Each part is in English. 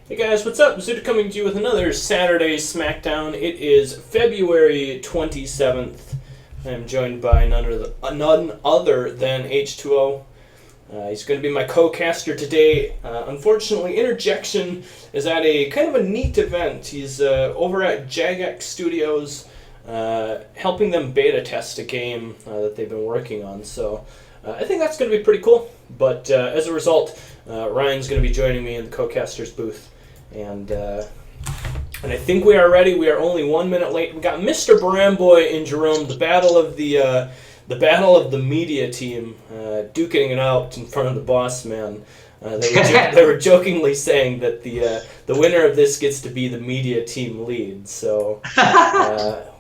Hey guys, what's up? Zuda coming to you with another Saturday Smackdown. It is February 27th. I am joined by none other than H2O. He's going to be my co-caster today. Unfortunately, Interjection is at a kind of a neat event. He's over at Jagex Studios, helping them beta test a game that they've been working on. So I think that's going to be pretty cool. But as a result, Ryan's going to be joining me in the co-caster's booth. And I think we are ready. We are only 1 minute late. We got Mr. Bramboy and Jerome, the battle of the media team, duking it out in front of the boss man. They were jokingly saying that the winner of this gets to be the media team lead. So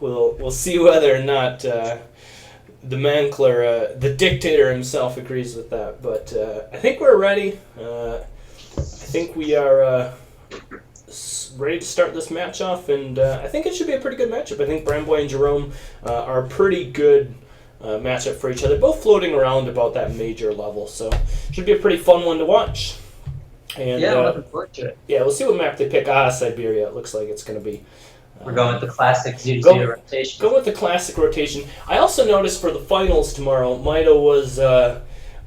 we'll see whether or not the Mankler, the dictator himself, agrees with that. But I think we're ready. I think we are ready to start this match off, and I think it should be a pretty good matchup. I think Bramboy and Jerome are a pretty good matchup for each other, both floating around about that major level, so should be a pretty fun one to watch. And yeah, I'm looking forward to it. Yeah, we'll see what map they pick. Siberia, it looks like it's going to be. We're going with the classic Zuda rotation. Go with the classic rotation. I also noticed for the finals tomorrow, Maito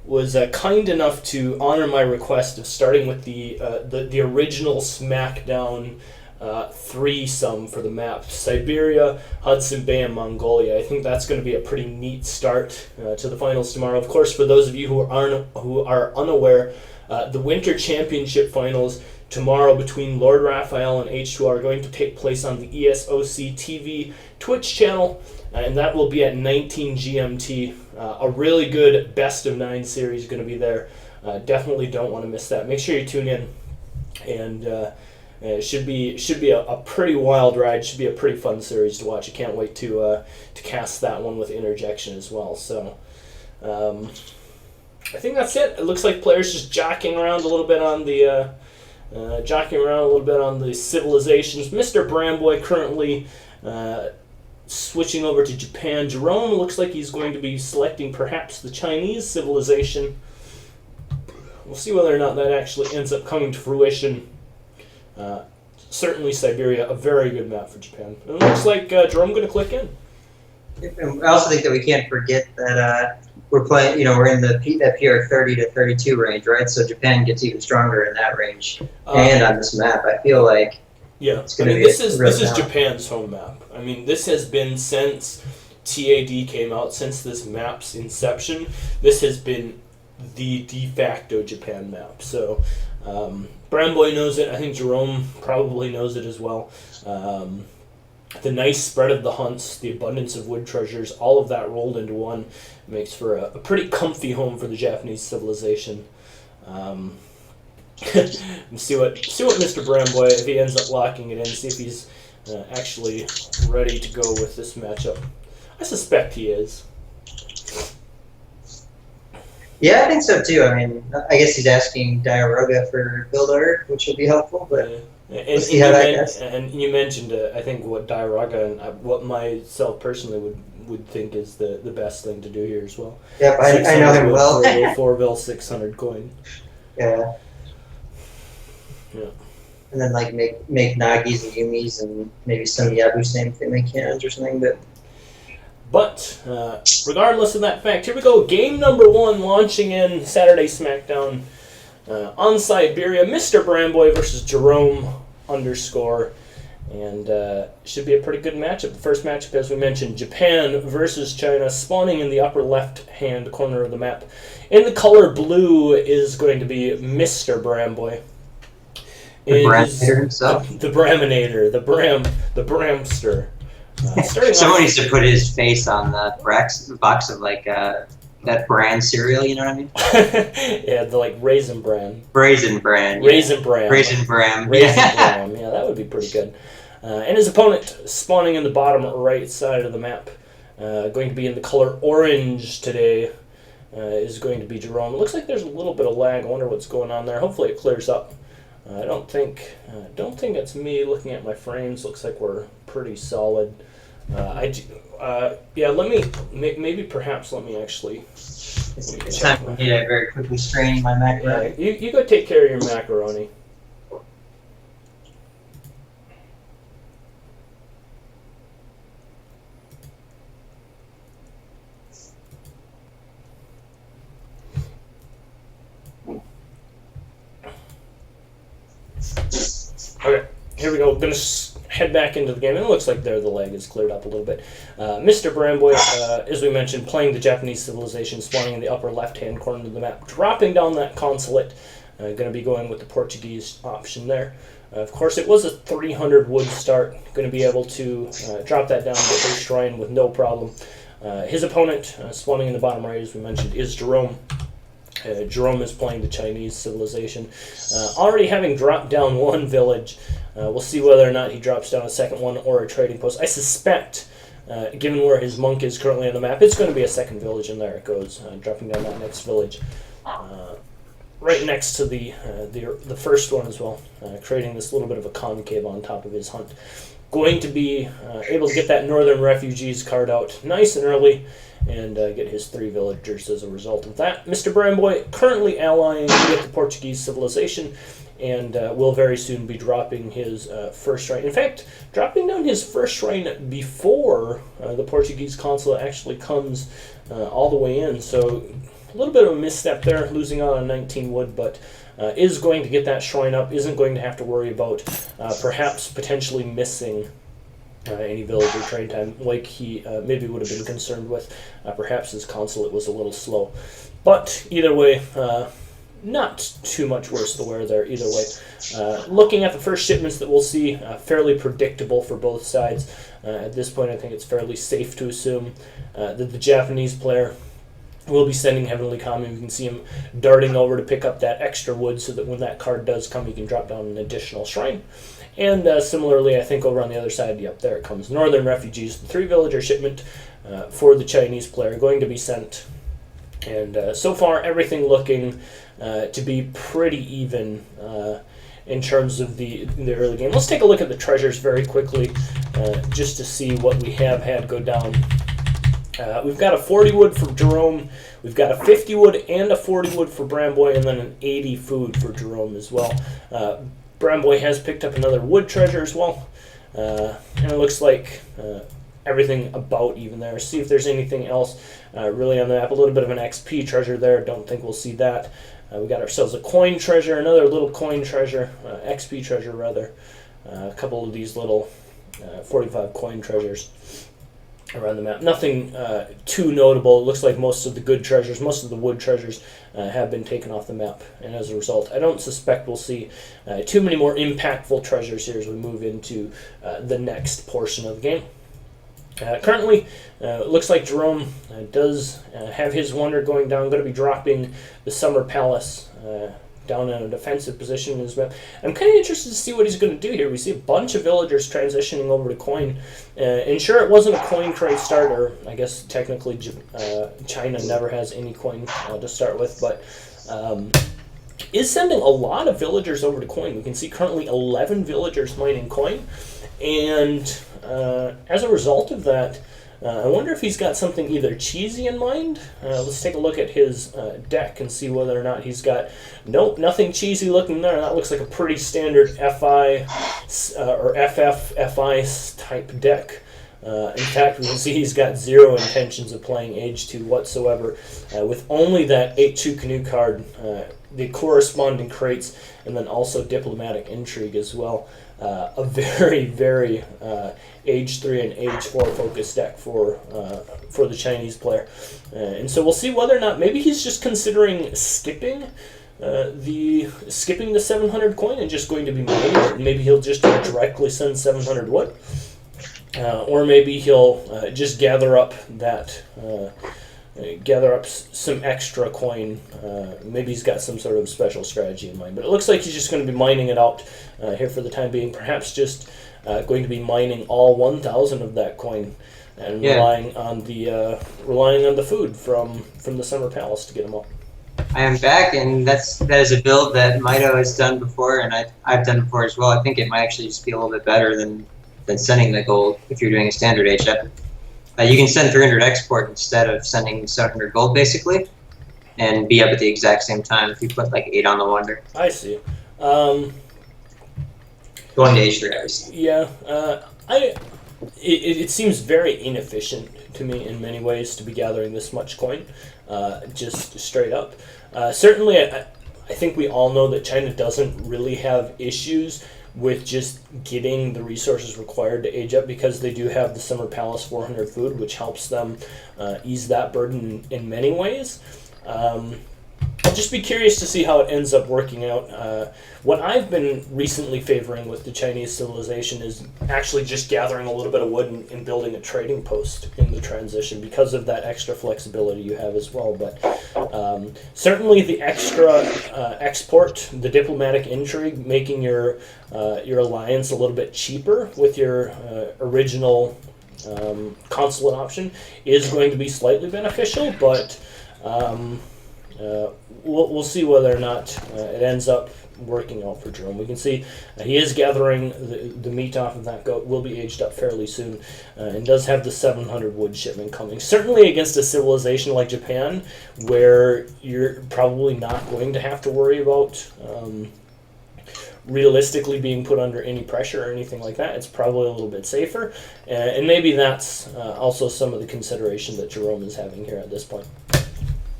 was kind enough to honor my request of starting with the original Smackdown threesome for the map: Siberia, Hudson Bay, and Mongolia. I think that's going to be a pretty neat start to the finals tomorrow. Of course, for those of you who are unaware, the Winter Championship finals tomorrow between Lord Raphael and H2O are going to take place on the ESOC TV Twitch channel, and that will be at 19 GMT. A really good best of 9 series is going to be there. Definitely don't want to miss that. Make sure you tune in, and it should be a pretty wild ride. Should be a pretty fun series to watch. I can't wait to cast that one with Interjection as well. So I think that's it. It looks like players just jockeying around a little bit on the civilizations. Mr. Bramboy currently switching over to Japan. Jerome looks like he's going to be selecting perhaps the Chinese civilization. We'll see whether or not that actually ends up coming to fruition. Certainly Siberia, a very good map for Japan. And it looks like Jerome going to click in. I also think that we can't forget that we're playing. We're in that PR 30 to 32 range, right? So Japan gets even stronger in that range. And on this map, I feel like it's going to be. This is Japan's home map. I mean, this has been since TAD came out, since this map's inception. This has been the de facto Japan map. So Bramboy knows it. I think Jerome probably knows it as well. The nice spread of the hunts, the abundance of wood treasures, all of that rolled into one makes for a pretty comfy home for the Japanese civilization. See what Mr. Bramboy, if he ends up locking it in, see if he's actually ready to go with this matchup. I suspect he is. Yeah, I think so too. I mean, I guess he's asking Diaroga for build order, which will be helpful, but we'll see how that goes. And you mentioned, I think, what Diaroga and what myself personally would think is the best thing to do here as well. Yep, I know him well. 4 600 coin. Yeah. Yeah. And then make Nagis and Yumis and maybe some Yabusame if they make cannons or something. But regardless of that fact, here we go. Game number 1 launching in Saturday Smackdown on Siberia. Mr. Bramboy versus Jerome _ and should be a pretty good matchup. The first matchup, as we mentioned, Japan versus China, spawning in the upper left-hand corner of the map. In the color blue is going to be Mr. Bramboy. The Braminator himself. The Braminator, the Bramster. Someone needs to put his face on the box of that brand cereal, you know what I mean? Yeah, the Raisin Bran. Raisin Bran. Raisin Bran. Raisin Bran. Raisin Bran. Yeah, that would be pretty good. And his opponent spawning in the bottom right side of the map, going to be in the color orange today, is going to be Jerome. It looks like there's a little bit of lag. I wonder what's going on there. Hopefully it clears up. I don't think it's me looking at my frames. Looks like we're pretty solid. Yeah, perhaps let me actually. It's time for me to very quickly strain my macaroni. You go take care of your macaroni. Okay, here we go. Gonna head back into the game. And it looks like there the lag is cleared up a little bit. Mr. Bramboy, as we mentioned, playing the Japanese civilization, spawning in the upper left-hand corner of the map, dropping down that consulate. Going to be going with the Portuguese option there. Of course, it was a 300 wood start. Going to be able to drop that down and get his shrine with no problem. His opponent, spawning in the bottom right, as we mentioned, is Jerome. Jerome is playing the Chinese civilization. Already having dropped down one village, we'll see whether or not he drops down a second one or a trading post. I suspect, given where his monk is currently on the map, it's going to be a second village, and there it goes, dropping down that next village. Right next to the first one as well, creating this little bit of a concave on top of his hunt. Going to be able to get that Northern Refugees card out nice and early, and get his 3 villagers as a result of that. Mr. Bramboy currently allying with the Portuguese civilization, and will very soon be dropping his first shrine. In fact, dropping down his first shrine before the Portuguese consulate actually comes all the way in. So a little bit of a misstep there, losing out on 19 wood, but is going to get that shrine up, isn't going to have to worry about perhaps potentially missing any villager train time like he maybe would have been concerned with. Perhaps his consulate was a little slow. But either way, not too much worse the wear there either way. Looking at the first shipments that we'll see, fairly predictable for both sides. At this point, I think it's fairly safe to assume that the Japanese player will be sending Heavenly Kami. We can see him darting over to pick up that extra wood so that when that card does come, he can drop down an additional shrine. And similarly, I think over on the other side, yep, there it comes. Northern Refugees, the 3 villager shipment for the Chinese player going to be sent. And so far, everything looking to be pretty even in terms of the early game. Let's take a look at the treasures very quickly just to see what we have had go down. We've got a 40 wood for Jerome, we've got a 50 wood and a 40 wood for Bramboy, and then an 80 food for Jerome as well. Bramboy has picked up another wood treasure as well, and it looks like everything about even there. See if there's anything else really on the map. A little bit of an XP treasure there, don't think we'll see that. We got ourselves a coin treasure, another little coin treasure, XP treasure rather, a couple of these little 45 coin treasures around the map. Nothing too notable. It looks like most of the good treasures, most of the wood treasures have been taken off the map, and as a result, I don't suspect we'll see too many more impactful treasures here as we move into the next portion of the game. Currently, it looks like Jerome does have his wonder going down. Going to be dropping the Summer Palace down in a defensive position in his map. I'm kind of interested to see what he's going to do here. We see a bunch of villagers transitioning over to coin. And sure, it wasn't a coin crate starter. I guess technically China never has any coin to start with, but is sending a lot of villagers over to coin. We can see currently 11 villagers mining coin, and as a result of that, I wonder if he's got something either cheesy in mind. Let's take a look at his deck and see whether or not he's got... Nope, nothing cheesy looking there. That looks like a pretty standard FI or FI type deck. In fact, we can see he's got 0 intentions of playing Age 2 whatsoever, with only that H2 Canoe card, the corresponding crates, and then also Diplomatic Intrigue as well. A very, very Age 3 and Age 4 focused deck for the Chinese player. And so we'll see whether or not maybe he's just considering skipping the 700 coin and just going to be mining it. Maybe he'll just directly send 700 wood. Or maybe he'll just gather up some extra coin. Maybe he's got some sort of special strategy in mind. But it looks like he's just going to be mining it out here for the time being. Perhaps just going to be mining all 1,000 of that coin and relying on the food from the Summer Palace to get him up. I am back, and that is a build that Mito has done before, and I've done before as well. I think it might actually just be a little bit better than sending the gold if you're doing a standard HF. You can send 300 export instead of sending 700 gold, basically, and be up at the exact same time if you put like 8 on the wonder. I see. Going to H3, obviously. Yeah, it seems very inefficient to me in many ways to be gathering this much coin, just straight up. Certainly, I think we all know that China doesn't really have issues with just getting the resources required to age up, because they do have the Summer Palace 400 food, which helps them ease that burden in many ways. I'll just be curious to see how it ends up working out. What I've been recently favoring with the Chinese civilization is actually just gathering a little bit of wood and building a trading post in the transition, because of that extra flexibility you have as well. But certainly the extra export, the diplomatic intrigue, making your alliance a little bit cheaper with your original consulate option is going to be slightly beneficial, but we'll see whether or not it ends up working out for Jerome. We can see he is gathering the meat off of that goat, will be aged up fairly soon, and does have the 700 wood shipment coming. Certainly against a civilization like Japan, where you're probably not going to have to worry about realistically being put under any pressure or anything like that. It's probably a little bit safer, and maybe that's also some of the consideration that Jerome is having here at this point.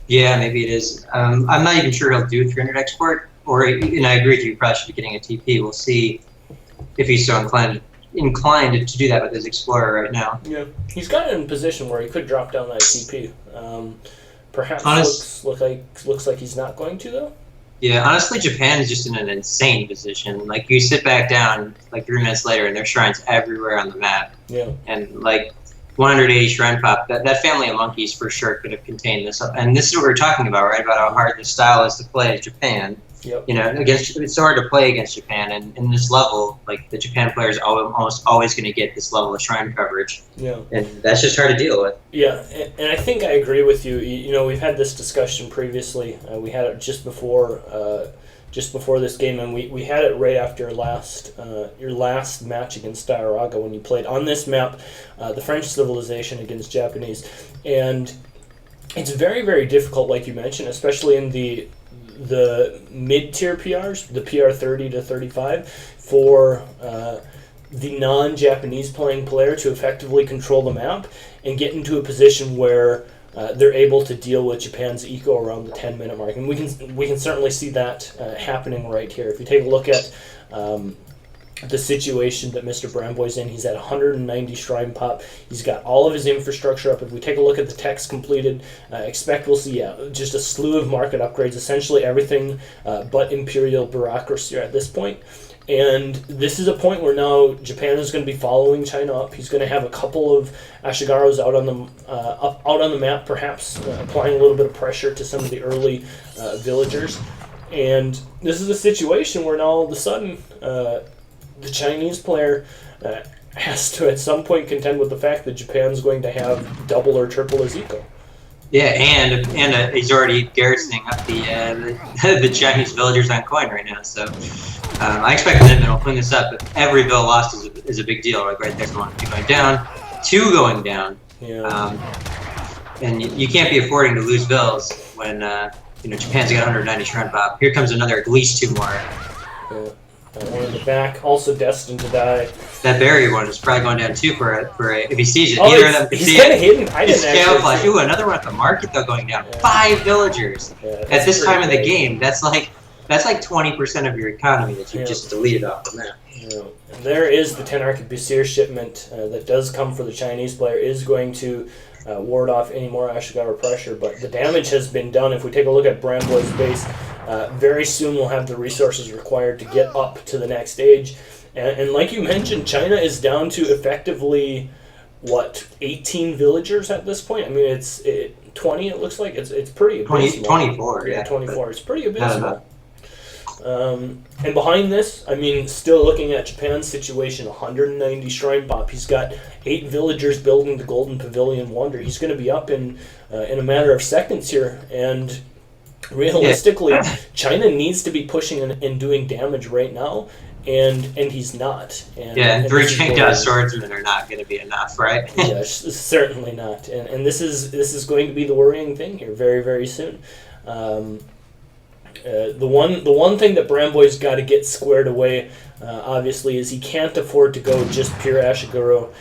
Yeah, maybe it is. I'm not even sure he'll do 300 export, and I agree with you, probably should be getting a TP. We'll see if he's so inclined to do that with his Explorer right now. Yeah, he's got it in a position where he could drop down that TP. Perhaps looks like he's not going to, though. Yeah, honestly, Japan is just in an insane position. Like, you sit back down, like, 3 minutes later, and there's shrines everywhere on the map. Yeah. And, like, 180 shrine pop, that family of monkeys for sure could have contained this. And this is what we're talking about, right? About how hard the style is to play as Japan. Yep. You know, it's so hard to play against Japan, and in this level, like, the Japan players are almost always going to get this level of shrine coverage. Yeah. And that's just hard to deal with. Yeah, and I think I agree with you. You know, we've had this discussion previously. We had it just before this game, and we had it right after your last match against Diaraga, when you played on this map, the French civilization against Japanese. And it's very, very difficult, like you mentioned, especially in the mid-tier PRs, the PR 30 to 35, for the non-Japanese playing player to effectively control the map and get into a position where they're able to deal with Japan's eco around the 10-minute mark. And we can certainly see that happening right here. If you take a look at the situation that Mr. Bramboy's in, he's at 190 shrine pop. He's got all of his infrastructure up. If we take a look at the text completed, expect we'll see just a slew of market upgrades, essentially everything but imperial bureaucracy at this point. And this is a point where now Japan is going to be following China up. He's going to have a couple of Ashigaros out on the map, perhaps applying a little bit of pressure to some of the early villagers. And this is a situation where now all of a sudden the Chinese player has to at some point contend with the fact that Japan's going to have double or triple his eco. Yeah, and he's already garrisoning up the Chinese villagers on coin right now. So I expect that will clean this up. But every bill lost is a big deal. Like right there's one going down, 2 going down. Yeah. And you can't be affording to lose bills when Japan's got 190 shrine pop. Here comes another, at least 2 more. Yeah. One in the back, also destined to die. That barrier one is probably going down too for if he sees it. Oh, either of them can he's see kind of it. hidden. I didn't Scale actually flash. see Ooh, another one at the market though going down. Yeah. 5 villagers at this time of the great. game. That's like 20% of your economy that you just deleted off the map. Yeah. And there is the 10 Arquebusier shipment that does come for the Chinese player, is going to ward off any more Ashigaru pressure, but the damage has been done. If we take a look at Bramboy's base, very soon we'll have the resources required to get up to the next stage. And like you mentioned, China is down to effectively, 18 villagers at this point? I mean, it's 20, it looks like. It's pretty abysmal. 24, yeah. 24. It's pretty abysmal. And behind this, I mean, still looking at Japan's situation, 190 shrine pop. He's got 8 villagers building the Golden Pavilion Wonder. He's going to be up in a matter of seconds here, and realistically, China needs to be pushing and doing damage right now, and he's not. And 3 Chang'e swordsmen are not going to be enough, right? Yeah, certainly not. And this is going to be the worrying thing here very, very soon. The one thing that Bramboy's got to get squared away, obviously, is he can't afford to go just pure Ashigaru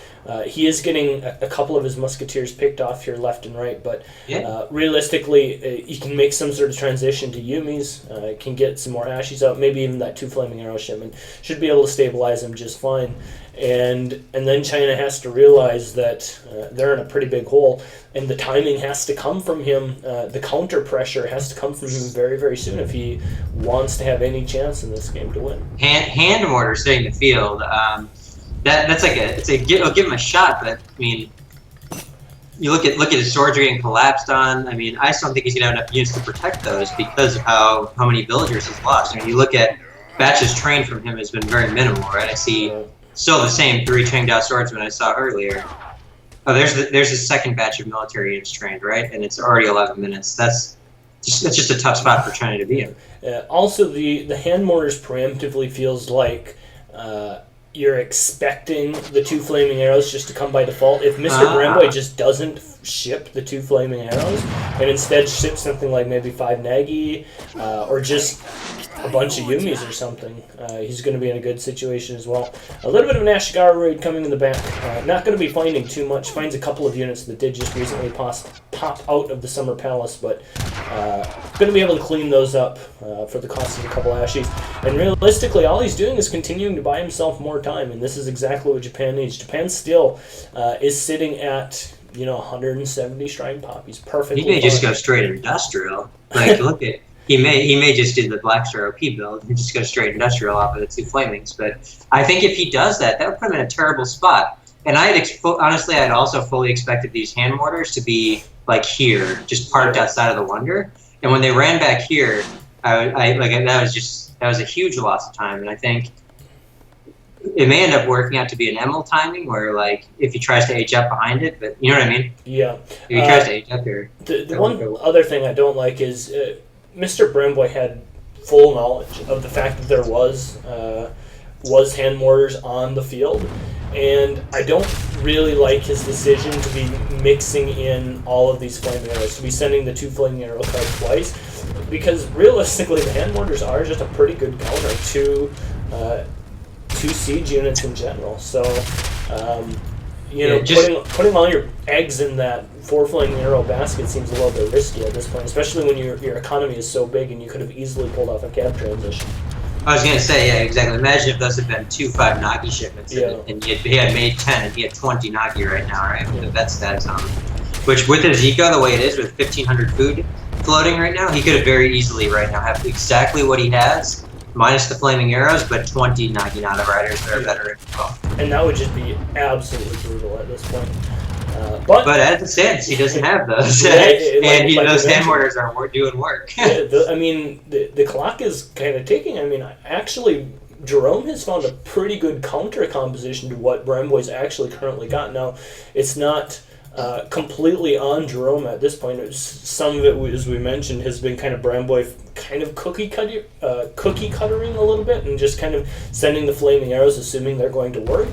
He is getting a couple of his musketeers picked off here left and right, but Yeah. realistically, he can make some sort of transition to Yumi's, can get some more Ashies out, maybe even that 2 Flaming Arrow shipment. Should be able to stabilize him just fine. And then China has to realize that they're in a pretty big hole, and the timing has to come from him. The counter pressure has to come from him very, very soon if he wants to have any chance in this game to win. Hand mortar sitting in the field. That's like I'll give him a shot, but I mean, you look at his swords are getting collapsed on. I mean, I just don't think he's gonna have enough units to protect those because of how many villagers he's lost. I mean, you look at Batch's train from him has been very minimal, right? I see still the same 3 Changdao swordsmen I saw earlier. Oh, there's the second batch of military units trained, right? And it's already 11 minutes. That's just a tough spot for China to be in. Also, the hand mortars preemptively feels like you're expecting the 2 Flaming Arrows just to come by default. If Mr. Bremboy just doesn't ship the 2 Flaming Arrows and instead ships something like maybe 5 Nagi or just a bunch of Yumis or something, he's going to be in a good situation as well. A little bit of an Ashigaru raid coming in the back. Not going to be finding too much. Finds a couple of units that did just recently pop out of the Summer Palace, but going to be able to clean those up for the cost of a couple Ashies. And realistically, all he's doing is continuing to buy himself more time, and this is exactly what Japan needs. Japan still is sitting at 170 Shrine Pop. He's perfect. He may just go straight industrial. Like, look at he may just do the Black Star OP build and just go straight industrial off of the 2 Flamings. But I think if he does that, that would put him in a terrible spot. And honestly, I'd also fully expected these hand mortars to be like here, just parked outside of the Wonder. And when they ran back here, that was a huge loss of time. And I think it may end up working out to be an Emil timing, where like if he tries to age up behind it, but you know what I mean? Yeah. If he tries to age up here. The one other thing I don't like is Mr. Bremboy had full knowledge of the fact that there was hand mortars on the field, and I don't really like his decision to be mixing in all of these flaming arrows, to be sending the 2 Flaming Arrow cards twice, because realistically the hand mortars are just a pretty good counter to siege units in general. So putting all your eggs in that 4 Flaming Arrow basket seems a little bit risky at this point, especially when your economy is so big and you could have easily pulled off a cab transition. I was going to say, yeah, exactly. Imagine if those had been 2 5 Nagi shipments, and he had made 10 and he had 20 Nagi right now, right? With the vet status on him. Which, with his eco, the way it is, with 1,500 food floating right now, he could have very easily right now have exactly what he has, minus the Flaming Arrows, but 20 Naginata riders that are better as well. And that would just be absolutely brutal at this point. But as it stands, he doesn't have those. Those hand mortars are doing work. The clock is kind of ticking. I mean, actually, Jerome has found a pretty good counter composition to what Bremboy's actually currently got. Now, it's not completely on Jerome at this point. Some of it, as we mentioned, has been kind of Bremboy kind of cookie cuttering a little bit and just kind of sending the Flaming Arrows, assuming they're going to work.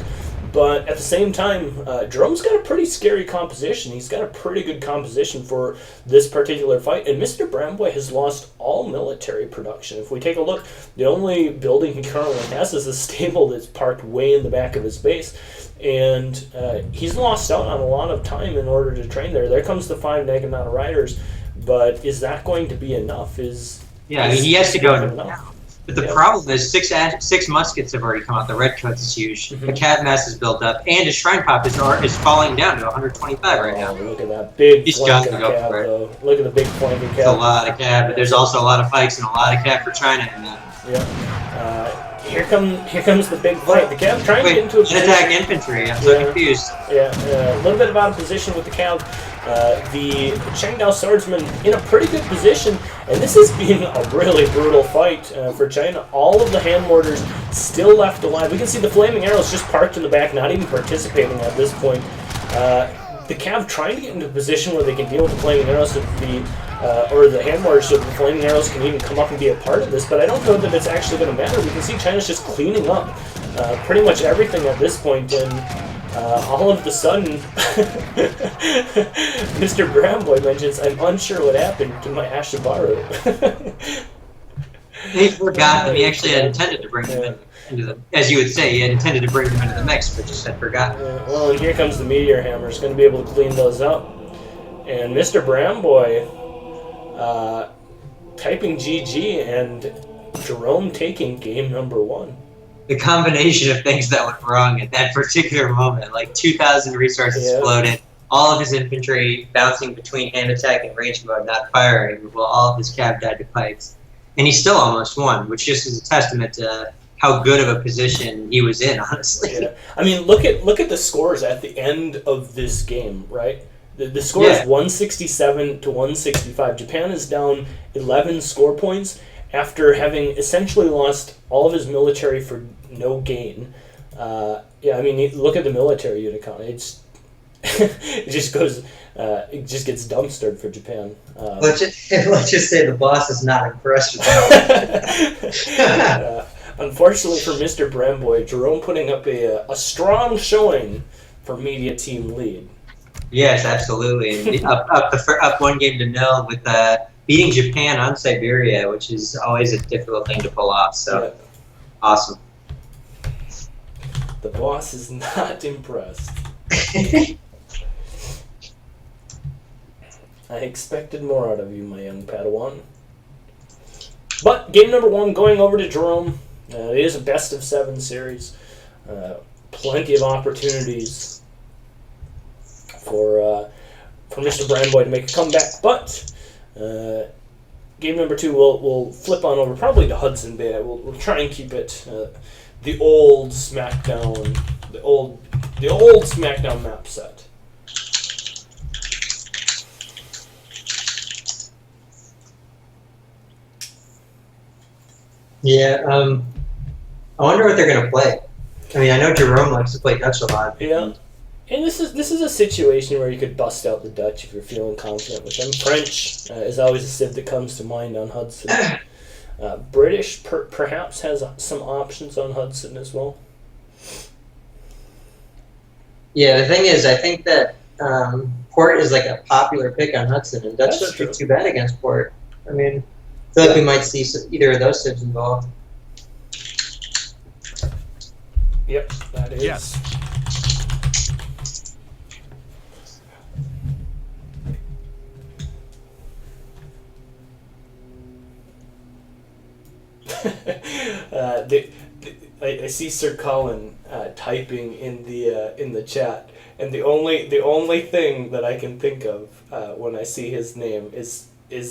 But at the same time, Jerome's got a pretty scary composition. He's got a pretty good composition for this particular fight. And Mr. Bremboy has lost all military production. If we take a look, the only building he currently has is a stable that's parked way in the back of his base. And he's lost out on a lot of time in order to train there. There comes the 5 Naginata riders. But is that going to be enough? He has to go now. But the problem is 6 muskets have already come out. The redcoats is huge. The cav mass is built up, and his shrine pop is falling down to 125 right now. Look at that big He's got to go cav, for it. though. Look at the big flanking cav. It's a lot of cav, but there's also a lot of pikes and a lot of cav for China in that. Yeah. Here comes the big fight. The cav trying to get into a position. Attack infantry. I'm so confused. Yeah, a little bit out of position with the cav. The Changdao swordsman in a pretty good position, and this has been a really brutal fight for China. All of the hand mortars still left alive. We can see the Flaming Arrows just parked in the back, not even participating at this point. The cav trying to get into a position where they can deal with the Flaming Arrows or the hand mortars, so the Flaming Arrows can even come up and be a part of this, but I don't know that it's actually going to matter. We can see China's just cleaning up pretty much everything at this point, and all of the sudden, Mr. Bremboy mentions, I'm unsure what happened to my Ashibaru. He forgot that he actually had intended to bring him in. as you would say, he had intended to bring them into the mix, but just had forgotten. Well, and here comes the Meteor Hammer. He's going to be able to clean those up. And Mr. Bramboy typing GG and Jerome taking game number 1. The combination of things that went wrong at that particular moment, like 2,000 resources exploded, all of his infantry bouncing between hand attack and range mode, not firing, while all of his cav died to pikes. And he still almost won, which just is a testament to how good of a position he was in, honestly. Yeah. I mean, look at the scores at the end of this game, right? The score is 167 to 165. Japan is down 11 score points after having essentially lost all of his military for no gain. I mean, look at the military unit count. It just goes. It just gets dumpstered for Japan. Let's just say the boss is not impressed with that. Unfortunately for Mr. Bramboy, Jerome putting up a strong showing for media team lead. Yes, absolutely. And up 1-0 with beating Japan on Siberia, which is always a difficult thing to pull off. So awesome. The boss is not impressed. I expected more out of you, my young Padawan. But game number 1 going over to Jerome. It is a best of 7 series. Plenty of opportunities for Mr. Bramboy to make a comeback. But game number 2, we'll flip on over probably to Hudson Bay. We'll try and keep it the old Smackdown, the old Smackdown map set. Yeah, I wonder what they're gonna play. I mean, I know Jerome likes to play Dutch a lot. Yeah, and this is a situation where you could bust out the Dutch if you're feeling confident with them. French is always a civ that comes to mind on Hudson. British perhaps has some options on Hudson as well. Yeah, the thing is, I think that Port is like a popular pick on Hudson, and Dutch don't do too bad against Port. I mean, I feel like we might see either of those civs involved. Yep, that is. Yes. I see Sir Colin typing in the chat, and the only thing that I can think of when I see his name is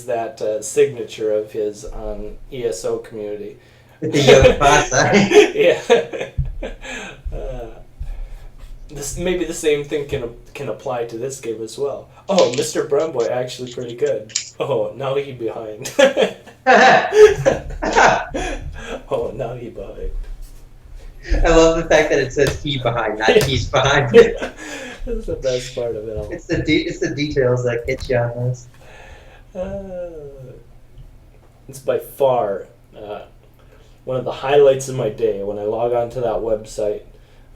that signature of his on ESO community. With the yoga pasta. Yeah. Maybe the same thing can apply to this game as well. Oh, Mr. Bramboy actually pretty good. Oh, now he behind. Oh, now he behind. I love the fact that it says he behind, not he's behind. That's the best part of it all. It's the details that get you on this. It's by far one of the highlights of my day when I log on to that website.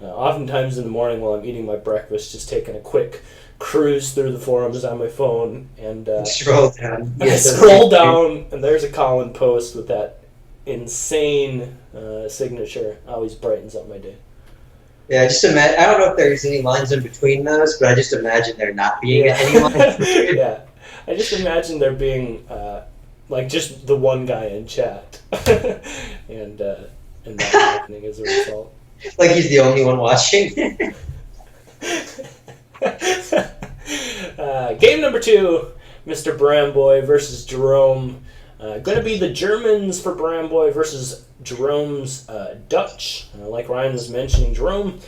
Oftentimes in the morning while I'm eating my breakfast, just taking a quick cruise through the forums on my phone and scroll down. Scroll down, and there's a Colin post with that insane signature. Always brightens up my day. Yeah, I don't know if there's any lines in between those, but I just imagine there not being any lines between. Yeah, I just imagine there being like just the one guy in chat, and that happening as a result. Like he's the only one watching. Game number 2, Mr. Bramboy versus Jerome. Going to be the Germans for Bramboy versus Jerome's Dutch. Like Ryan was mentioning, Jerome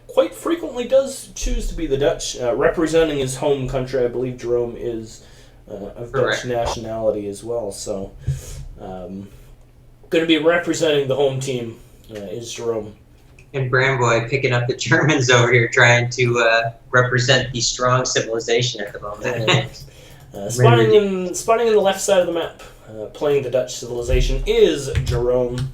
quite frequently does choose to be the Dutch, representing his home country. I believe Jerome is of Dutch nationality as well. So, going to be representing the home team is Jerome. And Bramboy picking up the Germans over here, trying to represent the strong civilization at the moment. Spawning in the left side of the map, playing the Dutch civilization is Jerome.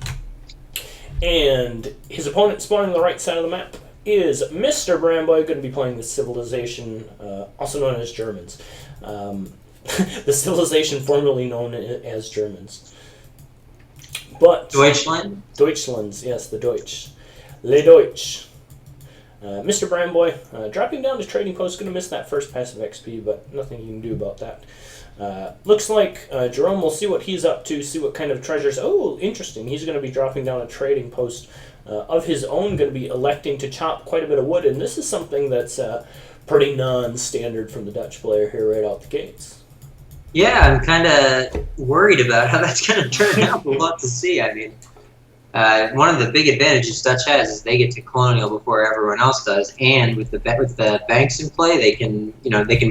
And his opponent spawning the right side of the map is Mr. Bramboy, going to be playing the civilization, also known as Germans. The civilization formerly known as Germans. But Deutschland? Deutschlands, yes, the Deutsch. Le Deutsch. Mr. Bramboy, dropping down to trading post, going to miss that first passive XP, but nothing you can do about that. Looks like Jerome will see what he's up to, see what kind of treasures. Oh, interesting. He's going to be dropping down a trading post of his own, going to be electing to chop quite a bit of wood, and this is something that's pretty non-standard from the Dutch player here right out the gates. Yeah, I'm kind of worried about how that's going to turn out. We'll have to see. I mean, one of the big advantages Dutch has is they get to colonial before everyone else does, and with the banks in play, they can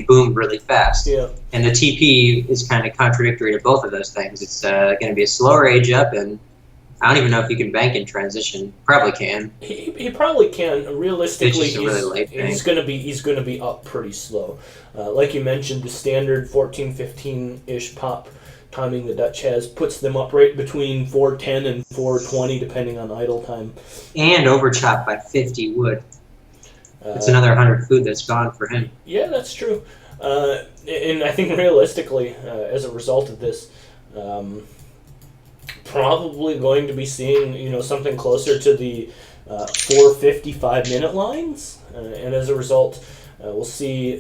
boom really fast. Yeah. And the TP is kind of contradictory to both of those things. It's going to be a slower age up, and I don't even know if you can bank in transition. Probably can. He probably can. Realistically, It's just a really late bank. he's going to be up pretty slow. Like you mentioned, the standard 14-15-ish pop timing the Dutch has puts them up right between 410 and 420, depending on idle time. And overchop by 50 wood. It's another 100 food that's gone for him. Yeah, that's true. And I think realistically, as a result of this, probably going to be seeing something closer to the 4:55 minute lines, and as a result, we'll see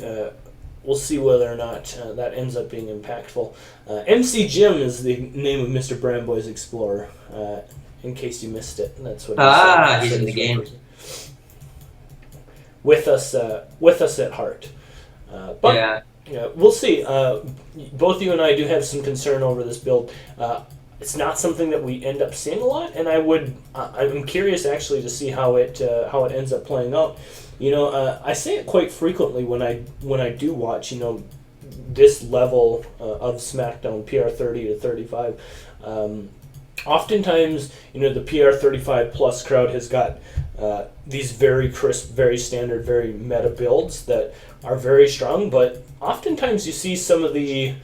whether or not that ends up being impactful. MC Jim is the name of Mr. Bramboy's Explorer. In case you missed it, that's what. He's in the game. With us at heart. But yeah, we'll see. Both you and I do have some concern over this build. It's not something that we end up seeing a lot, and I'm curious actually to see how it ends up playing out. I say it quite frequently when I do watch this level of Smackdown PR 30 to 35. Oftentimes, the PR 35 plus crowd has got these very crisp, very standard, very meta builds that are very strong, but oftentimes you see some of the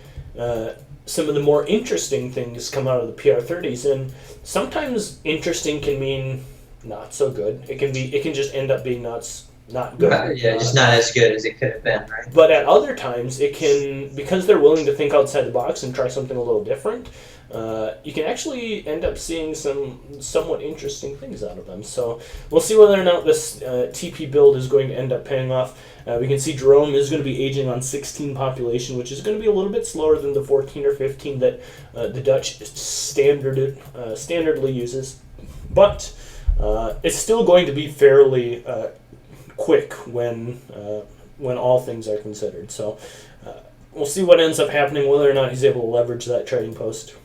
more interesting things come out of the PR 30s, and sometimes interesting can mean not so good. It can just end up being not good. Yeah, just not as good as it could have been, right? But at other times, it can, because they're willing to think outside the box and try something a little different, you can actually end up seeing some somewhat interesting things out of them. So we'll see whether or not this TP build is going to end up paying off. We can see Jerome is going to be aging on 16 population, which is going to be a little bit slower than the 14 or 15 that the Dutch standardly uses. But it's still going to be fairly quick when all things are considered. So we'll see what ends up happening, whether or not he's able to leverage that trading post.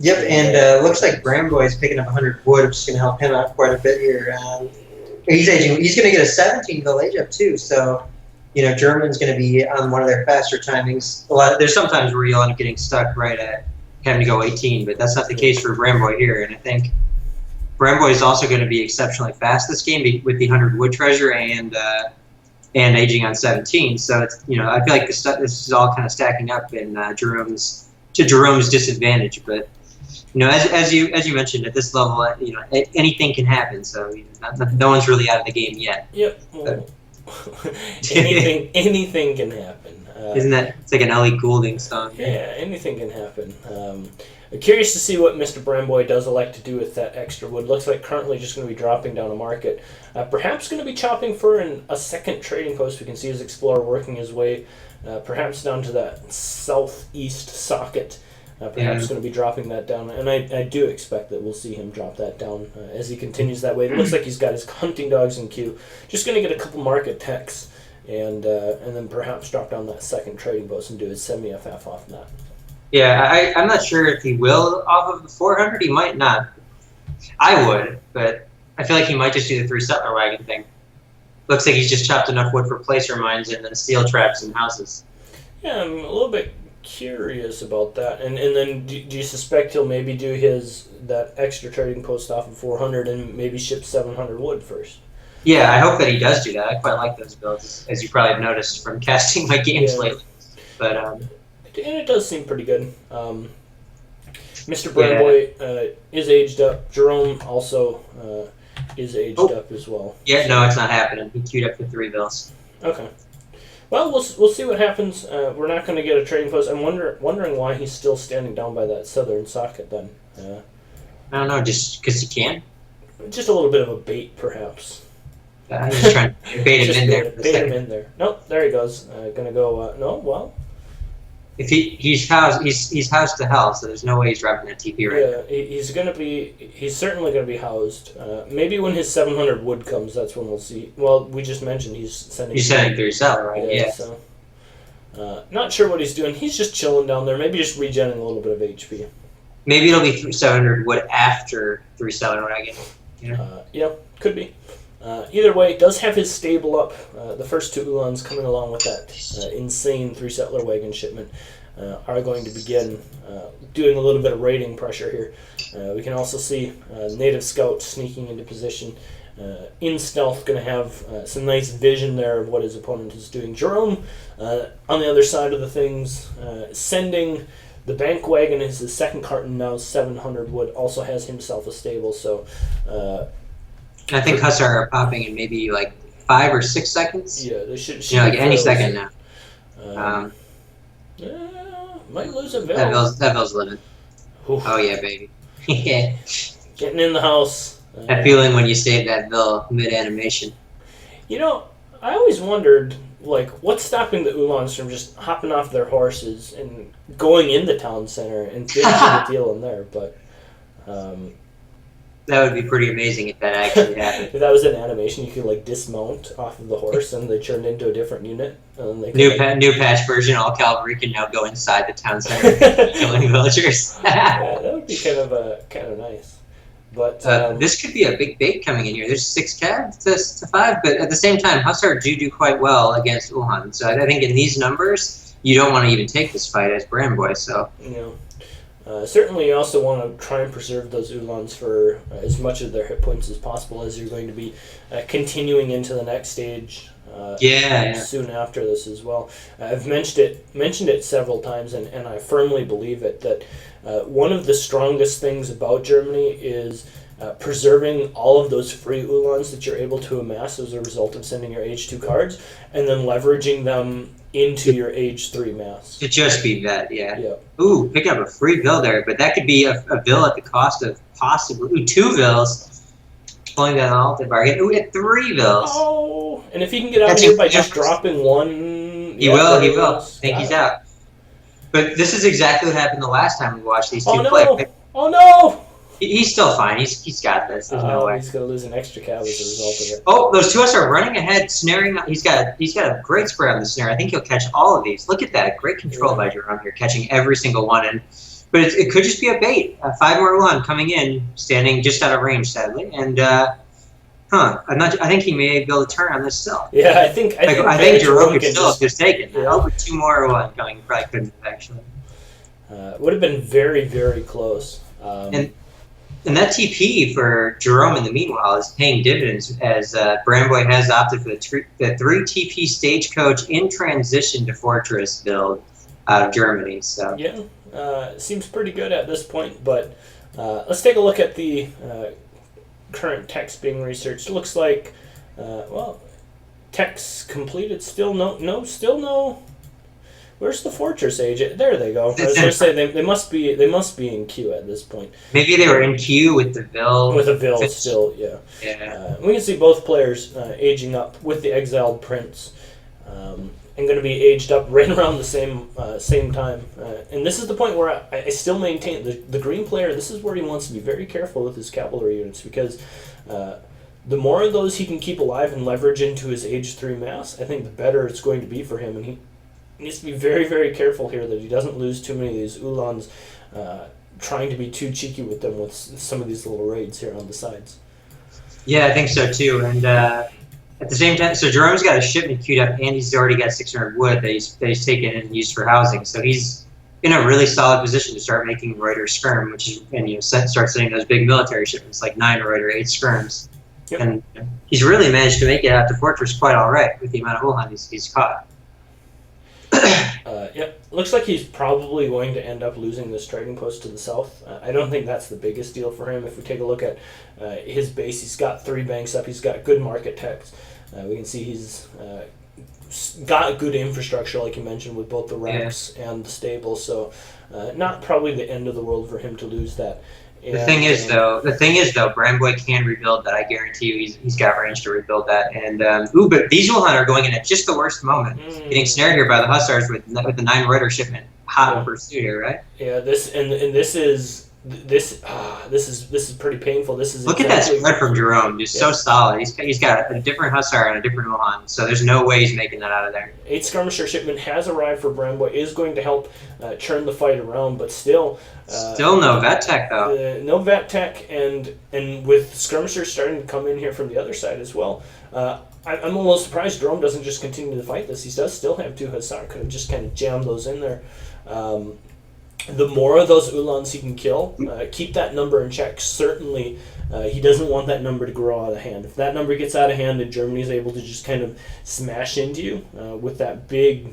Yep, and looks like Bramboy is picking up 100 wood, which is going to help him out quite a bit here. He's aging. He's going to get a 17 goal age up too. So, German's going to be on one of their faster timings. There's sometimes where you'll end up getting stuck right at having to go 18, but that's not the case for Bramboy here. And I think Bramboy is also going to be exceptionally fast this game with the 100 wood treasure and aging on 17. So it's I feel like this is all kind of stacking up in Jerome's disadvantage, but. As you mentioned, at this level, anything can happen. So no one's really out of the game yet. Yep. Well, anything can happen. Isn't that it's like an Ellie Goulding song? Yeah, anything can happen. I'm curious to see what Mr. Bramboy does elect to do with that extra wood. Looks like currently just going to be dropping down a market. Perhaps going to be chopping for a second trading post. We can see his Explorer working his way perhaps down to that southeast socket. Perhaps going to be dropping that down, and I do expect that we'll see him drop that down as he continues that way. It looks like he's got his hunting dogs in queue. Just going to get a couple market techs, and then perhaps drop down that second trading post and do his semi-FF off that. Yeah, I'm not sure if he will off of the 400. He might not. I would, but I feel like he might just do the 3 settler wagon thing. Looks like he's just chopped enough wood for placer mines and then steel traps and houses. Yeah, I'm a little bit curious about that, and then do you suspect he'll maybe do that extra trading post off of 400 and maybe ship 700 wood first? Yeah, I hope that he does do that. I quite like those builds, as you probably have noticed from casting my games lately. But and it does seem pretty good. Mr. Bramboy is aged up. Jerome also is aged up as well. Yeah, no, it's not happening. He queued up for 3 bills. Okay. Well, we'll see what happens. We're not going to get a trading post. I'm wondering why he's still standing down by that southern socket then. I don't know, just because he can. Just a little bit of a bait, perhaps. He's just trying to bait him Just in there for a bait him second. in there. Nope, there he goes. Gonna go. No, well, If he's housed to hell, so there's no way he's dropping that TP right now. yeah, he's certainly gonna be housed. Maybe when his 700 wood comes, that's when we'll see. Well, we just mentioned he's sending. He's sending through cell, right? Yeah. So, not sure what he's doing. He's just chilling down there. Maybe just regenerating a little bit of HP. Maybe it'll be 700 wood after 3-7 wagon. Yeah, could be. Either way, does have his stable up. The first two Ulans coming along with that insane 3-settler wagon shipment are going to begin doing a little bit of raiding pressure here. We can also see native scouts sneaking into position. In stealth, going to have some nice vision there of what his opponent is doing. Jerome, on the other side of the things, sending the bank wagon is his second carton now, 700 wood, also has himself a stable, so... I think Hussar are popping in maybe like 5 or 6 seconds. Yeah, they should like any second now. Might lose a Vil. That Vil's living. Oof. Oh yeah, baby. Yeah. Getting in the house. That feeling when you save that Vil mid-animation. You know, I always wondered, like, what's stopping the Ulans from just hopping off their horses and going in the town center and finishing the deal in there, but... that would be pretty amazing if that actually happened. If that was an animation, you could, like, dismount off of the horse and they turned into a different unit. And they could, new patch version, all cavalry can now go inside the town center killing villagers. Yeah, that would be kind of nice. But this could be a big bait coming in here. There's 6 cav to 5, but at the same time, Hussar do quite well against Ulhan. So I think in these numbers, you don't want to even take this fight as Brandboy. So certainly you also want to try and preserve those Ulans for as much of their hit points as possible as you're going to be continuing into the next stage. Soon after this as well. I've mentioned it several times, and I firmly believe it, that one of the strongest things about Germany is preserving all of those free Ulans that you're able to amass as a result of sending your Age 2 cards, and then leveraging them into your Age 3 mass. To just be vet, yeah. Ooh, pick up a free Vil there, but that could be a Vil at the cost of possibly 2 Vils. Pulling that off the bargain. Ooh, we had 3 Vils. Oh, and if he can get out of here by just dropping one... He will. I think he's out. But this is exactly what happened the last time we watched these two play. Oh no! He's still fine. He's got this. There's no way. He's going to lose an extra cav as a result of it. Oh, those 2 of us are running ahead, snaring. He's got a great spray on the snare. I think he'll catch all of these. Look at that. Great control by Jerome here, catching every single one. But it could just be a bait. 5 more Ulan coming in, standing just out of range, sadly. And, I think he may be able to turn on this still. Yeah, I think Jerome could still just take it. Yeah. Over 2 more Ulan coming. Probably couldn't have, actually. Would have been very, very close. And that TP for Jerome, in the meanwhile, is paying dividends as Brandboy has opted for the 3 TP stagecoach in transition to Fortress build out of Germany. So seems pretty good at this point. But let's take a look at the current text being researched. Looks like, text completed. Still no. Where's the Fortress Age? There they go. I was going to say they must be in queue at this point. Maybe they were in queue with the Vil. With a Vil still, yeah. We can see both players aging up with the exiled prince, and going to be aged up right around the same time. And this is the point where I still maintain the green player. This is where he wants to be very careful with his cavalry units, because the more of those he can keep alive and leverage into his Age 3 mass, I think the better it's going to be for him. And he needs to be very, very careful here that he doesn't lose too many of these Ulans trying to be too cheeky with them with some of these little raids here on the sides. Yeah, I think so too. And at the same time, so Jerome's got a shipment queued up, and he's already got 600 wood that he's taken and used for housing. So he's in a really solid position to start making Reuter skirm, start sending those big military shipments like 9 Reuter, 8 skirms. Yep. And he's really managed to make it out to Fortress quite all right with the amount of Ulhan he's caught. Looks like he's probably going to end up losing this trading post to the south. I don't think that's the biggest deal for him. If we take a look at his base, he's got 3 banks up. He's got good market text. We can see he's got good infrastructure, like you mentioned, with both the racks and the stable. So not probably the end of the world for him to lose that. The thing is, though, Bramboy can rebuild that. I guarantee you, he's got range to rebuild that. And but these Wuhan are going in at just the worst moment, getting snared here by the Hussars with the 9 Reuter shipment hot in pursuit here, right? Yeah, this is pretty painful. This is look at that spread from Jerome, just so solid. He's got a different Hussar and a different Wuhan, so there's no way he's making that out of there. 8 skirmisher shipment has arrived for Bramboy, is going to help turn the fight around, but still no vet tech though. No vet tech, and with skirmishers starting to come in here from the other side as well. I'm a little surprised Jerome doesn't just continue to fight this. He does still have 2 Hussar. Could have just kind of jammed those in there. The more of those Uhlans he can kill, keep that number in check. Certainly, he doesn't want that number to grow out of hand. If that number gets out of hand and Germany is able to just kind of smash into you with that big,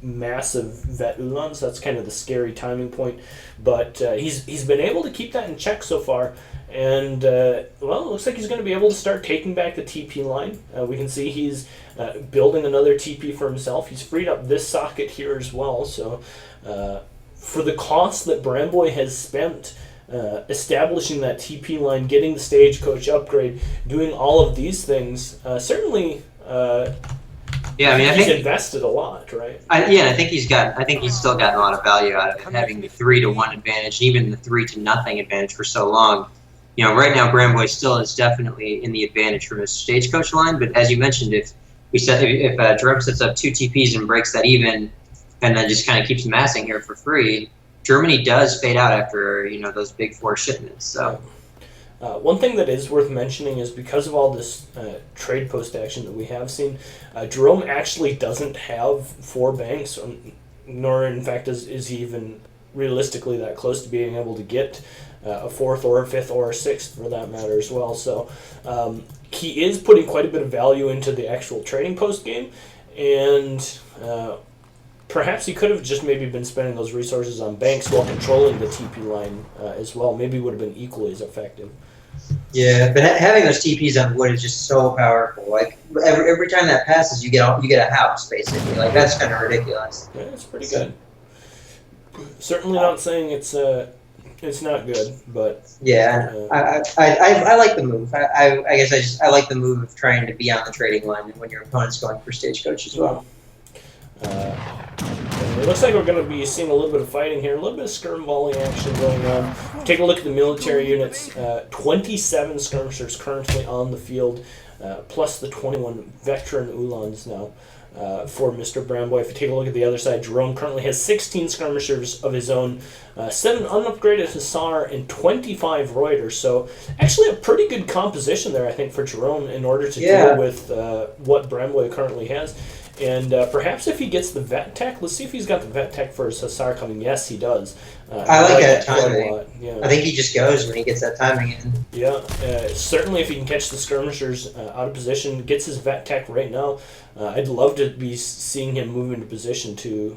massive vet Uhlans, that's kind of the scary timing point. But he's been able to keep that in check so far. And, it looks like he's going to be able to start taking back the TP line. We can see he's building another TP for himself. He's freed up this socket here as well. So, for the cost that Bramboy has spent establishing that TP line, getting the stagecoach upgrade, doing all of these things, certainly I think he's invested a lot, right? I think he's still gotten a lot of value out of it, having the 3-1 advantage, even the 3-0 advantage for so long. Right now Bramboy still is definitely in the advantage from his stagecoach line, but as you mentioned, if Jerome sets up 2 TPs and breaks that even, and then just kind of keeps massing here for free, Germany does fade out after those big 4 shipments. So, one thing that is worth mentioning is because of all this trade post action that we have seen, Jerome actually doesn't have 4 banks, nor in fact is he even realistically that close to being able to get a 4th or a 5th or a 6th for that matter as well. So he is putting quite a bit of value into the actual trading post game, and perhaps he could have just maybe been spending those resources on banks while controlling the TP line as well. Maybe would have been equally as effective. Yeah, but having those TPs on wood is just so powerful. Like every time that passes, you get a house basically. Like that's kind of ridiculous. Yeah, it's pretty good. Certainly not saying it's not good, but yeah, I like the move. I guess I like the move of trying to be on the trading line when your opponent's going for stagecoach as well. It looks like we're going to be seeing a little bit of fighting here, a little bit of skirm volley action going on. Take a look at the military units. 27 skirmishers currently on the field, plus the 21 veteran Uhlans now for Mr. Bramboy. If you take a look at the other side, Jerome currently has 16 skirmishers of his own, 7 unupgraded Hussar, and 25 Reuters. So actually a pretty good composition there, I think, for Jerome in order to deal with what Bramboy currently has. And perhaps if he gets the vet tech, let's see if he's got the vet tech for his Hussar coming. Yes, he does. I like that timing. Yeah. I think he just goes when he gets that timing in. Yeah, certainly if he can catch the skirmishers out of position, gets his vet tech right now, I'd love to be seeing him move into position to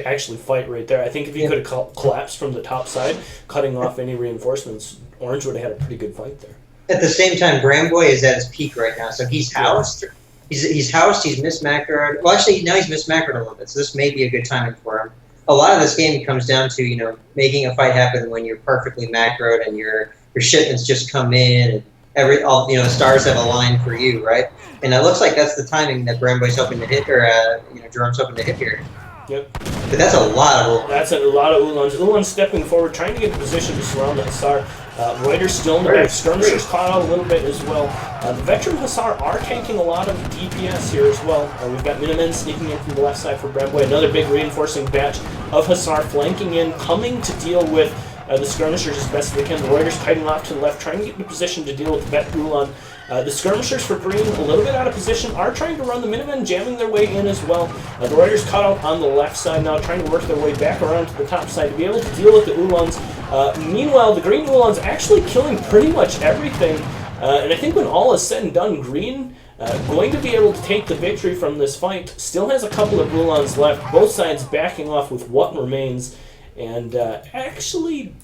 actually fight right there. I think if he could have collapsed from the top side, cutting off any reinforcements, Orange would have had a pretty good fight there. At the same time, Bramboy is at his peak right now, so he's housed. He's housed, he's mismacroed. Well, actually, now he's mismacroed a little bit, so this may be a good timing for him. A lot of this game comes down to, making a fight happen when you're perfectly macroed and your shipments just come in and all the stars have aligned for you, right? And it looks like that's the timing that Bramboy's hoping to hit, or Jerome's hoping to hit here. Yep. But that's a lot of Uhlans. That's a lot of Uhlans. Uhlans stepping forward, trying to get in position to surround the Hussar. Reuters still in the back. Skirmishers caught out a little bit as well. The veteran Hussar are tanking a lot of DPS here as well. We've got Minutemen sneaking in from the left side for Bramboy. Another big reinforcing batch of Hussar flanking in, coming to deal with the skirmishers as best they can. The Reuters kiting off to the left, trying to get into position to deal with the vet Uhlan. The skirmishers for green, a little bit out of position, are trying to run the Minutemen, jamming their way in as well. The Reuters cut out on the left side now, trying to work their way back around to the top side to be able to deal with the Uhlans. Meanwhile, the green Uhlans actually killing pretty much everything. And I think when all is said and done, green going to be able to take the victory from this fight. Still has a couple of Uhlans left, both sides backing off with what remains. And actually,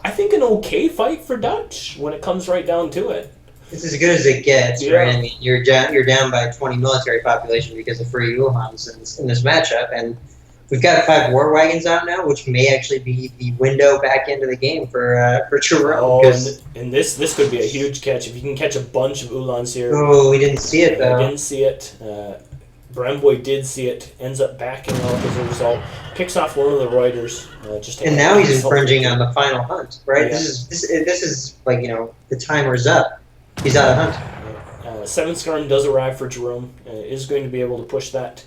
I think an okay fight for Dutch when it comes right down to it. It's as good as it gets, right? I mean, you're down by 20 military population because of free Uhlans in this matchup, and we've got 5 war wagons out now, which may actually be the window back into the game for Jerome. Oh, and this could be a huge catch if you can catch a bunch of Ulans here. Oh, we didn't see it though. I didn't see it. Bremboy did see it. Ends up backing off as a result. Picks off one of the Reuters. And now he's infringing on the final hunt, right? Yeah. This is like the timer's up. He's out of hunt. 7 Scarm does arrive for Jerome. Is going to be able to push that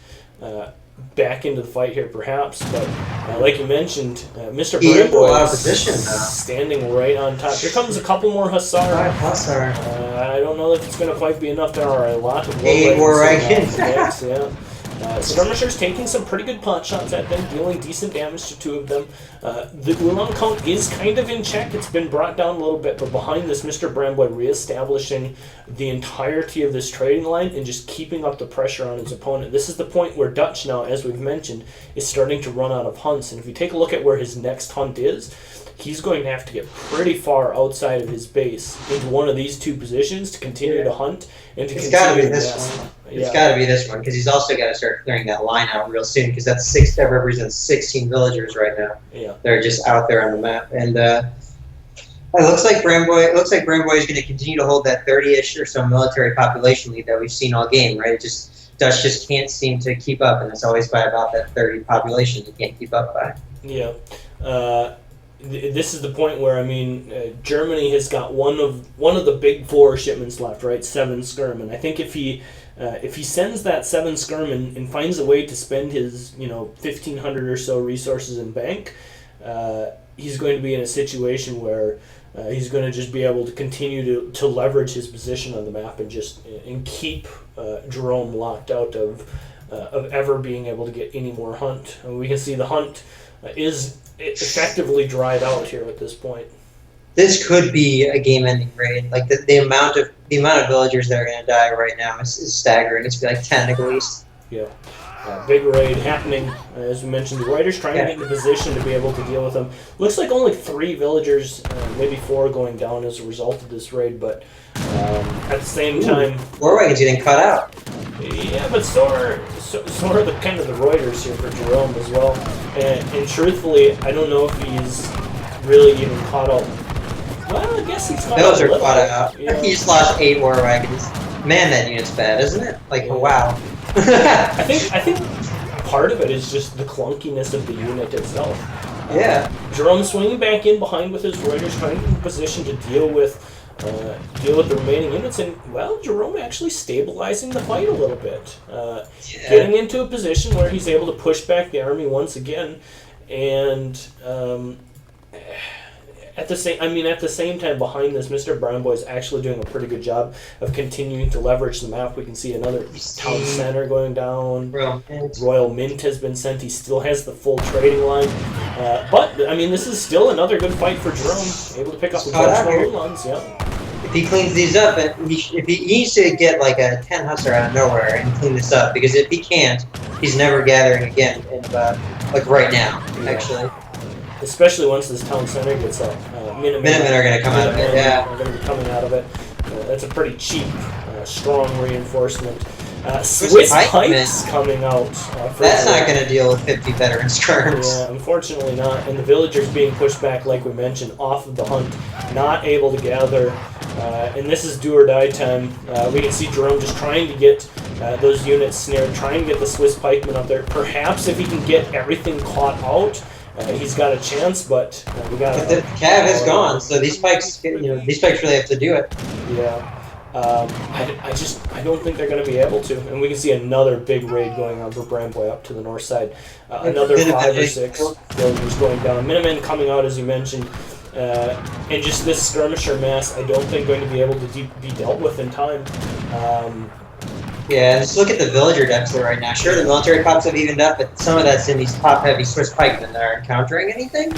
back into the fight here, perhaps. But like you mentioned, Mr. Bremboy is standing right on top. Here comes a couple more Hussar. I don't know if it's going to quite be enough. There are a lot of war wagons. Yeah. Skirmishers taking some pretty good pot shots at them, dealing decent damage to 2 of them. The Ulam count is kind of in check. It's been brought down a little bit, but behind this, Mr. Bremboy reestablishing the entirety of this trading line and just keeping up the pressure on his opponent. This is the point where Dutch now, as we've mentioned, is starting to run out of hunts. And if you take a look at where his next hunt is, he's going to have to get pretty far outside of his base into one of these 2 positions to continue to hunt and to It's continue got to be to this nest. one. It's got to be this one because he's also got to start clearing that line out real soon because that represents 16 villagers right now. Yeah, they're just out there on the map, and it looks like Bremboy is going to continue to hold that 30-ish or so military population lead that we've seen all game. Right, Dutch just can't seem to keep up, and it's always by about that 30 population he can't keep up by. Yeah. This is the point where Germany has got one of the big 4 shipments left, right? 7 Skirm, and I think if he sends that 7 Skirm and finds a way to spend his 1,500 or so resources in bank, he's going to be in a situation where he's going to just be able to continue to leverage his position on the map and keep Jerome locked out of ever being able to get any more hunt. And we can see the hunt is effectively dried out here at this point. This could be a game-ending raid. Like the amount of villagers that are going to die right now is staggering. It's like 10 at least. Yeah. Big raid happening. As we mentioned, the Reuters trying to get into position to be able to deal with them. Looks like only 3 villagers, maybe 4 going down as a result of this raid, but at the same time... War wagons getting cut out. Yeah, but so are the kind of the Reuters here for Jerome as well. And truthfully, I don't know if he's really even caught up. Well, I guess he's caught Those up. Those are caught out. Yeah. He just lost 8 war wagons. Man, that unit's bad, isn't it? Like, wow. I think part of it is just the clunkiness of the unit itself. Yeah. Jerome swinging back in behind with his Reuters, trying to get in position to deal with the remaining units, and Jerome actually stabilizing the fight a little bit, getting into a position where he's able to push back the army once again, and at the same time behind this, Mr. Bremboy is actually doing a pretty good job of continuing to leverage the map. We can see another town center going down. Royal Mint has been sent. He still has the full trading line. But this is still another good fight for Jerome. Able to pick up a bunch more Ulans, yeah. If he cleans these up, if he needs to get like a 10 Hussar out of nowhere and clean this up, because if he can't, he's never gathering again in about, like right now, actually. Especially once this town center gets up. Minutemen are going to come out of it, yeah. Are going to be coming out of it. That's a pretty cheap, strong reinforcement. Swiss Pikes coming out. That's not going to deal with 50 veteran skirms. Yeah, unfortunately not. And the villagers being pushed back, like we mentioned, off of the hunt, not able to gather. And this is do or die time. We can see Jerome just trying to get those units snared, trying to get the Swiss pikemen up there. Perhaps if he can get everything caught out, he's got a chance, but we got. But the cav is gone, so these pikes, these pikes really have to do it. Yeah. I don't think they're going to be able to. And we can see another big raid going on for Bremboy up to the north side. Another 5 or 6 villagers going down. Minutemen coming out, as you mentioned. And just this skirmisher mass, I don't think going to be able to be dealt with in time. Yeah, just look at the villager deficit right now. Sure, the military pops have evened up, but some of that's in these top-heavy Swiss pikemen that are encountering anything.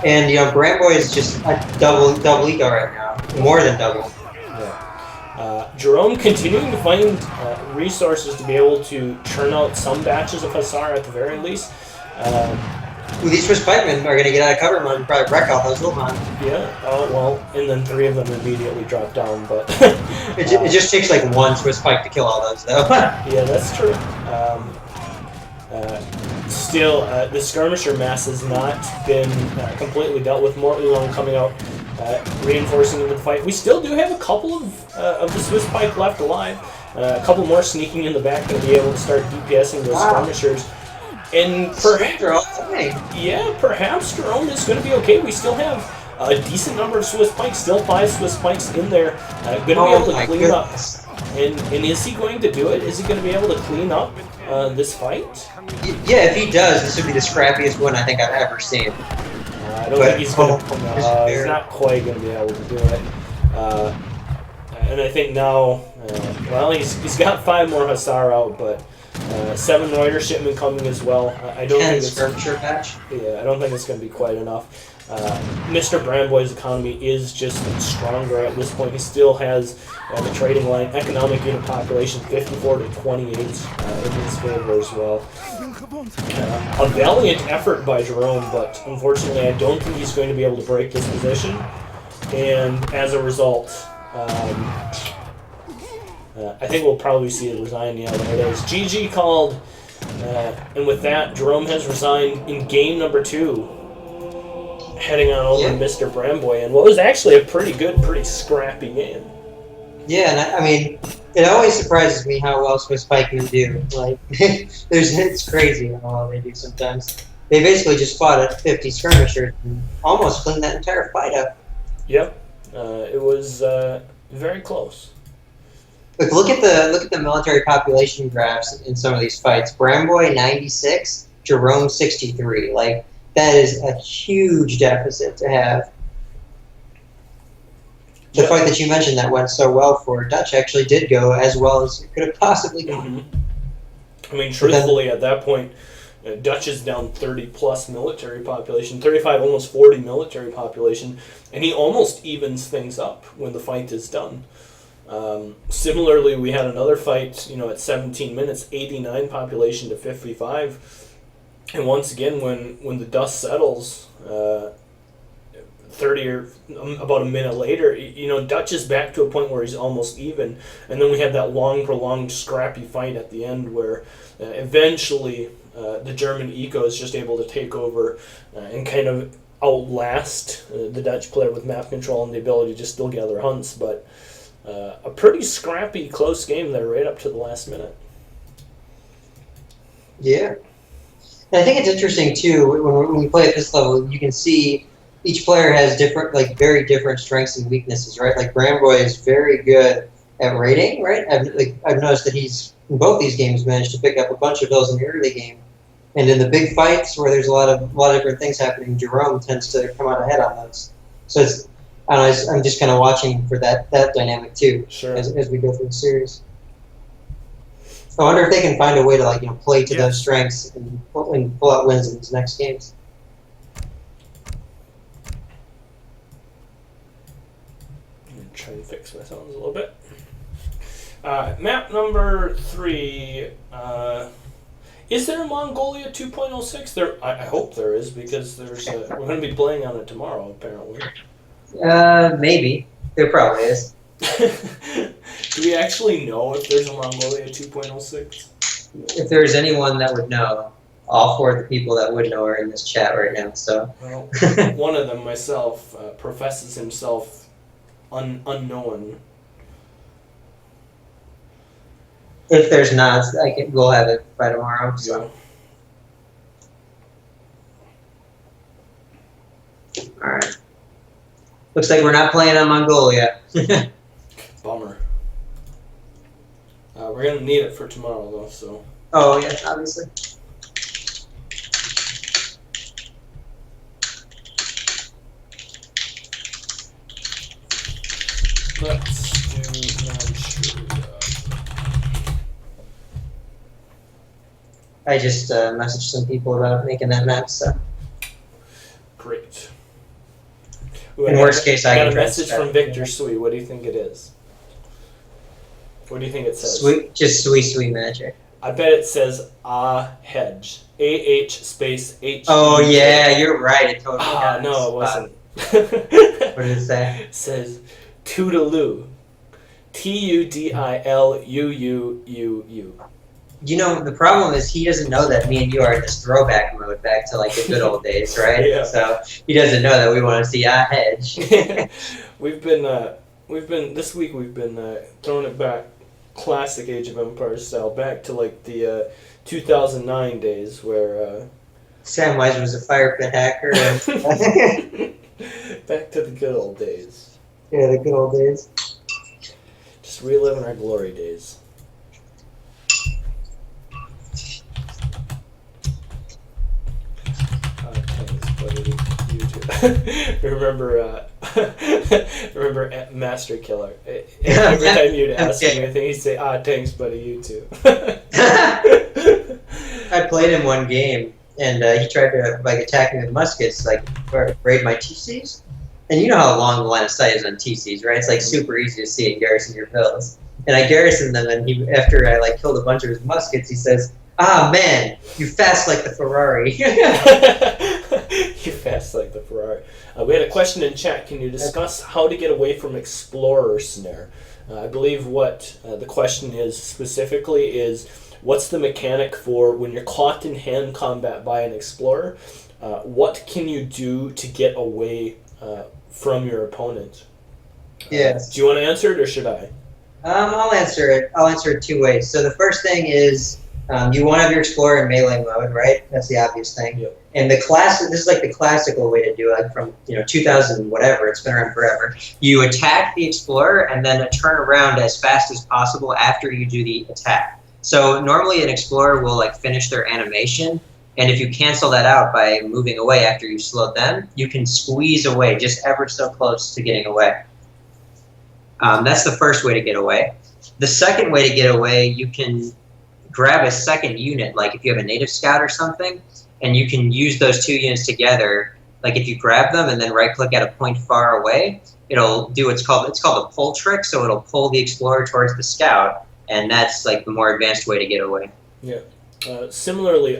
And, Bremboy is just a double eco right now. More than double. Jerome continuing to find resources to be able to churn out some batches of Hussar at the very least. These Swiss pikemen are going to get out of cover mode and probably wreck all those Ulman. Yeah, and then 3 of them immediately drop down, but... it just takes like 1 Swiss pike to kill all those, though. Yeah, that's true. still, the skirmisher mass has not been completely dealt with. More Oolong coming out, reinforcing into the fight. We still do have a couple of the Swiss Pike left alive. A couple more sneaking in the back, going to be able to start DPSing those skirmishers. And perhaps Jerome is going to be okay. We still have a decent number of Swiss Pikes, still 5 Swiss Pikes in there. Going to be able to clean up. And is he going to do it? Is he going to be able to clean up this fight? Yeah, if he does, this would be the scrappiest one I think I've ever seen. I don't think he's going to. He's not quite going to be able to do it. And I think now, he's got 5 more Hussar out, but 7 Reuter shipment coming as well. I don't think it's match. Yeah, I don't think it's going to be quite enough. Mr. Brandboy's economy is just stronger at this point. He still has the trading line, economic unit population 54 to 28 in his favor as well. A valiant effort by Jerome, but unfortunately I don't think he's going to be able to break this position. And as a result, I think we'll probably see it resign. Yeah, there it is. GG called. And with that, Jerome has resigned in game number 2. Heading on over to Mr. Bramboy, and what was actually a pretty good, pretty scrappy game. Yeah, and I mean, it always surprises me how well Swiss Pikemen do. Like, it's crazy how well they do sometimes. They basically just fought at 50 skirmishers and almost cleaned that entire fight up. Yep, it was very close. Look at the military population graphs in some of these fights. Bramboy 96, Jerome 63. Like, that is a huge deficit to have. The fight that you mentioned that went so well for Dutch actually did go as well as it could have possibly gone. I mean, truthfully, at that point, Dutch is down 30-plus military population, 35, almost 40 military population, and he almost evens things up when the fight is done. Similarly, we had another fight, at 17 minutes, 89 population to 55. And once again, when the dust settles, 30 or about a minute later, Dutch is back to a point where he's almost even. And then we had that long, prolonged, scrappy fight at the end where eventually the German eco is just able to take over and kind of outlast the Dutch player with map control and the ability to still gather hunts. But a pretty scrappy, close game there right up to the last minute. Yeah. And I think it's interesting, too, when we play at this level, you can see each player has different, very different strengths and weaknesses, right? Like, Bramboy is very good at raiding, right? I've noticed that he's, in both these games, managed to pick up a bunch of those in the early game. And in the big fights, where there's a lot of different things happening, Jerome tends to come out ahead on those. So I'm just kind of watching for that dynamic, too, sure, as we go through the series. I wonder if they can find a way to play to those strengths and pull out wins in these next games. I'm going to try and fix my sounds a little bit. Map number 3. Is there a Mongolia 2.06? I hope there is, because we're going to be playing on it tomorrow, apparently. Maybe. There probably is. Do we actually know if there's a Mongolia 2.06? If there's anyone that would know, all 4 of the people that would know are in this chat right now. So, well, one of them, myself, professes himself unknown. If there's not, we'll have it by tomorrow. So, all right. Looks like we're not playing on Mongolia. Bummer. We're going to need it for tomorrow, though, so... Oh, yeah, obviously. Let's do Manchuria. I just messaged some people about making that map, so... Great. In worst case, I got a message from Victor Sui. What do you think it is? What do you think it says? Just sweet magic. I bet it says hedge. A-H space H. Oh, yeah, you're right. It totally does. No, it wasn't. What did it say? It says Toodaloo. Tudiluuu. The problem is he doesn't know that me and you are in this throwback mode back to like the good old days, right? Yeah. So he doesn't know that we want to see our hedge. we've been this week we've been throwing it back, classic Age of Empires style, back to like the 2009 days where. Samwise was a fire pit hacker. Back to the good old days. Yeah, the good old days. Just reliving our glory days. remember at Master Killer. Every time you'd ask him anything, he'd say, thanks, buddy, you too. I played him one game, and he tried to attack me with muskets, raid my TCs. And you know how long the line of sight is on TCs, right? It's super easy to see and garrison your builds. And I garrisoned them, and after I killed a bunch of his muskets, he says, man, you fast like the Ferrari. You fast like the Ferrari. We had a question in chat. Can you discuss how to get away from Explorer Snare? I believe what the question is specifically is, what's the mechanic for when you're caught in hand combat by an Explorer? What can you do to get away from your opponent? Yes. Do you want to answer it, or should I? I'll answer it. I'll answer it two ways. So the first thing is you want to have your Explorer in melee mode, right? That's the obvious thing. Yep. And this is the classical way to do it, from 2000 whatever. It's been around forever. You attack the Explorer and then turn around as fast as possible after you do the attack. So normally an Explorer will finish their animation, and if you cancel that out by moving away after you've slowed them, you can squeeze away just ever so close to getting away. That's the first way to get away. The second way to get away, you can grab a second unit, like if you have a native scout or something, and you can use those two units together. Like if you grab them and then right-click at a point far away, it'll do it's called the pull trick. So it'll pull the Explorer towards the scout, and that's the more advanced way to get away. Yeah. Similarly,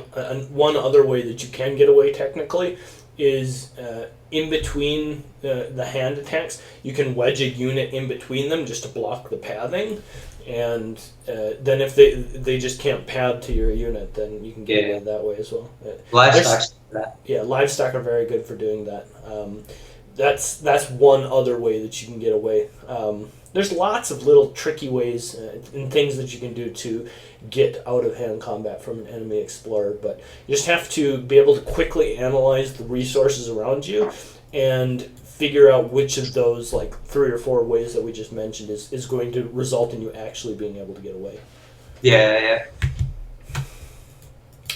one other way that you can get away technically is in between the hand attacks. You can wedge a unit in between them just to block the pathing, and then if they just can't pad to your unit, then you can get away that way as well. Livestock's for that. Yeah, livestock are very good for doing that. That's one other way that you can get away. There's lots of little tricky ways and things that you can do to get out of hand combat from an enemy Explorer, but you just have to be able to quickly analyze the resources around you and figure out which of those 3 or 4 ways that we just mentioned is going to result in you actually being able to get away. Yeah.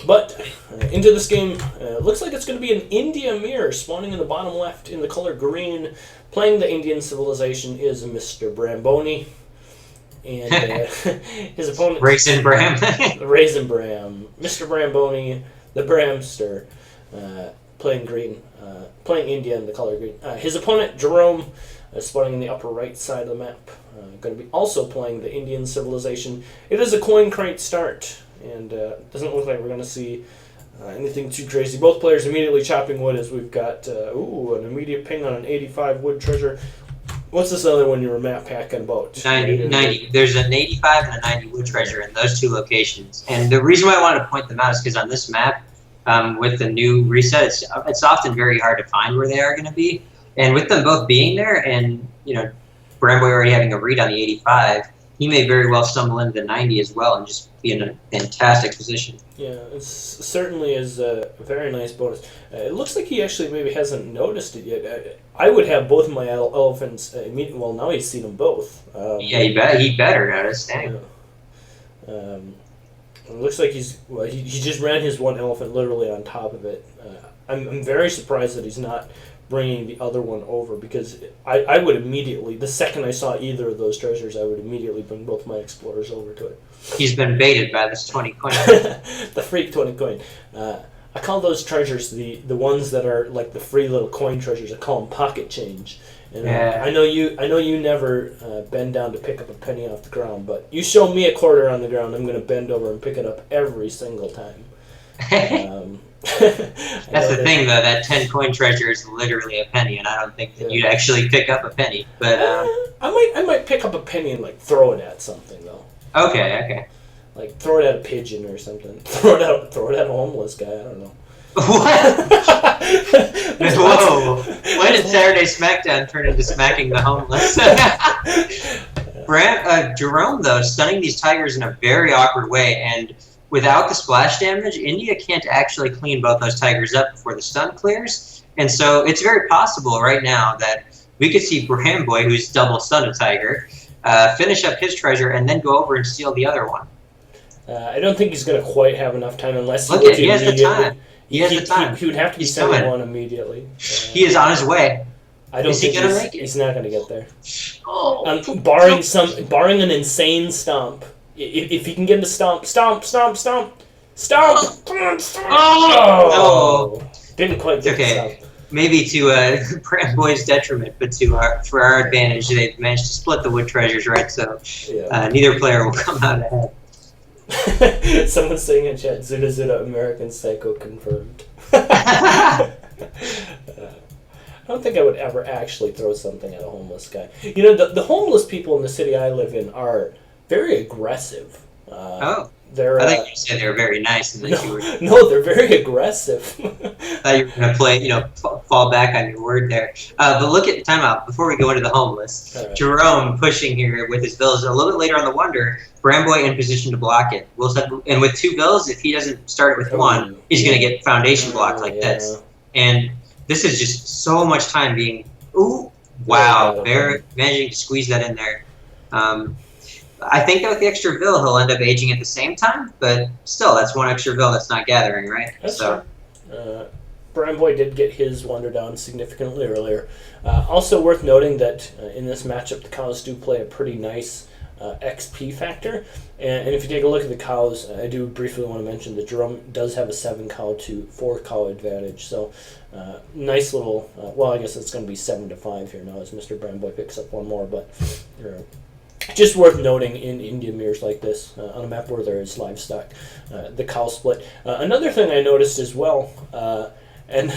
But into this game, looks like it's going to be an India mirror spawning in the bottom left in the color green. Playing the Indian civilization is Mr. Bramboni, and his opponent Raisin Bram. Raisin Bram, Mr. Bramboni, the Bramster, playing green, playing India in the color green. His opponent Jerome, spawning in the upper right side of the map, going to be also playing the Indian civilization. It is a coin crate start, and doesn't look like we're going to see anything too crazy. Both players immediately chopping wood as we've got an immediate ping on an 85 wood treasure. What's this other one you were map packing about? 90. There's an 85 and a 90 wood treasure in those two locations. And the reason why I wanted to point them out is because on this map, with the new reset, it's often very hard to find where they are going to be. And with them both being there, and Bramboy already having a read on the 85, he may very well stumble into the 90 as well and just be in a fantastic position. Yeah, it certainly is a very nice bonus. It looks like he actually maybe hasn't noticed it yet. I would have both of my elephants immediately. Well, now he's seen them both. Yeah, he better notice. Dang. Yeah. It looks like he just ran his one elephant literally on top of it. I'm very surprised that he's not bringing the other one over, because I would immediately, the second I saw either of those treasures, I would immediately bring both my explorers over to it. He's been baited by this 20 coin. The freak 20 coin. I call those treasures the ones that are like the free little coin treasures. I call them pocket change. And I know you never bend down to pick up a penny off the ground, but you show me a quarter on the ground, I'm going to bend over and pick it up every single time. That's the thing, though. That 10 coin treasure is literally a penny, and I don't think that you'd actually pick up a penny. But I might pick up a penny and throw it at something, though. Okay. Like, throw it at a pigeon or something. Throw it at a homeless guy. I don't know. What? Whoa! When did Saturday Smackdown turn into smacking the homeless? Jerome, though, stunning these Tigers in a very awkward way, and without the splash damage, India can't actually clean both those Tigers up before the stun clears. And so it's very possible right now that we could see Bramboy, who's double stunned a Tiger, finish up his treasure and then go over and steal the other one. I don't think he's going to quite have enough time unless he has the time. He has the time. He would have to be sending one immediately. He is on his way. I don't think going to make it? He's not going to get there. Oh, barring an insane stomp. If he can get him to stomp. Oh! No. Didn't quite get the stomp. Maybe to Bramboy's detriment, but for our advantage, they've managed to split the wood treasures, right? So neither player will come out ahead. Someone's saying in chat, Zuda Zuda American Psycho confirmed. I don't think I would ever actually throw something at a homeless guy. You know, the homeless people in the city I live in are very aggressive. I think you said they were very nice. And no, they're very aggressive. I thought you were going to play, fall back on your word there. But look at the timeout before we go into the homeless. Right. Jerome pushing here with his bills a little bit later on the wonder. Bramboy in position to block it. And with 2 bills, if he doesn't start it with 1, he's going to get foundation blocked like this. And this is just so much time being. Ooh, wow! They're managing to squeeze that in there. I think that with the extra Vil, he'll end up aging at the same time, but still, that's 1 extra Vil that's not gathering, right? That's true. Bramboy did get his wonder down significantly earlier. Also worth noting that in this matchup, the cows do play a pretty nice XP factor. And if you take a look at the cows, I do briefly want to mention that Jerome does have a 7 cow to 4 cow advantage. So nice little, I guess it's going to be 7-5 here now as Mr. Bramboy picks up 1 more, but just worth noting in India mirrors like this, on a map where there is livestock, the cow split. Another thing I noticed as well, and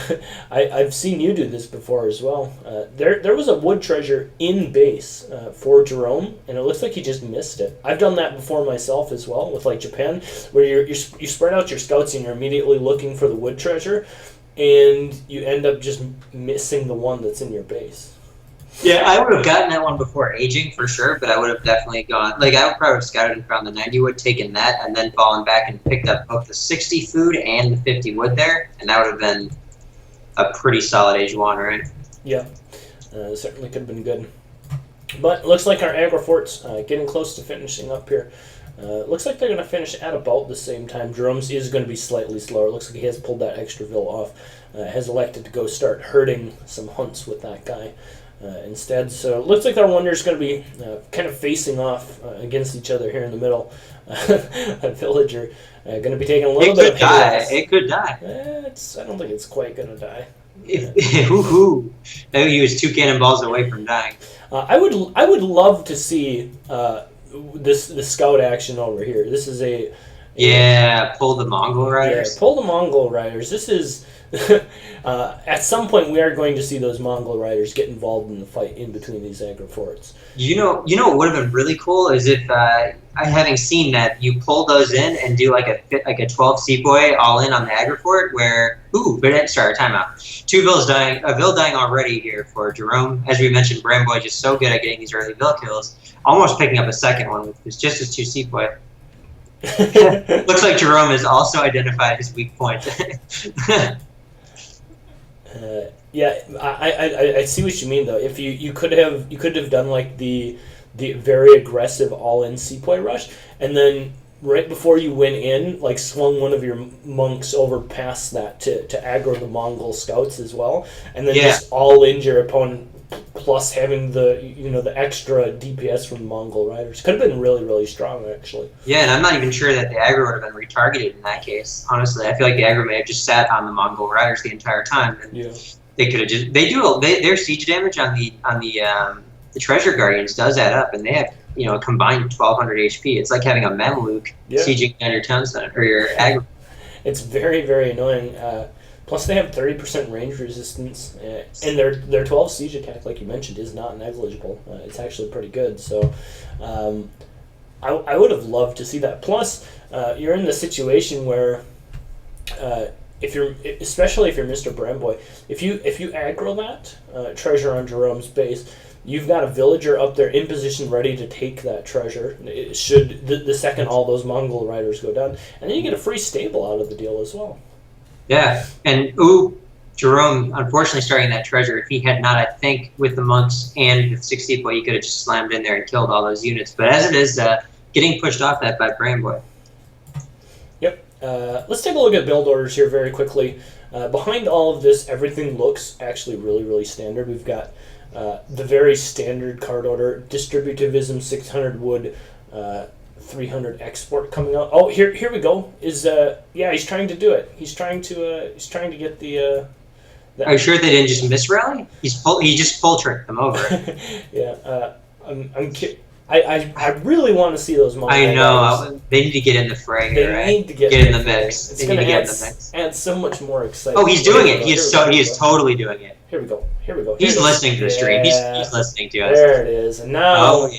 I've seen you do this before as well, there was a wood treasure in base for Jerome, and it looks like he just missed it. I've done that before myself as well with like Japan, where you spread out your scouts and you're immediately looking for the wood treasure, and you end up just missing the one that's in your base. Yeah, I would have gotten that one before aging for sure, but I would have definitely gone. I would probably have scouted and found the 90 wood, taken that, and then fallen back and picked up both the 60 food and the 50 wood there, and that would have been a pretty solid age 1, right? Yeah, certainly could have been good. But it looks like our aggro fort's getting close to finishing up here. Looks like they're going to finish at about the same time. Jerome's is going to be slightly slower. Looks like he has pulled that extra Vil off. Has elected to go start herding some hunts with that guy. Instead, so it looks like our wonder's going to be kind of facing off against each other here in the middle. A villager going to be taking a little bit of hit. It could die. I don't think it's quite going to die. Woohoo! I think he was 2 cannonballs away from dying. I would love to see the scout action over here. This is pull the Mongol riders. Yeah, pull the Mongol riders. This is. At some point, we are going to see those Mongol riders get involved in the fight in between these aggro forts. You know what would have been really cool is if, having seen that, you pull those in and do like a 12 sepoy all in on the aggro fort where timeout. 2 Vils dying, a Vil dying already here for Jerome. As we mentioned, Bramboy just so good at getting these early Vil kills, almost picking up a second one with just his 2 sepoy. Looks like Jerome has also identified his weak point. I see what you mean though. If you could have done like the very aggressive all-in sepoy rush, and then right before you went in, like swung one of your monks over past that to aggro the Mongol scouts as well, and then just all in your opponent, plus having the extra DPS from the Mongol riders. Could have been really, really strong, actually. Yeah, and I'm not even sure that the aggro would have been retargeted in that case. Honestly, I feel like the aggro may have just sat on the Mongol riders the entire time. And they could have just their siege damage on the treasure guardians does add up, and they have a combined 1,200 HP. It's like having a Mamluk sieging down your town center or your aggro. It's very, very annoying. Plus, they have 30% range resistance, and their 12 siege attack, like you mentioned, is not negligible. It's actually pretty good. So, I would have loved to see that. Plus, you're in the situation where, especially if you're Mr. Bramboy, if you aggro that treasure on Jerome's base, you've got a villager up there in position ready to take that treasure. Should the second all those Mongol riders go down, and then you get a free stable out of the deal as well. Yeah, and Jerome, unfortunately, starting that treasure, if he had not, I think, with the monks and the 6 depot, he could have just slammed in there and killed all those units. But as it is, getting pushed off that by Bramboy. Yep. Let's take a look at build orders here very quickly. Behind all of this, everything looks actually really, really standard. We've got the very standard card order, Distributivism, 600 wood, 300 export coming out. Oh, here we go. He's trying to do it. He's trying to get the. Are you sure they didn't just miss rally? He just full tricked them over. Yeah, I really want to see those Mongol I know. riders. They need to get in the fray. They need to get in the mix. It's going to add so much more excitement. Oh, he's doing it. He is totally doing it. Here we go. He's listening to the stream. He's listening to us. There it is. And now,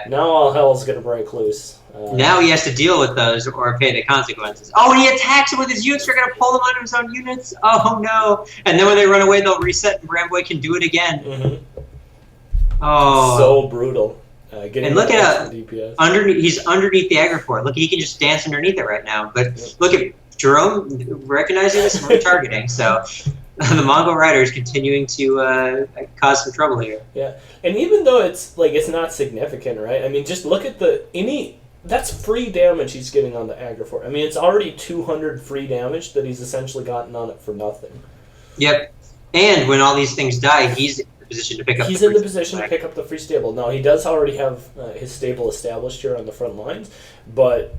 now all hell's going to break loose. Now he has to deal with those or pay the consequences. Oh, and he attacks him with his units. They're going to pull him onto his own units. Oh, no. And then when they run away, they'll reset, and Bramboy can do it again. Mm-hmm. Oh. So brutal. And look at he's underneath the Agrifort. Look, he can just dance underneath it right now. But look at Jerome recognizing this and retargeting. So the Mongol rider is continuing to cause some trouble here. Yeah, and even though it's not significant, right? I mean, just look at that's free damage he's getting on the Agrifort. I mean, it's already 200 free damage that he's essentially gotten on it for nothing. Yep. And when all these things die, he's in the position to pick up. He's in the position to pick up the free stable. Now he does already have his stable established here on the front lines, but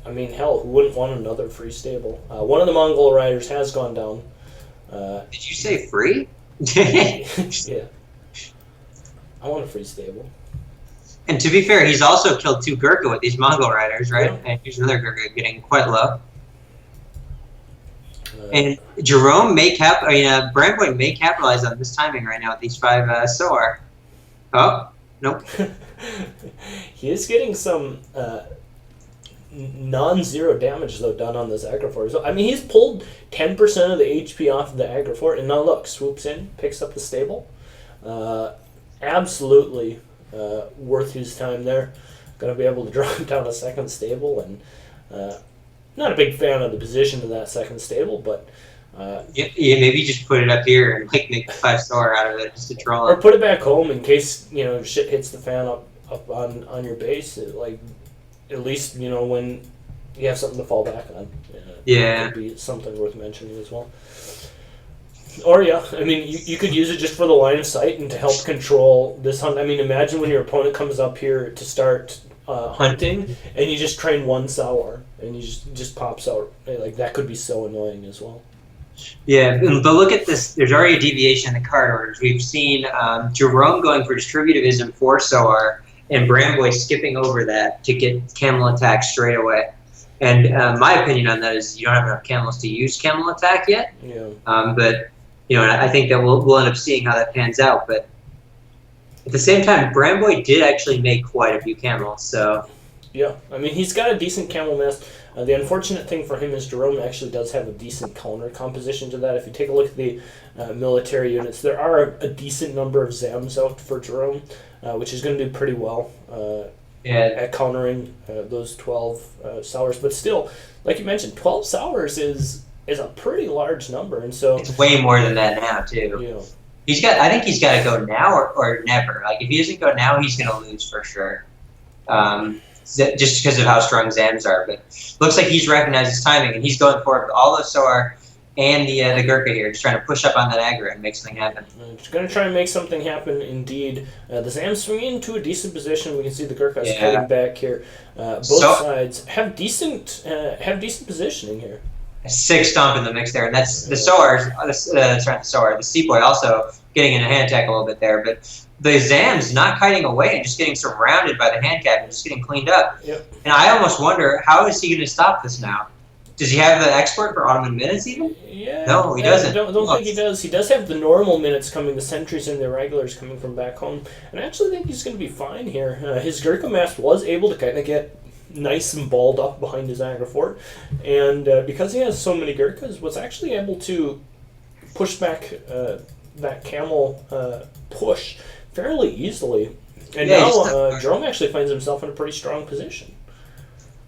I mean, hell, who wouldn't want another free stable? One of the Mongol riders has gone down. Did you say free? Yeah. I want a free stable. And to be fair, he's also killed 2 Gurkha with these Mongol riders, right? Yeah. And here's another Gurkha getting quite low. And Jerome Bramboy may capitalize on this timing right now with these 5 Soar. Oh, nope. He is getting some non-zero damage, though, done on this Agrifort. So, I mean, he's pulled 10% of the HP off of the Agrifort, and now look, swoops in, picks up the stable. Absolutely worth his time there. Going to be able to drop down a second stable, and not a big fan of the position of that second stable, but maybe just put it up here and make 5 star out of it just to troll it. Or put it back home in case shit hits the fan up on your base. At least when you have something to fall back on. Yeah, that would be something worth mentioning as well. Or I mean, you could use it just for the line of sight and to help control this hunt. I mean, imagine when your opponent comes up here to start hunting, and you just train 1 sour, and he just pops out. That could be so annoying as well. Yeah, but look at this. There's already a deviation in the card orders. We've seen Jerome going for Distributivism 4 sour, and Bramboy skipping over that to get camel attack straight away. And my opinion on that is you don't have enough camels to use camel attack yet. Yeah. But I think that we'll end up seeing how that pans out. But at the same time, Bramboy did actually make quite a few camels. So yeah, I mean, he's got a decent camel mass. The unfortunate thing for him is Jerome actually does have a decent counter composition to that. If you take a look at the military units, there are a decent number of Zams out for Jerome, which is going to do pretty well at countering those 12 sours. But still, like you mentioned, 12 sours is a pretty large number, and so it's way more than that now too. I think he's got to go now or never. Like if he doesn't go now, he's going to lose for sure. Just because of how strong Zams are, but looks like he's recognized his timing and he's going for it with all the Soar and the Gurkha here, just trying to push up on that aggro and make something happen. Just going to try and make something happen, indeed. The Zams swing into a decent position. We can see the Gurkhas heading back here. Both sides have decent positioning here. 6 stomp in the mix there, and that's the Soars. The Seaboy also getting in a hand attack a little bit there, but the Zam's not kiting away and just getting surrounded by the hand cap and just getting cleaned up. Yep. And I almost wonder, how is he going to stop this now? Does he have the export for Ottoman minutes even? Yeah. No, he doesn't. I don't think he does. He does have the normal minutes coming, the sentries and the irregulars coming from back home. And I actually think he's going to be fine here. His Gurkha mass was able to kind of get nice and balled up behind his Agrafort, and because he has so many Gurkhas, was actually able to push back that camel push fairly easily. And now Jerome actually finds himself in a pretty strong position.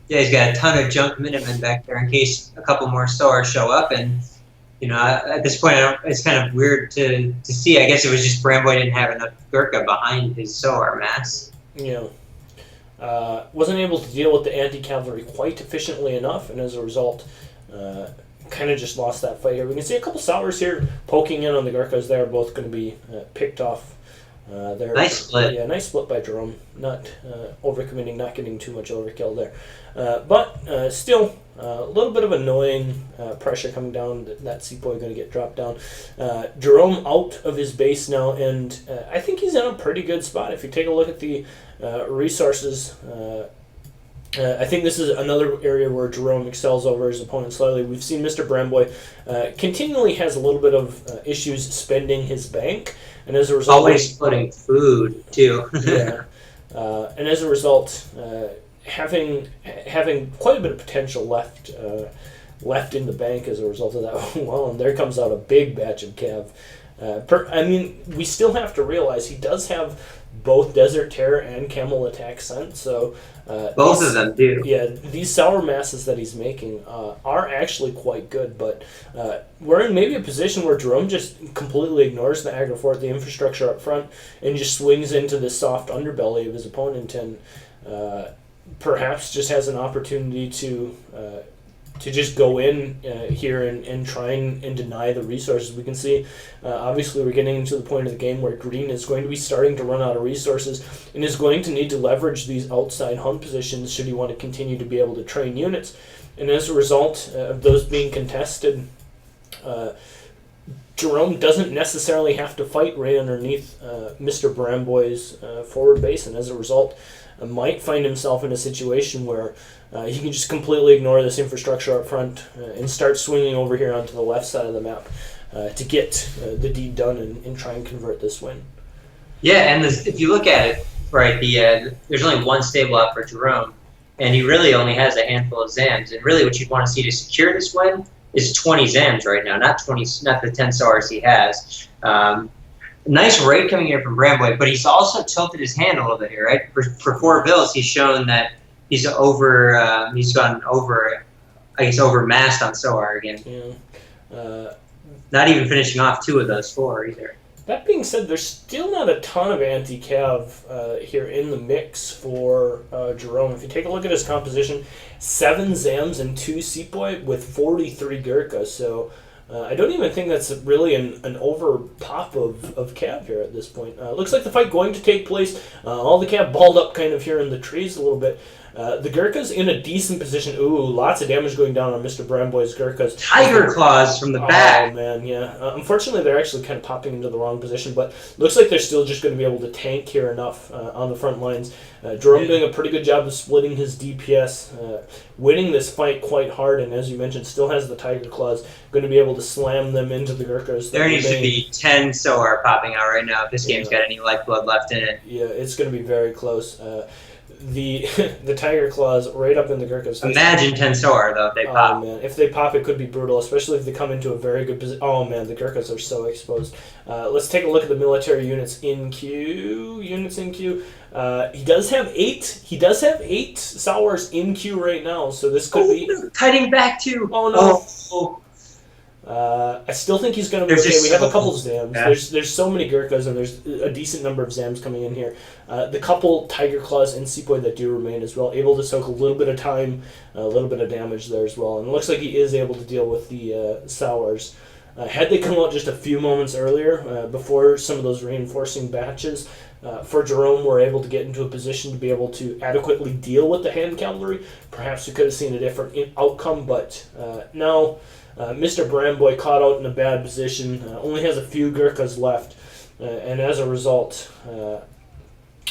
Yeah, he's got a ton of junk Minutemen back there in case a couple more Soars show up. And, at this point, it's kind of weird to see. I guess it was just Bramboy didn't have enough Gurkha behind his Soar mass. Yeah. Wasn't able to deal with the anti-cavalry quite efficiently enough, and as a result, kind of just lost that fight here. We can see a couple Sours here poking in on the Gurkhas. They're both going to be picked off. Nice split. Yeah, nice split by Jerome. Not overcommitting, not getting too much overkill there. But still, a little bit of annoying pressure coming down. That Sepoy going to get dropped down. Jerome out of his base now, and I think he's in a pretty good spot. If you take a look at the resources, I think this is another area where Jerome excels over his opponent slightly. We've seen Mr. Bramboy continually has a little bit of issues spending his bank, and as a result, always splitting food too. Yeah, and as a result, having quite a bit of potential left in the bank as a result of that. Well, and there comes out a big batch of Cav. We still have to realize he does have both Desert Terror and Camel Attack sent, so both of them do. Yeah, these sour masses that he's making are actually quite good, but we're in maybe a position where Jerome just completely ignores the Agrafort, the infrastructure up front, and just swings into the soft underbelly of his opponent, and perhaps just has an opportunity to just go in here and try and deny the resources. We can see, obviously, we're getting into the point of the game where Green is going to be starting to run out of resources and is going to need to leverage these outside hunt positions should he want to continue to be able to train units. And as a result of those being contested, Jerome doesn't necessarily have to fight right underneath Mr. Bramboy's forward base, and as a result, might find himself in a situation where he can just completely ignore this infrastructure up front and start swinging over here onto the left side of the map to get the deed done and try and convert this win. Yeah, and if you look at it, right, there's only one stable out for Jerome, and he really only has a handful of Zams. And really, what you'd want to see to secure this win is 20 Zams right now, not the 10 Sours he has. Nice raid coming here from Bramboy, but he's also tilted his hand a little bit here, right? For 4 bills, he's shown that he's gone over, I guess, overmassed on Soar again. Yeah. Not even finishing off 2 of those 4 either. That being said, there's still not a ton of anti-cav here in the mix for Jerome. If you take a look at his composition, 7 Zams and 2 Sepoy with 43 Gurkha, so I don't even think that's really an over pop of Cav here at this point. Looks like the fight going to take place. All the Cav balled up kind of here in the trees a little bit. The Gurkha's in a decent position. Ooh, lots of damage going down on Mr. Bramboy's Gurkhas. Tiger claws from the back. Oh, man, yeah. Unfortunately, they're actually kind of popping into the wrong position, but looks like they're still just going to be able to tank here enough on the front lines. Jerome doing a pretty good job of splitting his DPS, winning this fight quite hard, and as you mentioned, still has the Tiger Claws, going to be able to slam them into the Gurkhas. There needs to be 10 Soar popping out right now if this game's got any lifeblood left in it. Yeah, it's going to be very close. The Tiger Claws right up in the Gurkhas. Imagine 10 Soar, though, if they pop. Oh, man. If they pop, it could be brutal, especially if they come into a very good position. Oh, man, the Gurkhas are so exposed. Let's take a look at the military units in queue. He does have 8. He does have 8 Sours in queue right now, so this could be... Kiting back, too. Oh, no. Oh. I still think he's going to be okay. We have a couple Zams. Yeah. There's so many Gurkhas, and there's a decent number of Zams coming in here. The couple Tiger Claws and Sepoy that do remain as well, able to soak a little bit of time, a little bit of damage there as well. And it looks like he is able to deal with the Sours. Had they come out just a few moments earlier, before some of those reinforcing batches, for Jerome were able to get into a position to be able to adequately deal with the hand cavalry, perhaps we could have seen a different outcome, but now... Mr. Bramboy caught out in a bad position, only has a few Gurkhas left, and as a result, I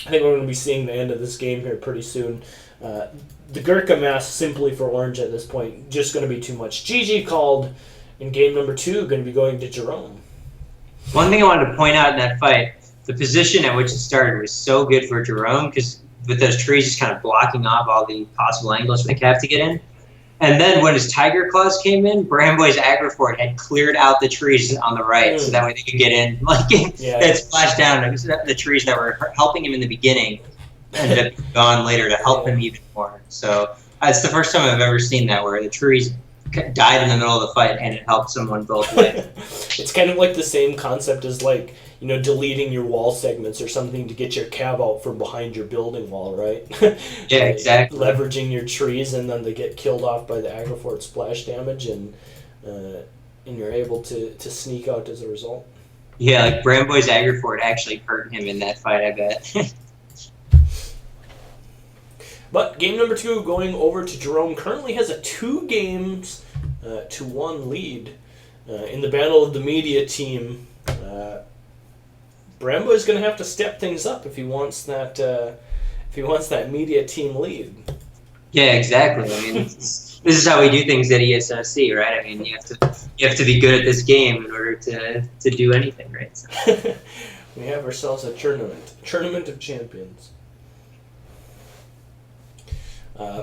think we're going to be seeing the end of this game here pretty soon. The Gurkha mass simply for Orange at this point, just going to be too much. GG called in game number 2, going to be going to Jerome. One thing I wanted to point out in that fight, the position at which it started was so good for Jerome, because with those trees just kind of blocking off all the possible angles for the Cav to get in. And then when his Tiger Claws came in, Bramboy's Agrifort had cleared out the trees on the right, so that way they could get in. Like that splashed down the trees that were helping him in the beginning, ended up gone later to help him even more. So it's the first time I've ever seen that where the trees died in the middle of the fight and it helped someone both ways. It's kind of like the same concept as like, you know, deleting your wall segments or something to get your Cav out from behind your building wall, right? Yeah, exactly. Leveraging your trees and then they get killed off by the Agrifort splash damage and you're able to sneak out as a result. Yeah, like Bramboy's Agrifort actually hurt him in that fight, I bet. But game number 2 going over to Jerome currently has a 2-1 lead in the battle of the media team. Brambo is going to have to step things up if he wants that media team lead. Yeah, exactly. I mean, this is how we do things at ESFC, right? I mean, you have to be good at this game in order to do anything, right? So. We have ourselves a tournament of champions.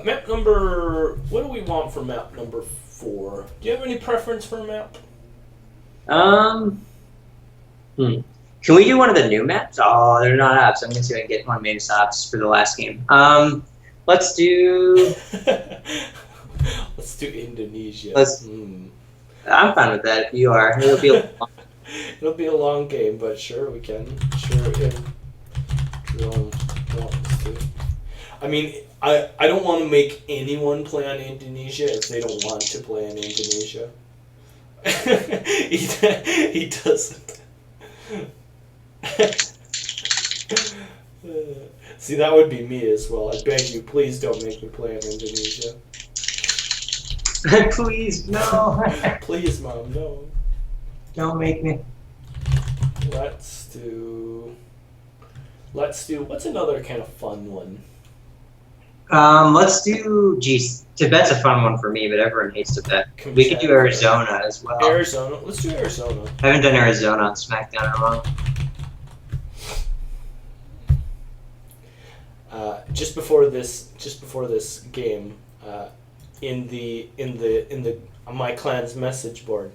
Map number. What do we want for map number 4? Do you have any preference for a map? Can we do one of the new maps? Oh, they're not apps. I'm going to see if I can get one made as apps for the last game. Let's do... Let's do Indonesia. I'm fine with that if you are. It'll be a long game, but sure, we can. Sure, if Jerome wants to. I mean, I don't want to make anyone play on Indonesia if they don't want to play on Indonesia. He doesn't. See, that would be me as well. I beg you, please don't make me play in Indonesia. Please, no. Please, Mom, no. Don't make me. Let's do... What's another kind of fun one? Let's do... Geez, Tibet's a fun one for me, but everyone hates Tibet. We could do Arizona as well. Arizona? Let's do Arizona. I haven't done Arizona on Smackdown in a while. Just before this game, in my clan's message board,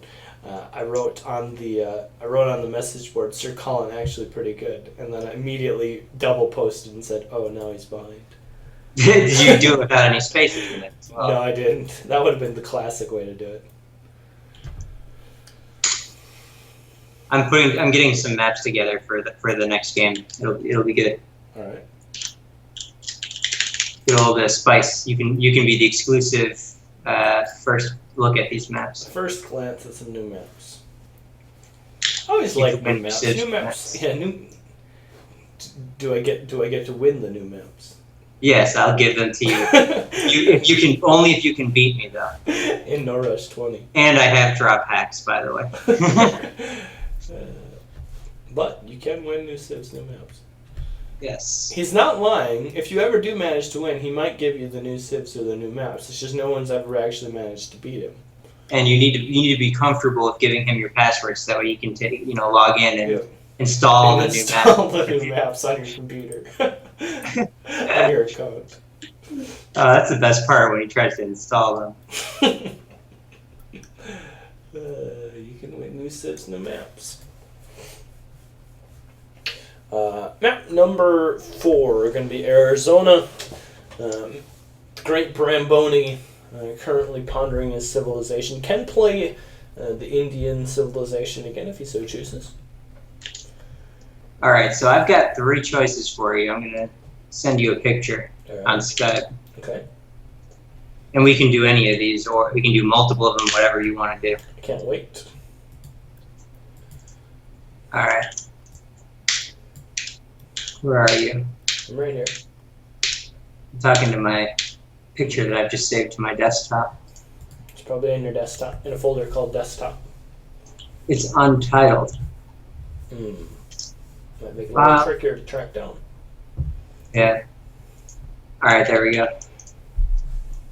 I wrote on the message board, Sir Colin actually pretty good, and then I immediately double posted and said, oh, now he's behind. Did you do it without any spaces in it as well? No, I didn't. That would have been the classic way to do it. I'm getting some maps together for the next game. It'll be good. All right. Get a little bit of spice. You can be the exclusive first look at these maps. First glance at some new maps. I always like new maps. New maps. Yeah, new. Do I get to win the new maps? Yes, I'll give them to you. If you can beat me though. In No Rush 20. And I have drop hacks, by the way. But you can win new civs, new maps. Yes. He's not lying. If you ever do manage to win, he might give you the new civs or the new maps. It's just no one's ever actually managed to beat him. And you need to be comfortable with giving him your passwords so that way you can log in and install the new maps on your computer. On your account. That's the best part when he tries to install them. You can win new civs, new maps. Map number 4 going to be Arizona. Great Bramboni, currently pondering his civilization, can play the Indian civilization again if he so chooses. All right, so I've got 3 choices for you. I'm going to send you a picture on Skype. Okay. And we can do any of these, or we can do multiple of them, whatever you want to do. I can't wait. All right. Where are you? I'm right here. I'm talking to my picture that I've just saved to my desktop. It's probably in your desktop, in a folder called desktop. It's untitled. Might make it a little trickier to track down. Yeah. All right, there we go.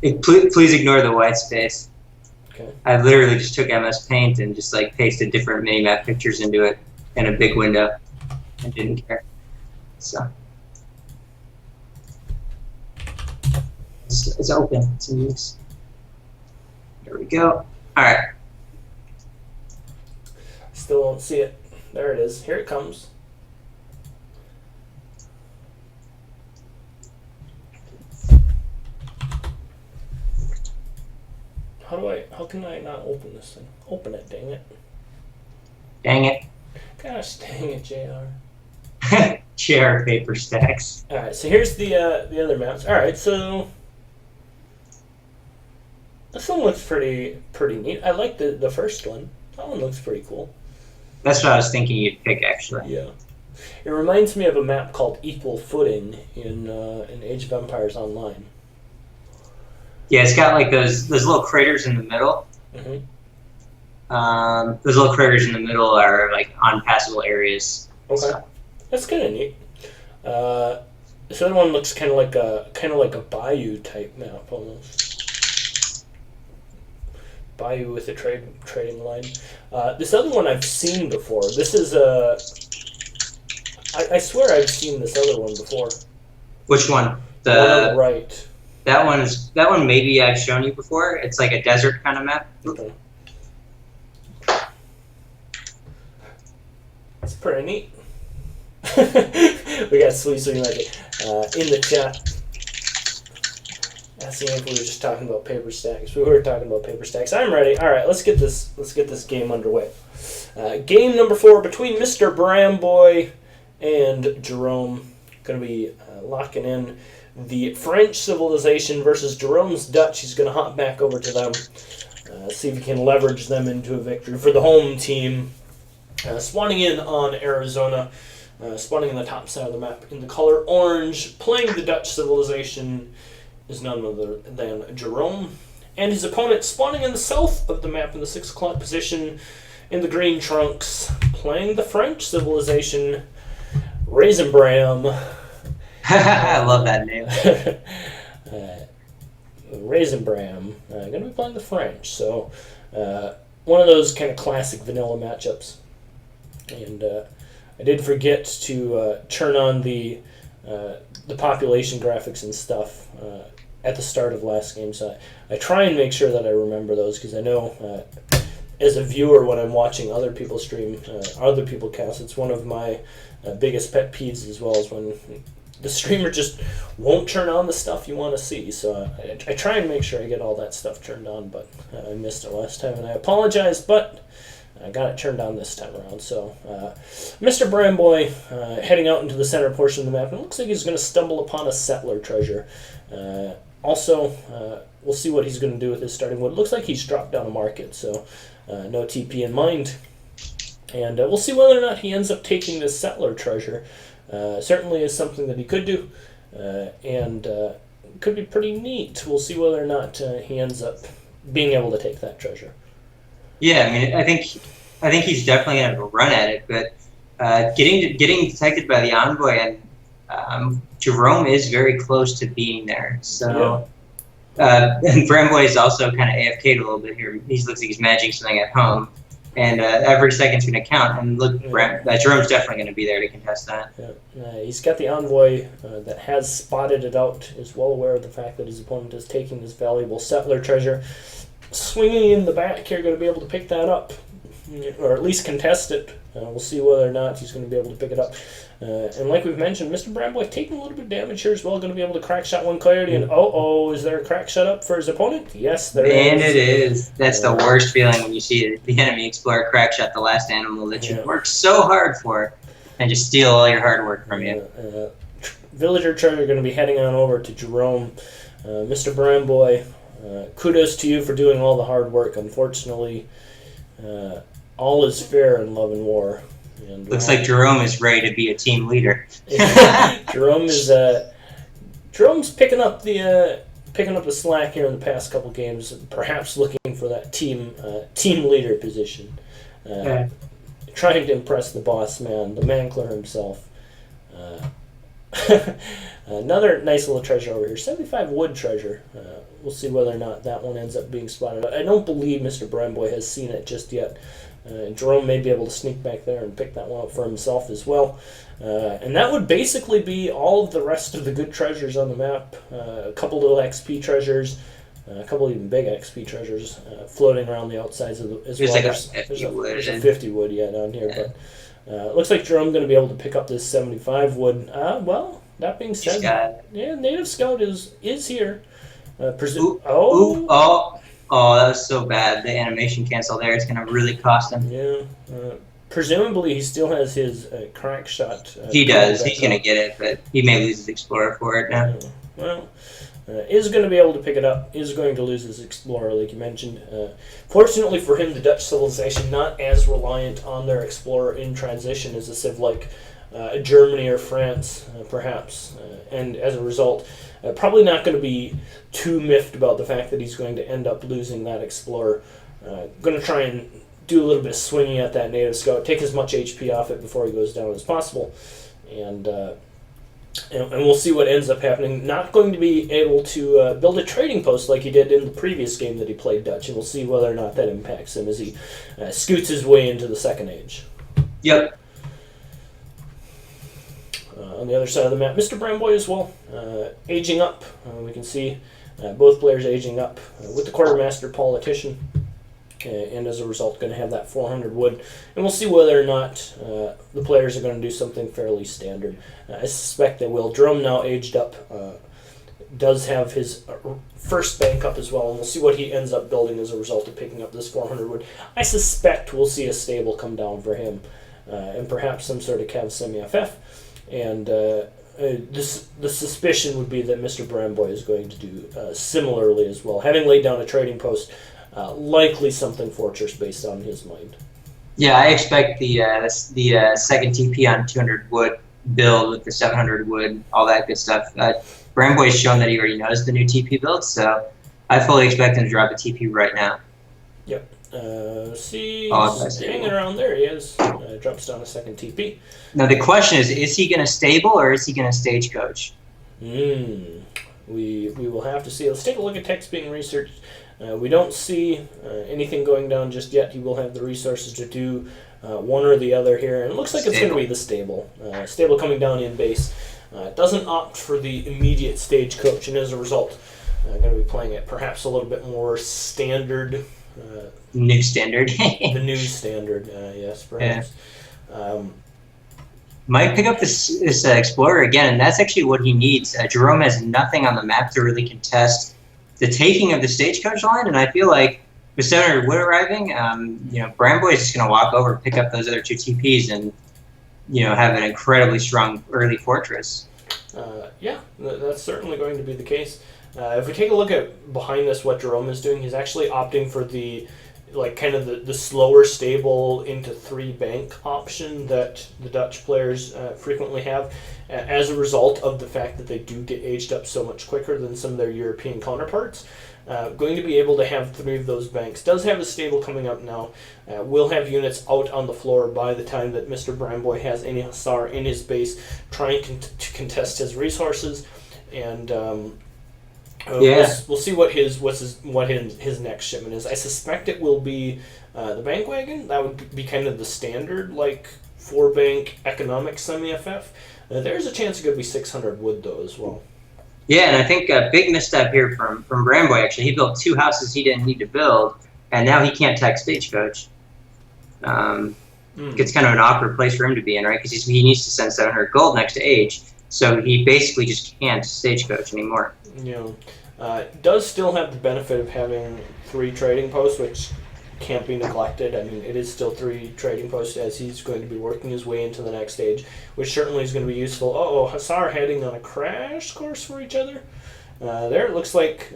Please ignore the white space. Okay. I literally just took MS Paint and just pasted different mini-map pictures into it in a big window and didn't care. So. It's open. It's in use. There we go. All right. Still don't see it. There it is. Here it comes. How can I not open this thing? Open it, dang it. Dang it. Gosh, dang it, JR. Chair paper stacks. Alright, so here's the other maps. Alright, so this one looks pretty neat. I like the first one. That one looks pretty cool. That's what I was thinking you'd pick, actually. Yeah. It reminds me of a map called Equal Footing in Age of Empires Online. Yeah, it's got like those little craters in the middle. Mm-hmm. Those little craters in the middle are like unpassable areas. Okay, So. that's kind of neat. This other one looks kind of like a bayou type map almost. Bayou with a trading line. This other one I've seen before. This is I swear I've seen this other one before. Which one? The one on the right. That one maybe I've shown you before. It's like a desert kind of map. Okay. It's pretty neat. We got Sweet Magic in the chat. Asking if we were just talking about paper stacks. We were talking about paper stacks. I'm ready. All right, let's get this game underway. Game number 4 between Mr. Bramboy and Jerome. Going to be locking in the French civilization versus Jerome's Dutch. He's going to hop back over to them. See if he can leverage them into a victory for the home team. Spawning in on Arizona. Spawning in the top side of the map in the color orange. Playing the Dutch civilization is none other than Jerome. And his opponent spawning in the south of the map in the 6 o'clock position in the green trunks. Playing the French civilization, Raisin Bram. I love that name. Raisin Bram. Going to be playing the French. So one of those kind of classic vanilla matchups. And I did forget to turn on the population graphics and stuff at the start of last game. So I try and make sure that I remember those because I know as a viewer when I'm watching other people stream, other people cast, it's one of my biggest pet peeves as well as when the streamer just won't turn on the stuff you want to see. So I try and make sure I get all that stuff turned on, but I missed it last time and I apologize, but I got it turned on this time around. So Mr. Bramboy heading out into the center portion of the map. It looks like he's going to stumble upon a settler treasure. Also, we'll see what he's going to do with his starting wood. It looks like he's dropped down a market, so no TP in mind. And we'll see whether or not he ends up taking this settler treasure. Certainly is something that he could do, and could be pretty neat. We'll see whether or not he ends up being able to take that treasure. Yeah, I mean, I think he's definitely going to run at it, but getting detected by the envoy and Jerome is very close to being there. So, and Bramboy is also kind of AFK'd a little bit here. He looks like he's managing something at home, and every second's going to count. And look, Jerome's definitely going to be there to contest that. Yeah. He's got the envoy that has spotted it out, is well aware of the fact that his opponent is taking this valuable settler treasure. Swinging in the back here, going to be able to pick that up, or at least contest it. We'll see whether or not he's going to be able to pick it up. And like we've mentioned, Mr. Bramboy taking a little bit of damage here as well, going to be able to crack shot one clarity. And is there a crack shot up for his opponent? Yes, there is. And it is. That's the worst feeling when you see the enemy explorer crack shot the last animal that you worked so hard for, and just steal all your hard work from you. Villager treasure going to be heading on over to Jerome. Mr. Bramboy, kudos to you for doing all the hard work. Unfortunately, all is fair in love and war. And looks like Jerome is ready to be a team leader. Jerome's picking up the slack here in the past couple games, perhaps looking for that team leader position. Trying to impress the boss man, the Mankler himself. Another nice little treasure over here, 75 wood treasure. We'll see whether or not that one ends up being spotted. I don't believe Mr. Bramboy has seen it just yet. Jerome may be able to sneak back there and pick that one up for himself as well. And that would basically be all of the rest of the good treasures on the map. A couple little XP treasures, a couple even big XP treasures floating around the outsides of as There's well. like a 50 wood. There's a 50 wood, down here. Yeah. But looks like Jerome going to be able to pick up this 75 wood. Well, that being said, Native Scout is here. That was so bad. The animation cancel there. It's going to really cost him. Yeah. Presumably, he still has his crack shot. He does. He's going to get it, but he may lose his Explorer for it now. Well, is going to be able to pick it up. Is going to lose his Explorer, like you mentioned. Fortunately for him, the Dutch civilization not as reliant on their Explorer in transition as a civ like Germany or France, perhaps. And as a result, probably not going to be too miffed about the fact that he's going to end up losing that Explorer. Going to try and do a little bit of swinging at that Native Scout, take as much HP off it before he goes down as possible, and we'll see what ends up happening. Not going to be able to build a trading post like he did in the previous game that he played Dutch, and we'll see whether or not that impacts him as he scoots his way into the second age. Yep. On the other side of the map, Mr. Bramboy as well, aging up. We can see both players aging up with the Quartermaster Politician. And as a result, going to have that 400 wood. And we'll see whether or not the players are going to do something fairly standard. I suspect they will. Jerome, now aged up, does have his first bank up as well, and we'll see what he ends up building as a result of picking up this 400 wood. I suspect we'll see a stable come down for him, and perhaps some sort of Cav Semi-FF. And the suspicion would be that Mr. Bramboy is going to do similarly as well, having laid down a trading post. Likely something Fortress based on his mind. Yeah, I expect the second TP on 200 wood build with the 700 wood, all that good stuff. Bramboy's shown that he already knows the new TP build, so I fully expect him to drop a TP right now. Yep. He's hanging around there. He is. Drops down a second TP. Now the question is he going to stable or is he going to stagecoach? We will have to see. Let's take a look at text being researched. We don't see anything going down just yet. He will have the resources to do one or the other here. And it looks like it's going to be the stable. Stable coming down in base. Doesn't opt for the immediate stagecoach, and as a result, going to be playing it perhaps a little bit more standard. New standard. The new standard, yes, perhaps. Yeah. Might pick up this Explorer again, and that's actually what he needs. Jerome has nothing on the map to really contest the taking of the stagecoach line, and I feel like with 700 wood arriving, Bramboy is just going to walk over, pick up those other two TPs, and have an incredibly strong early fortress. Yeah, that's certainly going to be the case. If we take a look at behind this, what Jerome is doing, he's actually opting for the the slower stable into 3 bank option that the Dutch players frequently have, as a result of the fact that they do get aged up so much quicker than some of their European counterparts. Going to be able to have 3 of those banks. Does have a stable coming up now. Will have units out on the floor by the time that Mr. Bramboy has any Hussar in his base trying to contest his resources, and we'll see what his next shipment is. I suspect it will be the bank wagon. That would be kind of the standard 4-bank economic semi-FF. There's a chance it could be 600 wood though as well. Yeah, and I think a big misstep here from Bramboy, actually. He built 2 houses he didn't need to build, and now he can't tech stagecoach. It's kind of an awkward place for him to be in, right? Because he needs to send 700 gold next to age, so he basically just can't stagecoach anymore. Does still have the benefit of having 3 trading posts, which can't be neglected. I mean, it is still 3 trading posts as he's going to be working his way into the next stage, which certainly is going to be useful. Hussar heading on a crash course for each other. There it looks like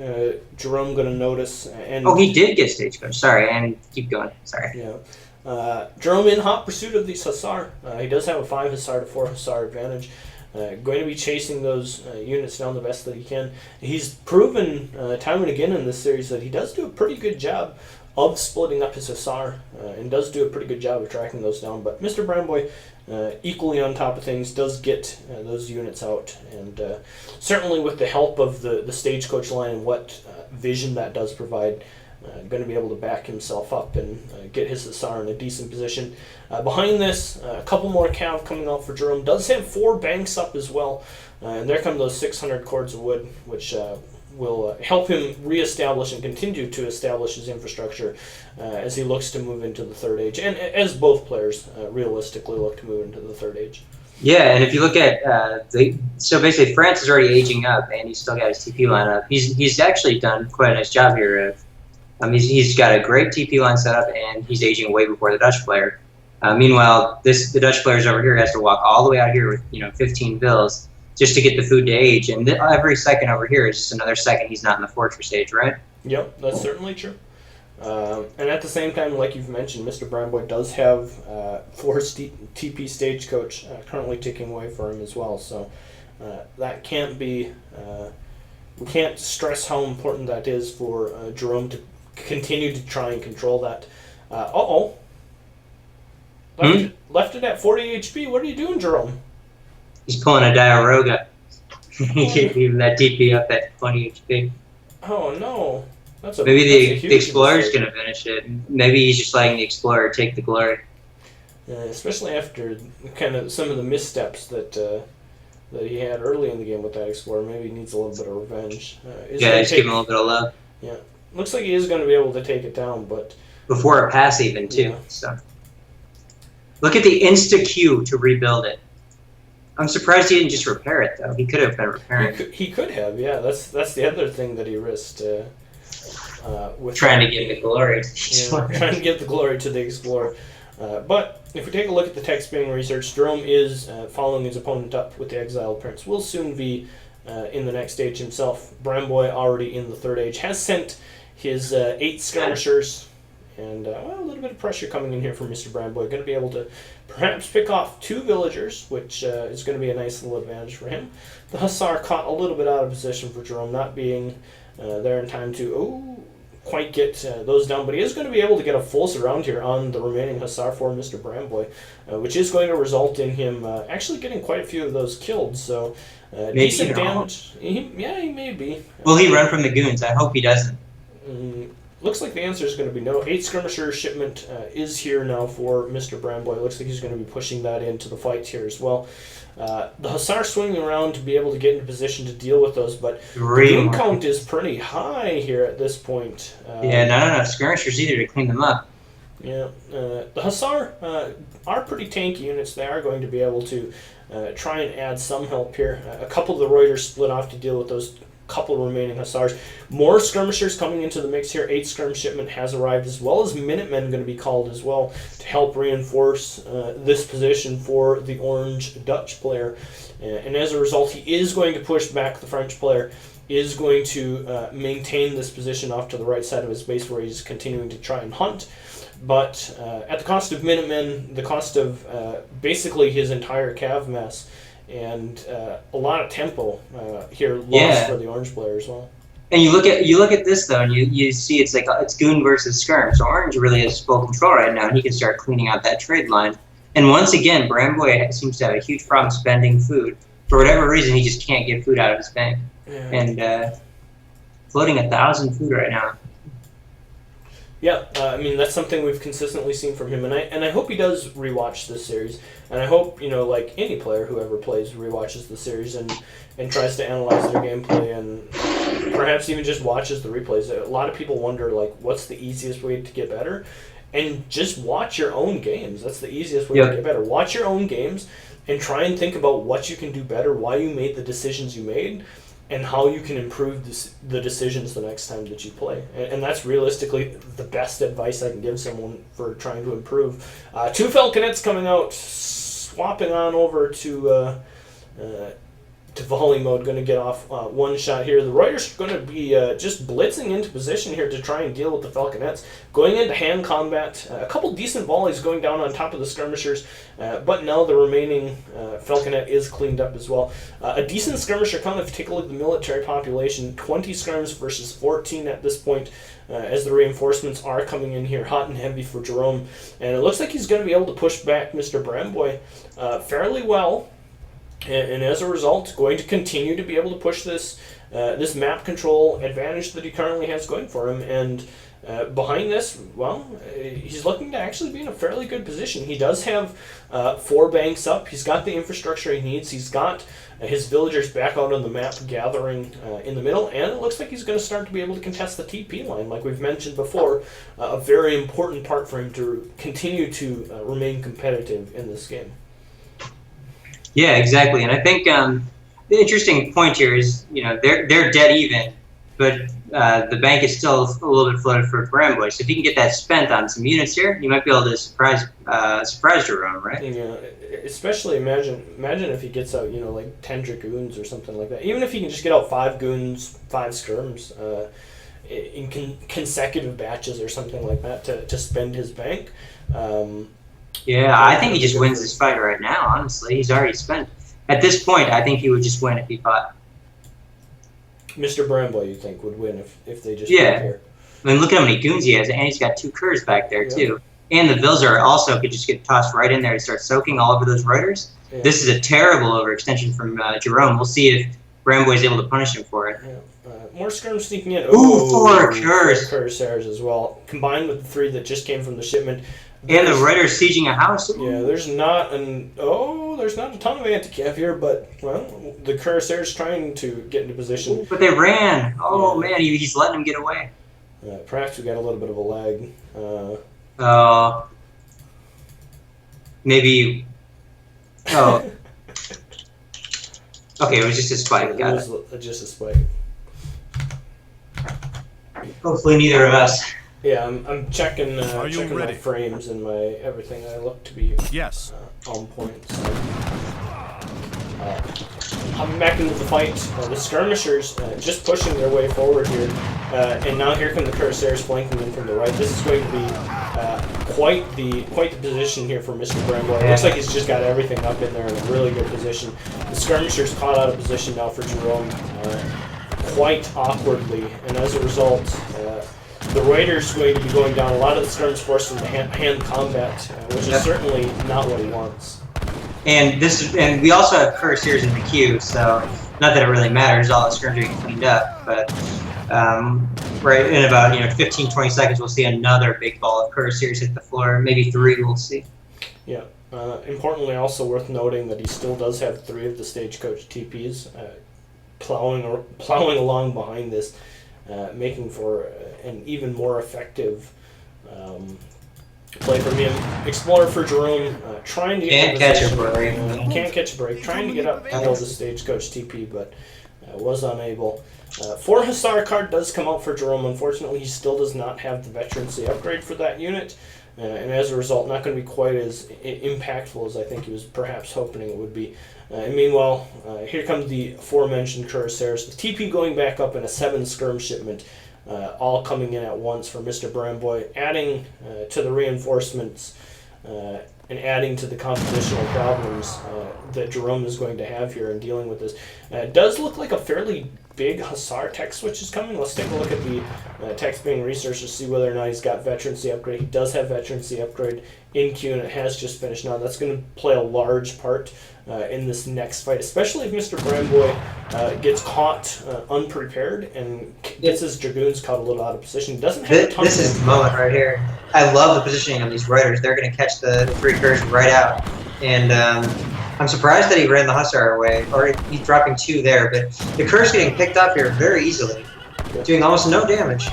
Jerome going to notice. And he did get stagecoach. Sorry, and keep going. Sorry. Yeah. Jerome in hot pursuit of these Hussar. He does have a 5 Hussar to 4 Hussar advantage. Going to be chasing those units down the best that he can. He's proven time and again in this series that he does do a pretty good job of splitting up his Hussar, and does do a pretty good job of tracking those down. But Mr. Bramboy, equally on top of things, does get those units out, and certainly with the help of the stagecoach line and what vision that does provide, going to be able to back himself up and get his Hussar in a decent position. Behind this, a couple more cav coming out for Jerome. Does have 4 banks up as well. And there come those 600 cords of wood, which will help him reestablish and continue to establish his infrastructure as he looks to move into the Third Age, and as both players realistically look to move into the Third Age. Yeah, and if you look at so basically France is already aging up, and he's still got his TP line up. He's actually done quite a nice job here. He's got a great TP line set up, and he's aging way before the Dutch player. Meanwhile, the Dutch player's over here has to walk all the way out here with 15 bills just to get the food to age, and every second over here is just another second he's not in the fortress stage, right? Yep, that's certainly true. And at the same time, like you've mentioned, Mr. Bramboy does have 4 TP Stagecoach currently ticking away for him as well, so that can't be... we can't stress how important that is for Jerome to continue to try and control that. Left it at 40 HP. What are you doing, Jerome? He's pulling a Diaroga. Even that TP up at 20 HP. Oh no. Maybe the Explorer's going to finish it. Maybe he's just letting the Explorer take the glory. Especially after kind of some of the missteps that he had early in the game with that Explorer. Maybe he needs a little bit of revenge. Just give him a little bit of love. Yeah. Looks like he is going to be able to take it down, but... Before a pass even, too. Yeah. So. Look at the insta-Q to rebuild it. I'm surprised he didn't just repair it, though. He could have been repairing it. He could have, yeah. That's the other thing that he risked. With trying to give the glory to the Explorer. Trying to give the glory to the Explorer. But if we take a look at the text being researched, Jerome is following his opponent up with the Exiled Prince. Will soon be in the next stage himself. Bramboy, already in the Third Age, has sent his 8 skirmishers. And a little bit of pressure coming in here from Mr. Bramboy. Going to be able to perhaps pick off 2 villagers, which is going to be a nice little advantage for him. The Hussar caught a little bit out of position for Jerome, not being there in time to quite get those down. But he is going to be able to get a full surround here on the remaining Hussar for Mr. Bramboy, which is going to result in him actually getting quite a few of those killed. So decent damage. He may be. Will he run from the goons? I hope he doesn't. Looks like the answer is going to be no. 8 skirmisher shipment is here now for Mr. Bramboy. Looks like he's going to be pushing that into the fight here as well. The Hussar swinging around to be able to get into position to deal with those, but the goon count is pretty high here at this point. Not enough skirmishers either to clean them up. Yeah, the Hussar are pretty tanky units. They are going to be able to try and add some help here. A couple of the Reuters split off to deal with those couple remaining Hussars. More skirmishers coming into the mix here. 8 skirm shipment has arrived, as well as Minutemen going to be called as well to help reinforce this position for the Orange Dutch player. And as a result, he is going to push back the French player, is going to maintain this position off to the right side of his base where he's continuing to try and hunt. But at the cost of Minutemen, the cost of basically his entire cav mass, and a lot of tempo here lost for the Orange player as well. And you look at this though, and you see it's like it's goon versus skirm. So Orange really has full control right now, and he can start cleaning out that trade line. And once again, Bramboy seems to have a huge problem spending food. For whatever reason, he just can't get food out of his bank. Yeah. And floating 1,000 food right now. Yeah, I mean, that's something we've consistently seen from him, and I hope he does rewatch this series, and I hope, like any player who ever plays, rewatches the series and tries to analyze their gameplay and perhaps even just watches the replays. A lot of people wonder, what's the easiest way to get better? And just watch your own games. That's the easiest way to get better. Watch your own games and try and think about what you can do better, why you made the decisions you made, and how you can improve the decisions the next time that you play. And that's realistically the best advice I can give someone for trying to improve. 2 Falconets coming out, swapping on over to volley mode, going to get off one shot here. The Reuters are going to be just blitzing into position here to try and deal with the Falconets. Going into hand combat, a couple decent volleys going down on top of the skirmishers, but now the remaining Falconet is cleaned up as well. A decent skirmisher count, if you take a look at the military population, 20 skirms versus 14 at this point, as the reinforcements are coming in here hot and heavy for Jerome. And it looks like he's going to be able to push back Mr. Bramboy fairly well. and as a result, going to continue to be able to push this this map control advantage that he currently has going for him. And behind this, well, he's looking to actually be in a fairly good position. He does have 4 banks up. He's got the infrastructure he needs. He's got his villagers back out on the map gathering in the middle, and it looks like he's going to start to be able to contest the TP line, like we've mentioned before. A very important part for him to continue to remain competitive in this game. Yeah, exactly. And I think the interesting point here is, they're dead even, but the bank is still a little bit floated for Bramboy. So if you can get that spent on some units here, you might be able to surprise Jerome, right? Yeah, especially imagine if he gets out, like 10 Dragoons or something like that. Even if he can just get out 5 Goons, 5 Skirms in consecutive batches or something like that to spend his bank. Yeah, I think he just wins this fight right now, honestly. He's already spent. At this point, I think he would just win if he fought. Mr. Bramboy, you think, would win if they just yeah. Here? I mean, look at how many goons he has, and he's got 2 curs back there, too. And the Vilzer also could just get tossed right in there and start soaking all over those Reuters. Yeah. This is a terrible overextension from Jerome. We'll see if Bramboy is able to punish him for it. Yeah. More skirms sneaking in. Ooh, 4 curs. 4 Corsairs as well, combined with the 3 that just came from the shipment. And the Reuters sieging a house. Yeah, there's not a ton of anti-cav here, but, well, the Corsairs trying to get into position. Ooh, but they ran. Oh, man, he's letting them get away. Perhaps we got a little bit of a lag. Maybe. Oh. Okay, it was just a spike. Got it. Just a spike. Hopefully, neither of us. Yeah, I'm checking my frames and my everything. I look to be on point. So. I'm back into the fight. The skirmishers just pushing their way forward here, and now here come the Corsairs flanking in from the right. This is going to be quite the position here for Mr. Bramboy. It looks like he's just got everything up in there in a really good position. The skirmishers caught out of position now for Jerome quite awkwardly, and as a result, the Raiders going to be going down. A lot of the skirms forced into hand combat, which is certainly not what he wants. And we also have Corsairs in the queue, so not that it really matters. All the skirms are getting cleaned up, but right in about 15-20 seconds, we'll see another big ball of Corsairs hit the floor. Maybe 3, we'll see. Yeah. Importantly, also worth noting that he still does have 3 of the stagecoach TPs plowing along behind this, making for an even more effective play from him. Explorer for Jerome, trying to get can't catch a break. Can't catch a break. Trying to get up and build the stagecoach TP, but was unable. 4 Hussar card does come out for Jerome. Unfortunately, he still does not have the veterancy upgrade for that unit, and as a result, not going to be quite as impactful as I think he was perhaps hoping it would be. And meanwhile, here comes the aforementioned Corsairs. The TP going back up in a 7 skirm shipment, all coming in at once for Mr. Bramboy, adding to the reinforcements and adding to the compositional problems that Jerome is going to have here in dealing with this. It does look like a fairly big Hussar tech switch is coming. Let's take a look at the techs being researched to see whether or not he's got veterancy upgrade. He does have veterancy upgrade in queue, and it has just finished now. That's going to play a large part in this next fight, especially if Mr. Bramboy gets caught unprepared and gets his Dragoons caught a little out of position. Doesn't have a ton This is the moment right here. I love the positioning of these Reuters. They're going to catch the 3 curs right out. And I'm surprised that he ran the Hussar away, or he's dropping 2 there, but the curse getting picked up here very easily, doing almost no damage.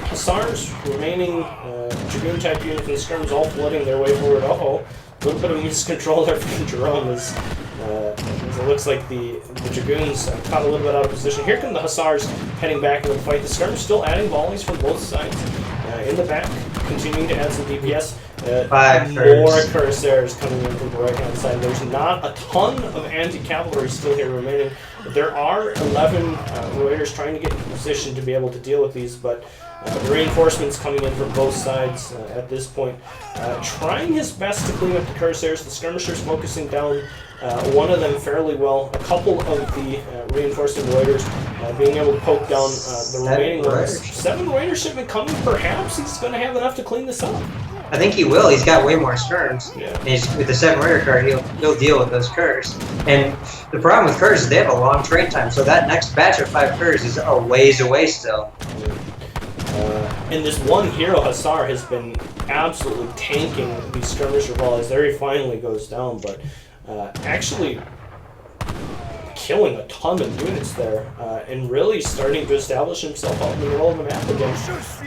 Hussars remaining Dragoon type unit from the skirms all flooding their way forward. A little bit of miscontrol there from Jerome as it looks like the Dragoons caught a little bit out of position. Here come the Hussars heading back into the fight. The skirms still adding volleys from both sides in the back, continuing to add some DPS. 5 more Corsairs coming in from the right-hand side. There's not a ton of anti-cavalry still here remaining. There are 11 Raiders trying to get into position to be able to deal with these, but the reinforcements coming in from both sides at this point. Trying his best to clean up the Corsairs. The skirmishers focusing down one of them fairly well. A couple of the reinforcing Raiders being able to poke down the remaining ones. 7 Raider shipment coming. Perhaps he's going to have enough to clean this up. I think he will. He's got way more skirms. Yeah. And with the 7 raider card, he'll deal with those curs. And the problem with curs is they have a long train time, so that next batch of 5 curs is a ways away still. And this one hero, Hussar, has been absolutely tanking these skirmisher volleys. There he finally goes down, but actually killing a ton of units there, and really starting to establish himself out in the middle of the map again.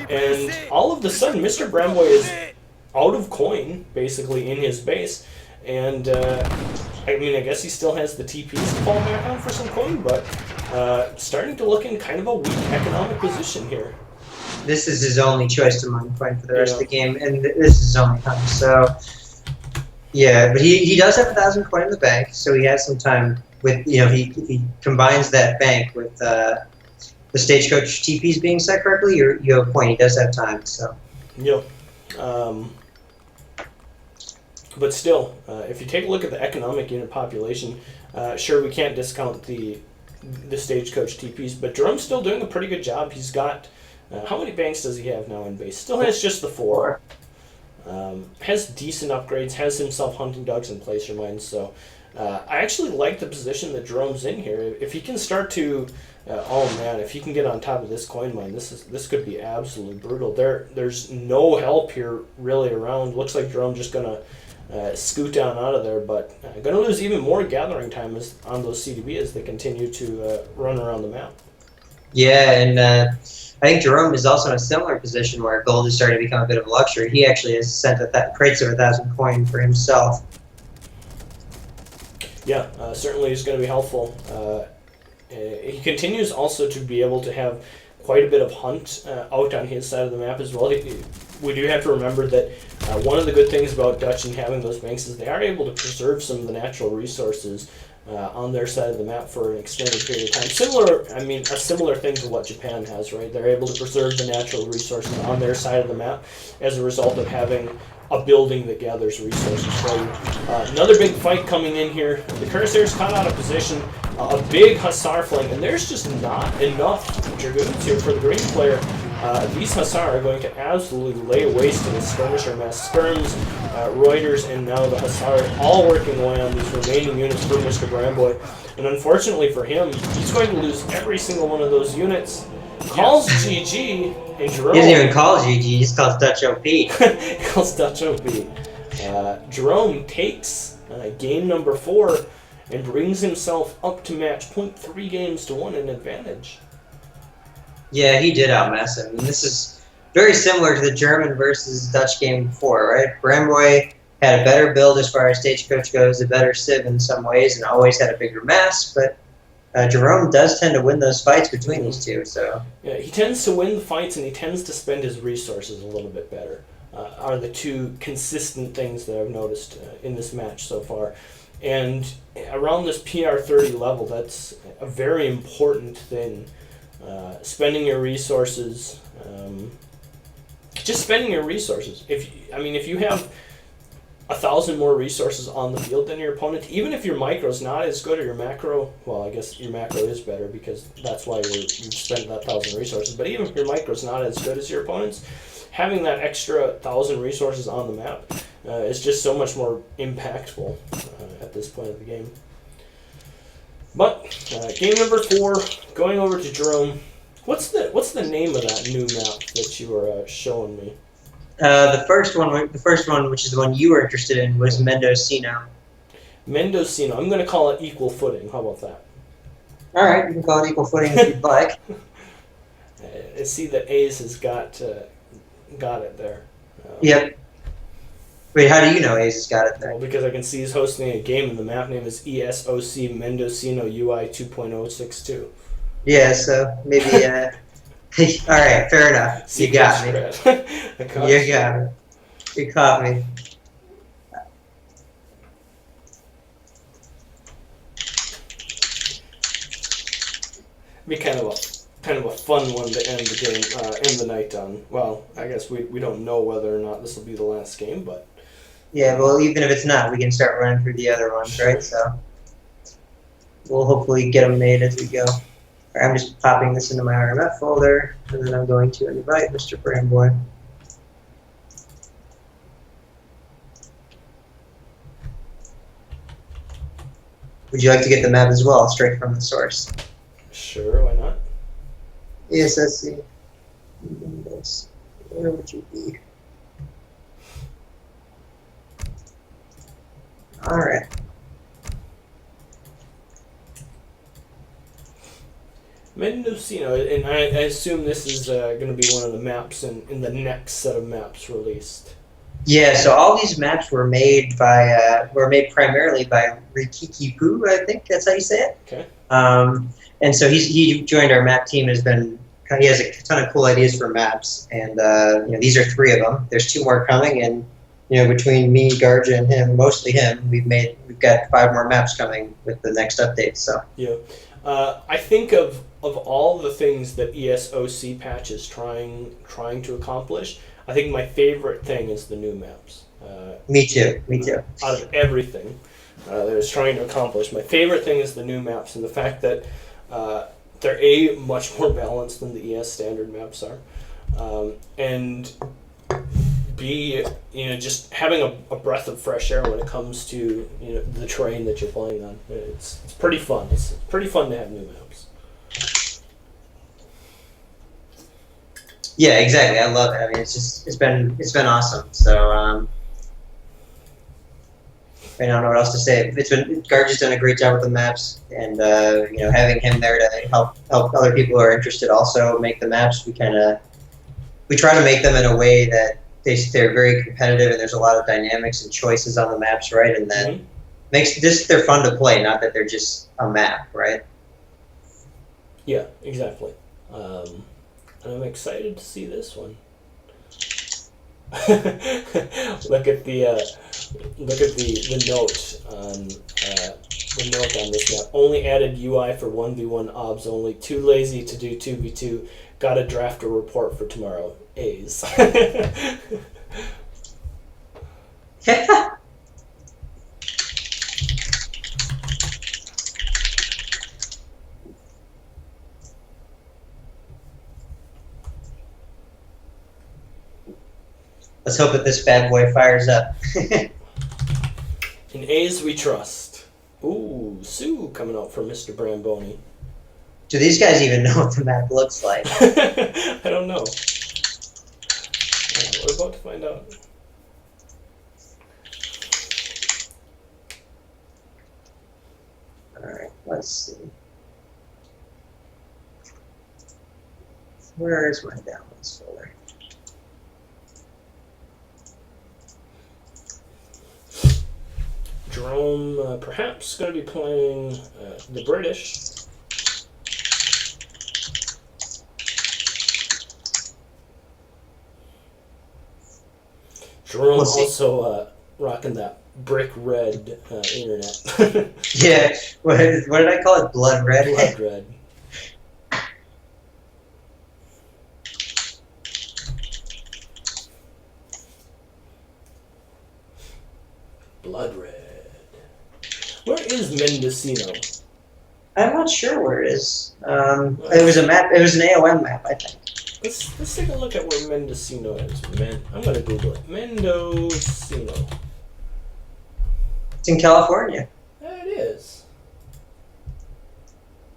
And all of a sudden, Mr. Bramboy is out of coin, basically, in his base. And, I mean, I guess he still has the TPs to fall back on for some coin, but starting to look in kind of a weak economic position here. This is his only choice to mine coin for the rest of the game, and this is his only time. So, yeah, but he does have 1,000 coin in the bank, so he has some time. With he combines that bank with the stagecoach TPs being set correctly, you have a point. He does have time. So. Yep. But still, if you take a look at the economic unit population, sure, we can't discount the stagecoach TPs, but Jerome's still doing a pretty good job. He's got how many banks does he have now in base? Still has just the 4. Has decent upgrades. Has himself hunting dogs and placer mines. So I actually like the position that Jerome's in here. If he can start to, oh man, if he can get on top of this coin mine, this could be absolutely brutal. There's no help here really around. Looks like Jerome just gonna scoot down out of there, but gonna lose even more gathering time on those CDB as they continue to run around the map. Yeah, and I think Jerome is also in a similar position where gold is starting to become a bit of a luxury. He actually has sent crates of 1,000 coin for himself. Yeah, certainly is going to be helpful. He continues also to be able to have quite a bit of hunt out on his side of the map as well. We do have to remember that one of the good things about Dutch and having those banks is they are able to preserve some of the natural resources on their side of the map for an extended period of time. A similar thing to what Japan has, right? They're able to preserve the natural resources on their side of the map as a result of having a building that gathers resources for you. Another big fight coming in here. The Cursairs caught out of position. A big Hussar flank, and there's just not enough Dragoons here for the green player. These Hussar are going to absolutely lay waste to the skirmisher mass. Skirms, Reuters, and now the Hussar all working away on these remaining units for Mr. Bramboy. And unfortunately for him, he's going to lose every single one of those units. Calls GG, and Jerome... He doesn't even call GG, he just calls Dutch OP. He calls Dutch OP. Jerome takes game number 4 and brings himself up to match point 3 games to 1 in advantage. Yeah, he did outmess him. And this is very similar to the German versus Dutch game before, right? Bramboy had a better build as far as stagecoach goes, a better civ in some ways, and always had a bigger mass, but Jerome does tend to win those fights between these two. So yeah, he tends to win the fights, and he tends to spend his resources a little bit better. Are the two consistent things that I've noticed in this match so far. And around this PR30 level, that's a very important thing. Spending your resources, just spending your resources. If you have 1,000 more resources on the field than your opponent, even if your micro's not as good or your macro, well, I guess your macro is better because that's why you spent that 1,000 resources. But even if your micro's not as good as your opponent's, having that extra 1,000 resources on the map is just so much more impactful at this point of the game. But game number 4, going over to Jerome. What's the name of that new map that you were showing me? the first one, which is the one you were interested in, was Mendocino. Mendocino. I'm going to call it Equal Footing. How about that? All right, you can call it Equal Footing if you'd like. I see that A's has got it there. Yep. Wait, how do you know A's has got it there? Well, because I can see he's hosting a game, and the map name is ESOC Mendocino UI 2.062. Yeah, so maybe. All right, fair enough. You got me. You got me. You caught me. Be kind of a fun one to end the game, end the night on. Well, I guess we don't know whether or not this will be the last game, but Yeah, well, even if it's not, we can start running through the other ones, right? So we'll hopefully get them made as we go. All right, I'm just popping this into my RMF folder, and then I'm going to invite Mr. Bramboy. Would you like to get the map as well, straight from the source? Sure, why not? ESSC. Where would you be? All right. Mendocino, and I assume this is going to be one of the maps in the next set of maps released. Yeah, so all these maps were made primarily by Rikiki Poo, I think that's how you say it. Okay. And so he joined our map team. He has a ton of cool ideas for maps, and these are 3 of them. There's 2 more coming, and between me, Garja, and him, mostly him, we've got 5 more maps coming with the next update. So yeah, I think of all the things that ESOC patch is trying to accomplish, I think my favorite thing is the new maps. Me too. Out of everything that it's trying to accomplish, my favorite thing is the new maps and the fact that they're much more balanced than the ES standard maps are, and B, just having a breath of fresh air when it comes to the terrain that you're playing on. It's pretty fun. It's pretty fun to have new maps. Yeah, exactly. I love it. I mean, it's been awesome. So I don't know what else to say. Garja's done a great job with the maps, and having him there to help other people who are interested also make the maps. We try to make them in a way that they're very competitive, and there's a lot of dynamics and choices on the maps, right? And that makes they're fun to play, not that they're just a map, right? Yeah, exactly. And I'm excited to see this one. Look at the note on this map. Only added UI for 1v1 obs only. Too lazy to do 2v2. Gotta draft a report for tomorrow. A's. Let's hope that this bad boy fires up. In A's we trust. Ooh, Sue coming out for Mr. Bramboni. Do these guys even know what the map looks like? I don't know. We're about to find out. Alright, let's see. Where is my downloads folder? Jerome, perhaps going to be playing the British. Jerome also rocking that brick red internet. Yeah, what did I call it? Blood red? Blood red. Blood red. Where is Mendocino? I'm not sure where it is. It was a map. It was an AOM map, I think. Let's take a look at where Mendocino is. I'm gonna Google it. Mendocino. It's in California. Yeah, it is.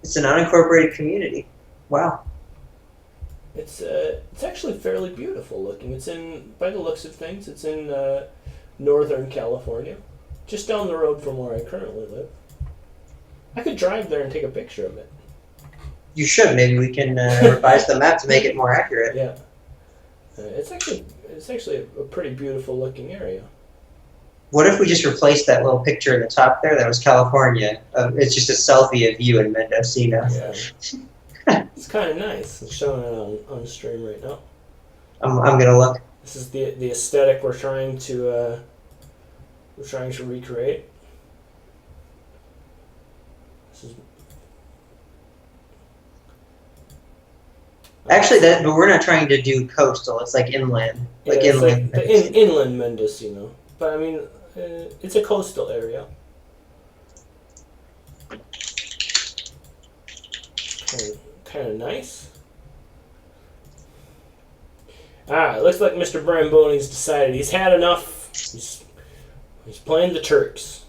It's an unincorporated community. Wow. It's actually fairly beautiful looking. It's by the looks of things, it's in Northern California, just down the road from where I currently live. I could drive there and take a picture of it. You should. Maybe we can revise the map to make it more accurate. Yeah. It's actually a pretty beautiful looking area. What if we just replaced that little picture in the top there? That was California. It's just a selfie of you in Mendocino. Yeah. It's kind of nice. I'm showing it on stream right now. I'm gonna look. This is the aesthetic we're trying to recreate. This is actually but we're not trying to do coastal. It's like inland, inland. Inland Mendocino, but I mean it's a coastal area. Kind of nice. It looks like Mr. Bramboni's decided he's had enough. He's playing the Turks.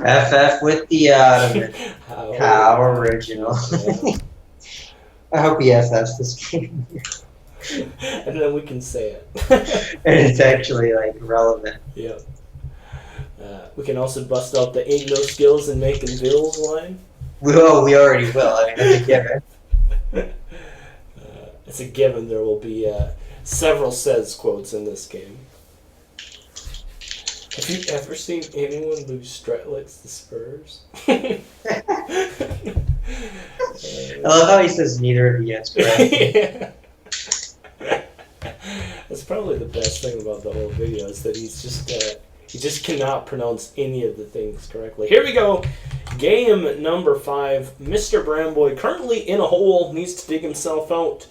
FF with the ottoman. How original. Yeah. I hope he FFs this game. And then we can say it. And it's actually like relevant. Yeah. We can also bust out the ain't no skills in making bills line. We already will. I mean, that's a given. It's a given there will be several says quotes in this game. Have you ever seen anyone lose Stretlix to Spurs? I love how he says neither of you is correct. Yeah. That's probably the best thing about the whole video is that he's just he just cannot pronounce any of the things correctly. Here we go. Game number 5. Mr. Bramboy currently in a hole, needs to dig himself out.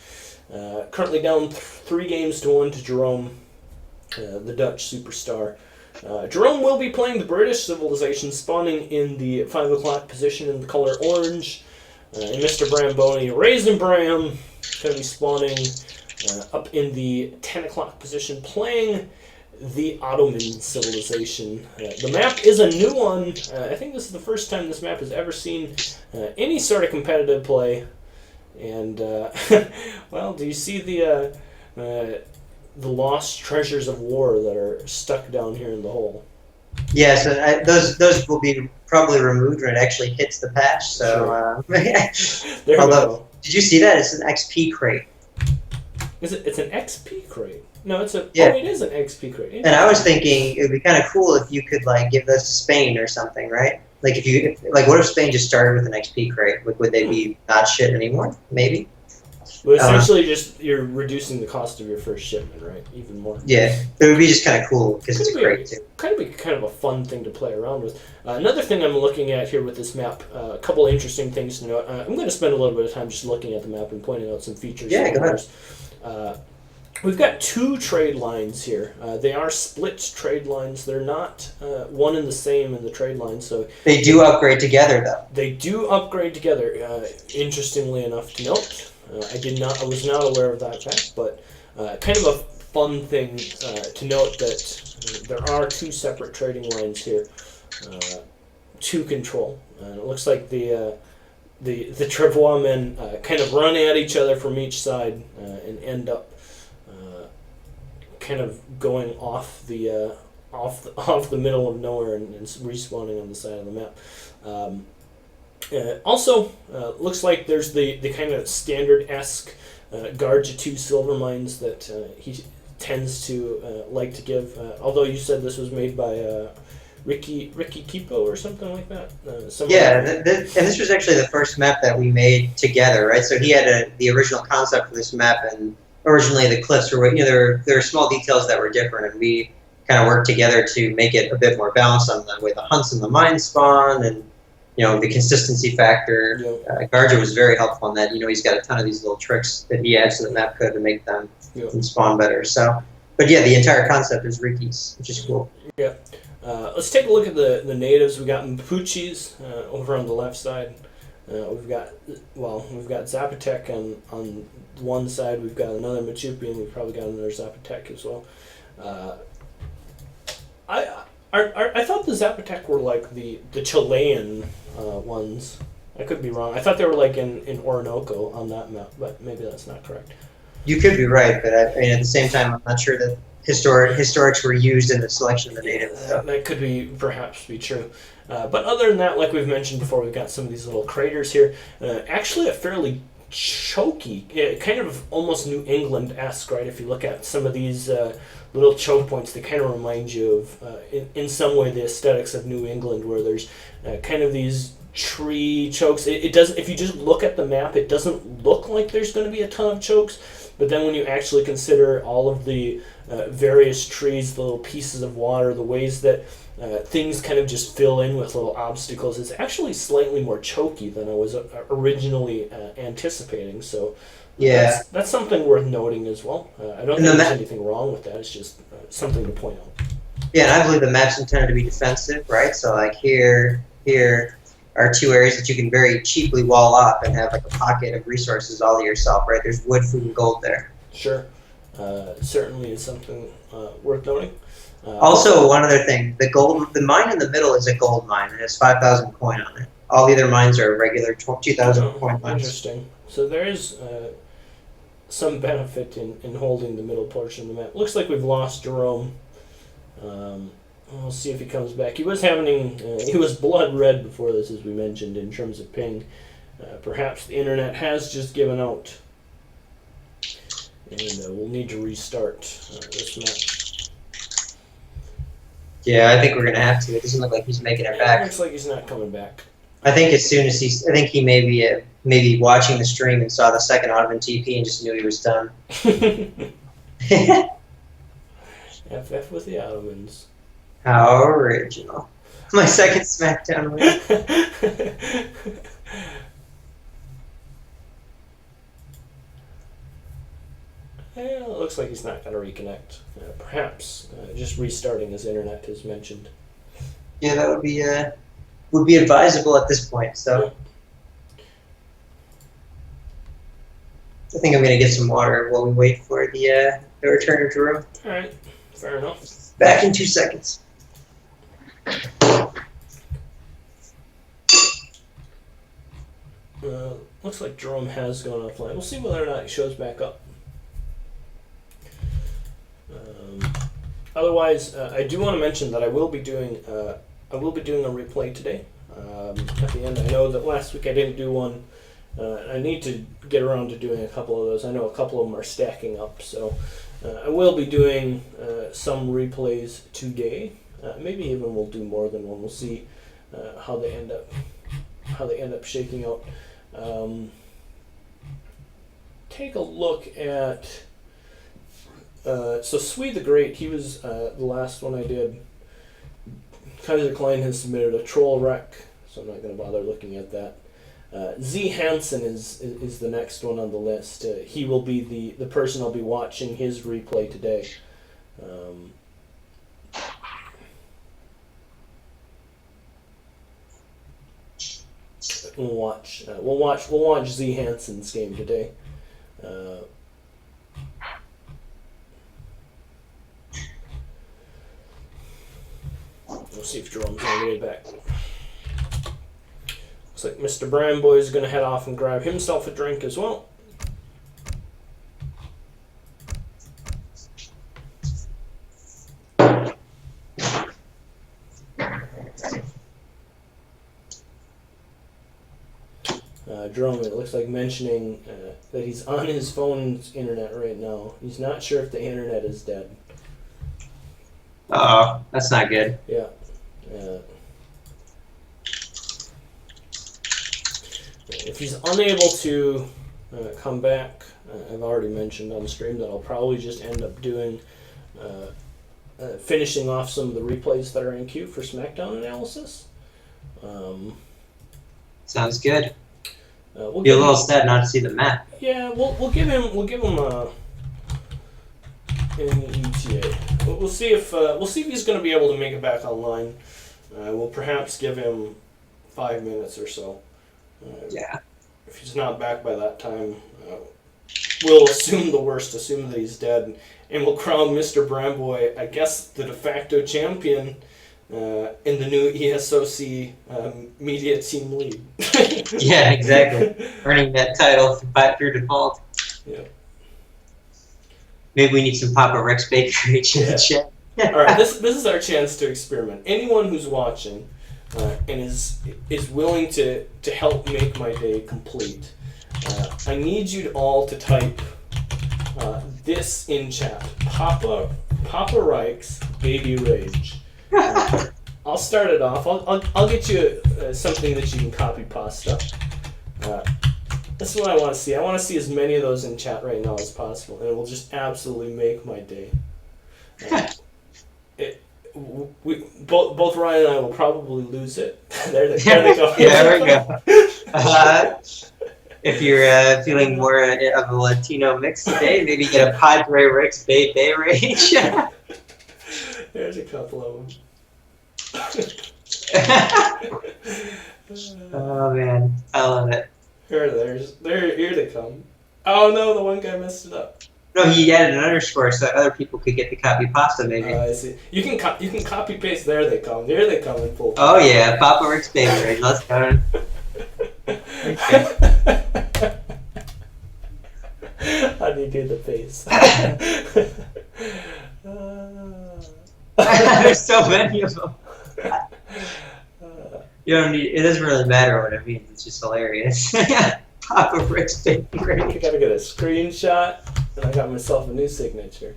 Currently down 3-1 to Jerome, the Dutch superstar. Jerome will be playing the British civilization, spawning in the 5 o'clock position in the color orange. And Mr. Bramboni, Raisin Bram, going to be spawning up in the 10 o'clock position, playing the Ottoman civilization. The map is a new one. I think this is the first time this map has ever seen any sort of competitive play. And, well, do you see the lost treasures of war that are stuck down here in the hole? Yes, and those will be probably removed when it actually hits the patch. So, There we although, go. did you see that? It's an XP crate. Is it? It's an XP crate. No, it's a. Yeah. Oh, it is an XP crate. And I was thinking it would be kind of cool if you could like give those to Spain or something, right? Like what if Spain just started with an XP crate? Would they be not shit anymore? Maybe. But essentially, just you're reducing the cost of your first shipment, right? Even more. Yeah, it would be just kind of cool because it's Could great too. Be kind of a fun thing to play around with. Another thing I'm looking at here with this map, a couple interesting things to note. I'm going to spend a little bit of time just looking at the map and pointing out some features. Yeah, go ahead. We've got 2 trade lines here. They are split trade lines. They're not one and the same in the trade line. So They do upgrade together though. they do upgrade together. Interestingly enough to note, I was not aware of that fact, but kind of a fun thing to note that there are 2 separate trading lines here to control. It looks like the Travois men kind of run at each other from each side and end up kind of going off the middle of nowhere and respawning on the side of the map. Also, looks like there's the kind of standard-esque Garja 2 silver mines that he tends to like to give. Although you said this was made by Ricky Kipo or something like that. And this was actually the first map that we made together, right? So he had the original concept for this map, and originally the cliffs were, there were small details that were different, and we kind of worked together to make it a bit more balanced on the way the hunts and the mines spawn, and the consistency factor. Yep. Garja was very helpful on that. He's got a ton of these little tricks that he adds to the map code to make them spawn better. So, but yeah, the entire concept is Ricky's, which is cool. Yeah. Let's take a look at the natives. We got Mapuches over on the left side. We've got Zapotec on one side. We've got another Machupian. We've probably got another Zapotec as well. I thought the Zapotec were like the Chilean ones. I could be wrong. I thought they were like in Orinoco on that map, but maybe that's not correct. You could be right, but at the same time, I'm not sure that historics were used in the selection of the natives. So. That could perhaps be true. But other than that, like we've mentioned before, we've got some of these little craters here. Actually, a fairly choky, kind of almost New England-esque, right? If you look at some of these little choke points, they kind of remind you of, in some way, the aesthetics of New England, where there's kind of these tree chokes. It doesn't. If you just look at the map, it doesn't look like there's going to be a ton of chokes. But then when you actually consider all of the various trees, the little pieces of water, the ways that things kind of just fill in with little obstacles, it's actually slightly more choky than I was originally anticipating. So that's something worth noting as well. I don't think there's anything wrong with that. It's just something to point out. Yeah, and I believe the map's intended to be defensive, right? So like here are 2 areas that you can very cheaply wall up and have like a pocket of resources all to yourself, right? There's wood, food, and gold there. Sure. Certainly is something worth noting. Also, one other thing: the mine in the middle is a gold mine. It has 5,000 coin on it. All the other mines are regular 2,000 coin mines. Interesting. So there is some benefit in holding the middle portion of the map. Looks like we've lost Jerome. We'll see if he comes back. He was he was blood red before this, as we mentioned, in terms of ping. Perhaps the internet has just given out, and we'll need to restart this match. Yeah, I think we're gonna have to. It doesn't look like he's making it back. It looks like he's not coming back. I think as soon as I think he maybe watching the stream and saw the second Ottoman TP and just knew he was done. FF with the Ottomans. How original! My second Smackdown win. It looks like he's not going to reconnect. Perhaps just restarting his internet, as mentioned. Yeah, that would be advisable at this point. So, I think I'm gonna get some water while we wait for the return of Jerome. All right, fair enough. Back in 2 seconds. Looks like Jerome has gone offline. We'll see whether or not he shows back up. Otherwise, I do want to mention that I will be doing a replay today. At the end, I know that last week I didn't do one. I need to get around to doing a couple of those. I know a couple of them are stacking up, so I will be doing some replays today. Maybe even we'll do more than one. We'll see how they end up shaking out. Take a look at so Swede the Great. He was the last one I did. Kaiser Klein has submitted a troll wreck, so I'm not going to bother looking at that. Z Hansen is the next one on the list. He will be the person I'll be watching his replay today. We'll watch Z Hansen's game today. We'll see if Jerome's on the way back. Looks like Mr. Bramboy is going to head off and grab himself a drink as well. Jerome, it looks like mentioning that he's on his phone's internet right now. He's not sure if the internet is dead. Oh, that's not good. Yeah. If he's unable to come back, I've already mentioned on the stream that I'll probably just end up doing finishing off some of the replays that are in queue for Smackdown analysis. Sounds good. We'll be a little sad not to see the map. Yeah, we'll give him an ETA. We'll see if he's going to be able to make it back online. We'll perhaps give him 5 minutes or so. Yeah. If he's not back by that time, we'll assume the worst. Assume that he's dead, and we'll crown Mr. Bramboy, I guess, the de facto champion in the new ESOC media team lead. Yeah, exactly. Earning that title through default. Yeah. Maybe we need some Papa Rex Bakery in the chat. All right, this is our chance to experiment. Anyone who's watching and is willing to help make my day complete, I need you all to type this in chat: Papa Reich's Baby Rage. I'll start it off. I'll get you something that you can copy pasta. This is what I want to see. I want to see as many of those in chat right now as possible, and it will just absolutely make my day. Both Ryan and I will probably lose it. there they go. Yeah, there we go. If you're feeling more of a Latino mix today, maybe get a Padre Rex Bay Rage. There's a couple of them. Oh man, I love it. Here they come. Oh no, the one guy messed it up. No, he added an underscore so that other people could get the copy pasta. Maybe. I see. You can copy paste. There they come. Here they come in full. Oh yeah, Papa Rick's baby rage. Let's go. Okay. How do you do the face? There's so many of them. You don't need. It doesn't really matter what it means. It's just hilarious. Papa Rick's baby I rage. gotta get a screenshot, and I got myself a new signature.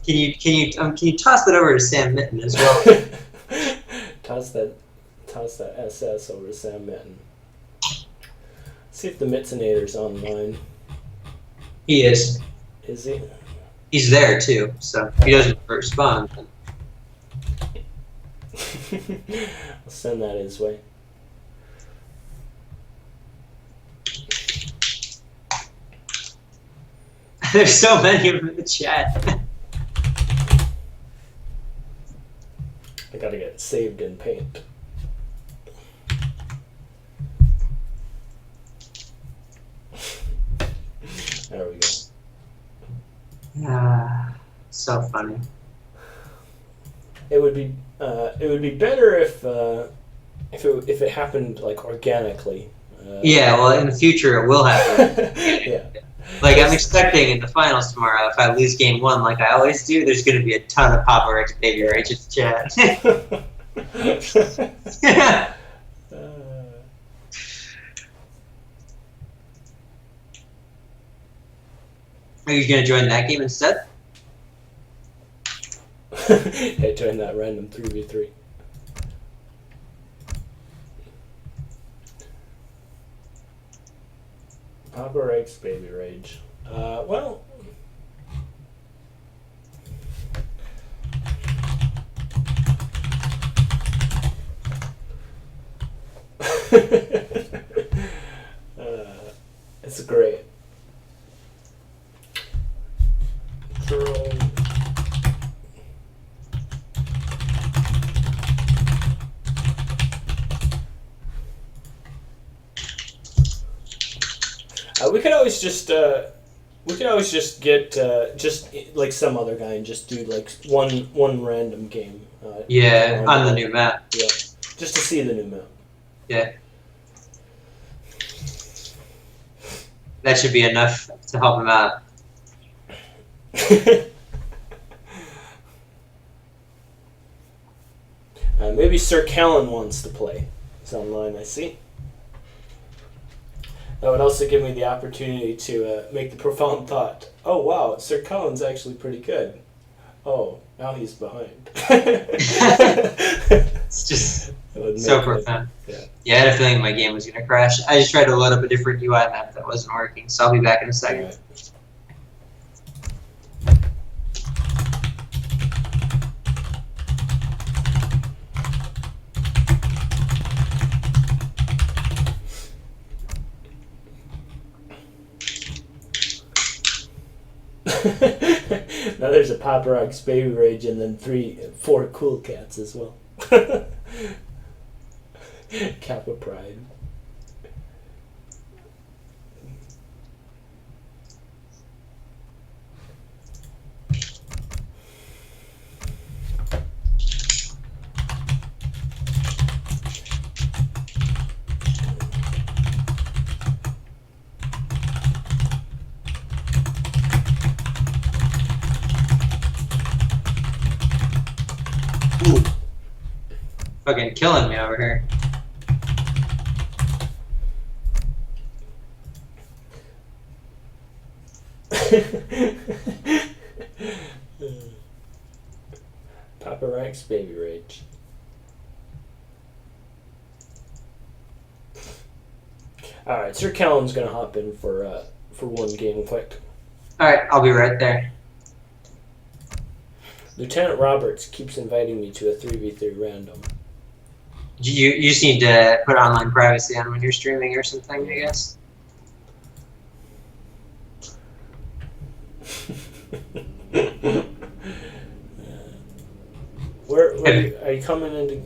Can you toss that over to Sam Mitten as well? toss that SS over to Sam Mitten. See if the Mittinator's online. He is. Is he? He's there too. So if he doesn't respond. Then... I'll send that his way. There's so many of them in the chat. I gotta get it saved in Paint. There we go. So funny. It would be better if it happened like organically. Yeah, well, in the future it will happen. Yeah. Like, I'm expecting in the finals tomorrow, if I lose game 1 like I always do, there's going to be a ton of Papa Rick's baby rage in the chat. Are you going to join that game instead? Yeah, join that random 3v3. Papa Rick's baby rage. Well. It's great. We could always just get just like some other guy and just do like one random game. Yeah, on the new map. Yeah, just to see the new map. Yeah. That should be enough to help him out. Maybe Sir Callan wants to play. He's online, I see. That would also give me the opportunity to make the profound thought. Oh wow, Sir Callan's actually pretty good. Oh, now he's behind. It's just so profound. Yeah, I had a feeling my game was going to crash. I just tried to load up a different UI map that wasn't working, so I'll be back in a second. Right. Now there's a Papa Rick's baby rage and then 4 cool cats as well. Kappa Pride. Ooh. Fucking killing me over here. Papa Rick's baby rage. Alright, Sir Callan's gonna hop in for one game quick. Alright, I'll be right there. Lieutenant Roberts keeps inviting me to a 3v3 random. You just need to put online privacy on when you're streaming or something, I guess. Where are you coming into?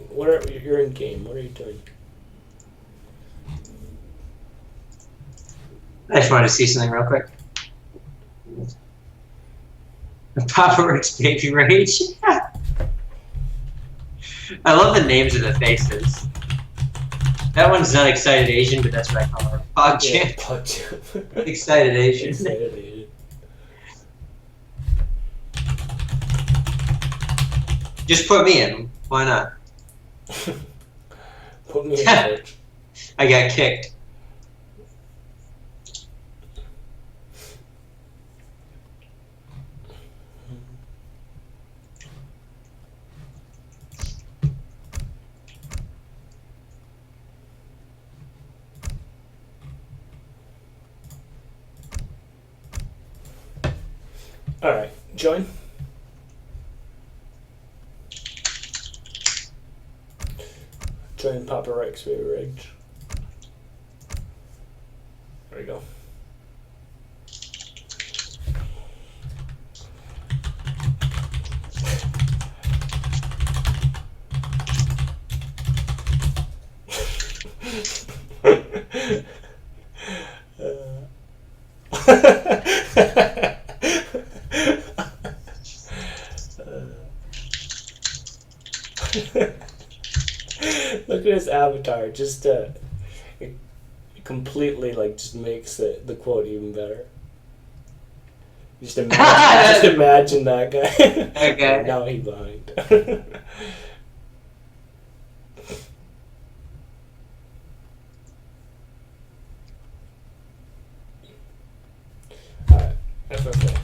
You're in game? What are you doing? I just wanted to see something real quick. Papa Rick's Baby Rage. I love the names of the faces. That one's not Excited Asian, but that's what I call her. PogChamp. PogChamp. Excited Asian. Excited Asian. Just put me in. Why not? Put me in, coach. I got kicked. All right, join. Join Papa Rick's Baby Rage. There we go. Look at his avatar. Just it completely just makes the quote even better. Just imagine that guy. Okay. Now he behind. Alright, FFA.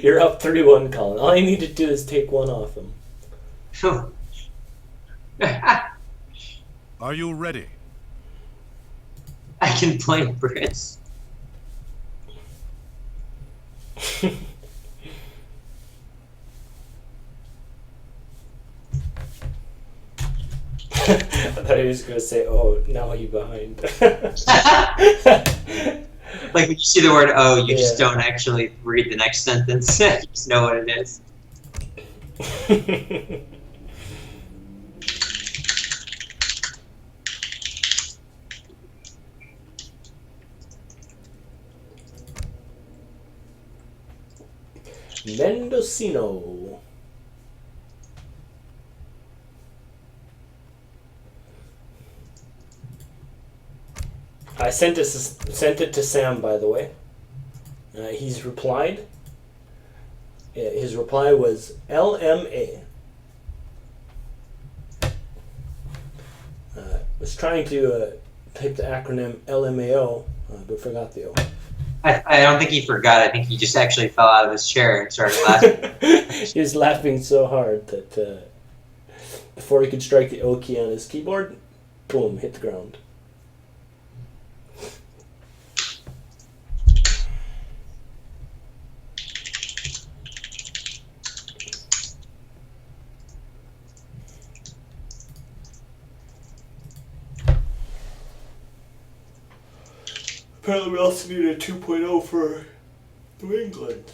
You're up 3-1, Colin. All you need to do is take one off him. Are you ready? I can play Brits. I thought he was going to say, oh, now he behind. Like when you see the word "oh," you just don't actually read the next sentence. You just know what it is. Mendocino. I sent it to Sam, by the way. He's replied. His reply was LMA. Was trying to type the acronym LMAO, but forgot the O. I don't think he forgot. I think he just actually fell out of his chair and started laughing. He was laughing so hard that before he could strike the O key on his keyboard, boom, hit the ground. Apparently we also need a 2.0 for New England.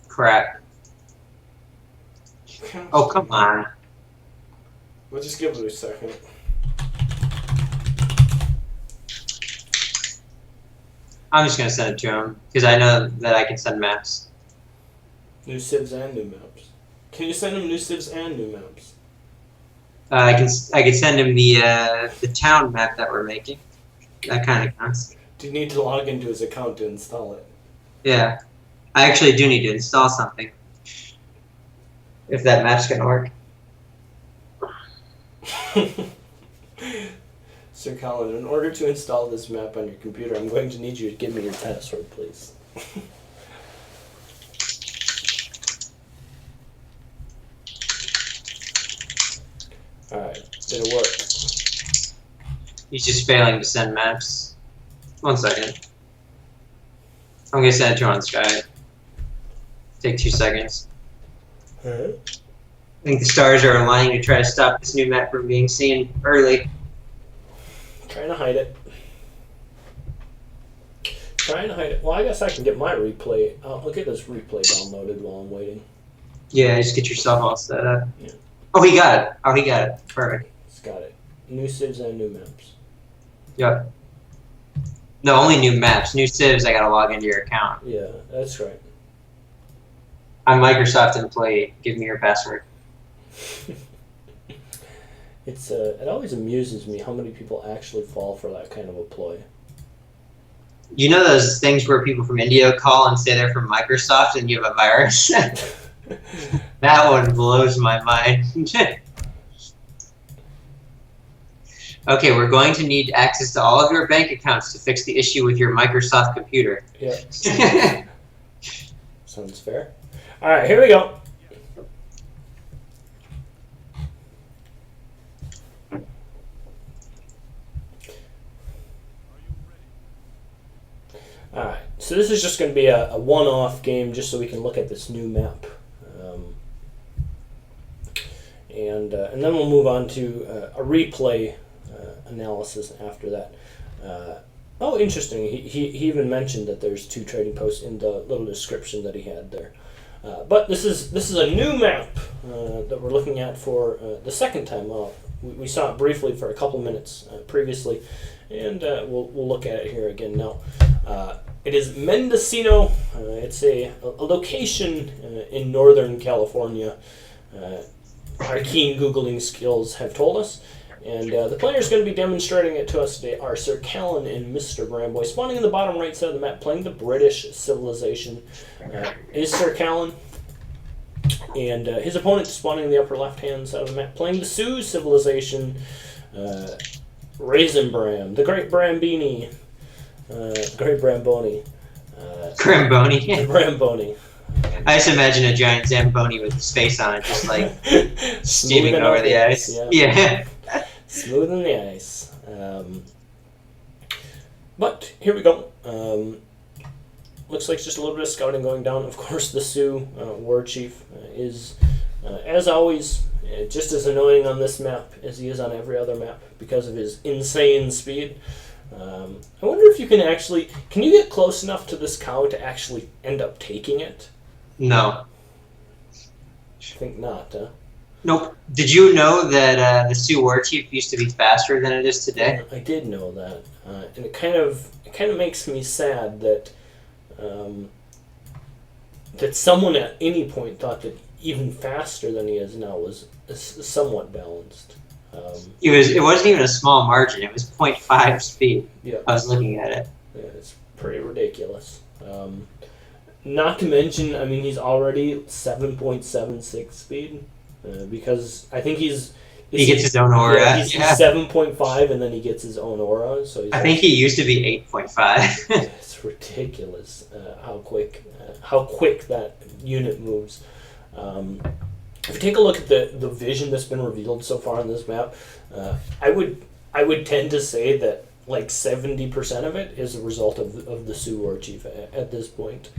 Crap. Oh, come on. We'll just give it a second. I'm just going to send it to him, because I know that I can send maps. New civs and new maps. Can you send him new civs and new maps? I can send him the town map that we're making. That kind of counts. Do you need to log into his account to install it? Yeah. I actually do need to install something. If that map's going to work. Sir Colin, in order to install this map on your computer, I'm going to need you to give me your password, please. Alright, did it work? He's just failing to send maps. 1 second. I'm going to send it to him on Skype. Take 2 seconds. Alright. I think the stars are aligning to try to stop this new map from being seen early. Trying to hide it. trying to hide it. Well, I guess I can get my replay. I'll get this replay downloaded while I'm waiting. Yeah, just get yourself all set up. Yeah. Oh, he got it. Perfect. It's got it. New civs and new maps. Yep. No, only new maps. New civs, I gotta log into your account. Yeah, that's right. I'm Microsoft employee. Give me your password. It always amuses me how many people actually fall for that kind of a ploy. You know those things where people from India call and say they're from Microsoft and you have a virus? That one blows my mind. Okay, we're going to need access to all of your bank accounts to fix the issue with your Microsoft computer. Yeah. Sounds fair. All right, here we go. All right, so this is just going to be a one-off game just so we can look at this new map. And then we'll move on to a replay analysis after that. Oh, interesting. He even mentioned that there's 2 trading posts in the little description that he had there. But this is a new map that we're looking at for the second time. We saw it briefly for a couple minutes previously, and we'll look at it here again now. It is Mendocino. It's a location in Northern California. Our keen Googling skills have told us. And the players going to be demonstrating it to us today are Sir Callan and Mr. Bramboy. Spawning in the bottom right side of the map, playing the British civilization is Sir Callan. And his opponent spawning in the upper left-hand side of the map, playing the Sioux civilization, Raisin Bram, the Great Brambini, Great Bramboni. Bramboni. Bramboni. I just imagine a giant Zamboni with his face on it, just like steaming over the ice. Yeah. Smoothing the ice. But here we go. Looks like just a little bit of scouting going down. Of course, the Sioux war chief is, as always, just as annoying on this map as he is on every other map because of his insane speed. I wonder if you can actually... Can you get close enough to this cow to actually end up taking it? No. I think not, huh? Nope. Did you know that the Sioux war chief used to be faster than it is today? I did know that, and it kind of makes me sad that that someone at any point thought that even faster than he is now was somewhat balanced. It wasn't even a small margin. It was 0.5 speed. Yeah. I was looking at it. Yeah, it's pretty ridiculous. Not to mention, I mean, he's already 7.76 speed. Because I think he gets his own aura. Yeah, he's 7.5, and then he gets his own aura. So I think he used to be 8.5. It's ridiculous how quick that unit moves. If you take a look at the vision that's been revealed so far on this map, I would tend to say that like 70% of it is a result of the Sioux war chief at this point.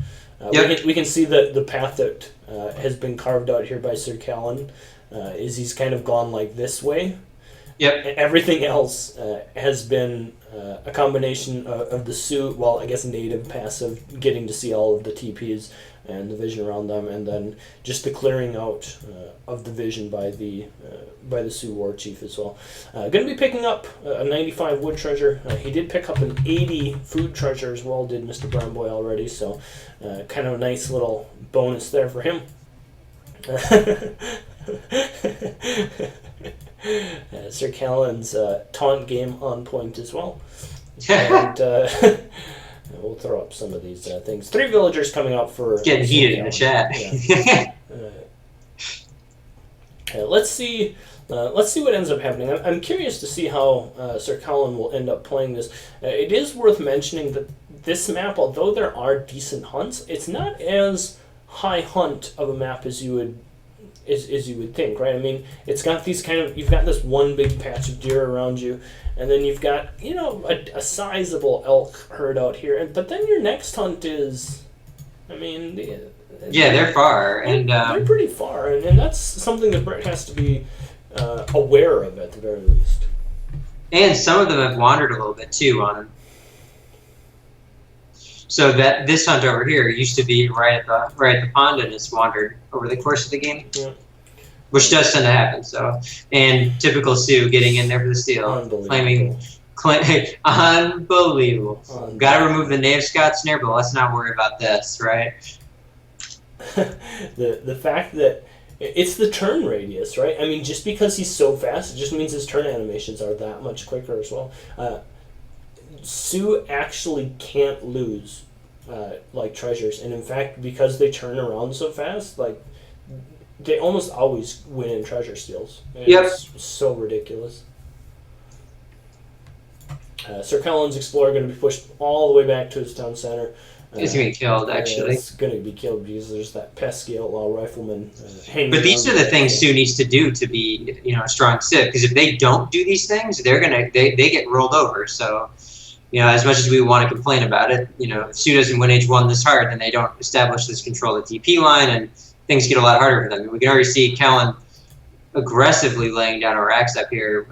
Yep. We can see the path that has been carved out here by Sir Callan is he's kind of gone like this way. Yep. Everything else has been a combination of the Sioux, well, I guess native passive, getting to see all of the TPs and the vision around them, and then just the clearing out of the vision by the Sioux war chief as well. Going to be picking up a 95 wood treasure. He did pick up an 80 food treasure as well, did Mr. Brownboy already, so kind of a nice little bonus there for him. Sir Callan's taunt game on point as well. And we'll throw up some of these things. 3 villagers coming up for... Getting heated in the chat. Yeah. Let's see what ends up happening. I'm curious to see how Sir Callan will end up playing this. It is worth mentioning that this map, although there are decent hunts, it's not as high hunt of a map as you would think, right? I mean, it's got these you've got this one big patch of deer around you, and then you've got, a sizable elk herd out here, but then your next hunt is, I mean... Yeah, they're far, and... They're pretty far, and that's something that Brett has to be aware of at the very least. And some of them have wandered a little bit, too, on him. So that this hunt over here used to be right at the pond, and it's wandered over the course of the game, Yeah. which does tend to happen. So, and typical Sue getting in there for the steal, claiming, unbelievable. Got to remove the knave Scott snare, but let's not worry about this, right? the fact that it's the turn radius, right? I mean, just because he's so fast, it just means his turn animations are that much quicker as well. Sue actually can't lose like treasures, and in fact, because they turn around so fast, like they almost always win in treasure steals. It's so ridiculous. Sir Kellen's Explorer going to be pushed all the way back to his town center. It's going to be killed, actually. It's going to be killed because there's that pesky outlaw rifleman hanging. But these are the things Sue needs to do to be, a strong Civ. Because if they don't do these things, they get rolled over. So, as much as we want to complain about it, if Sue doesn't win H1 this hard, then they don't establish this control of the TP line, and things get a lot harder for them. And we can already see Kellen aggressively laying down a racks up here.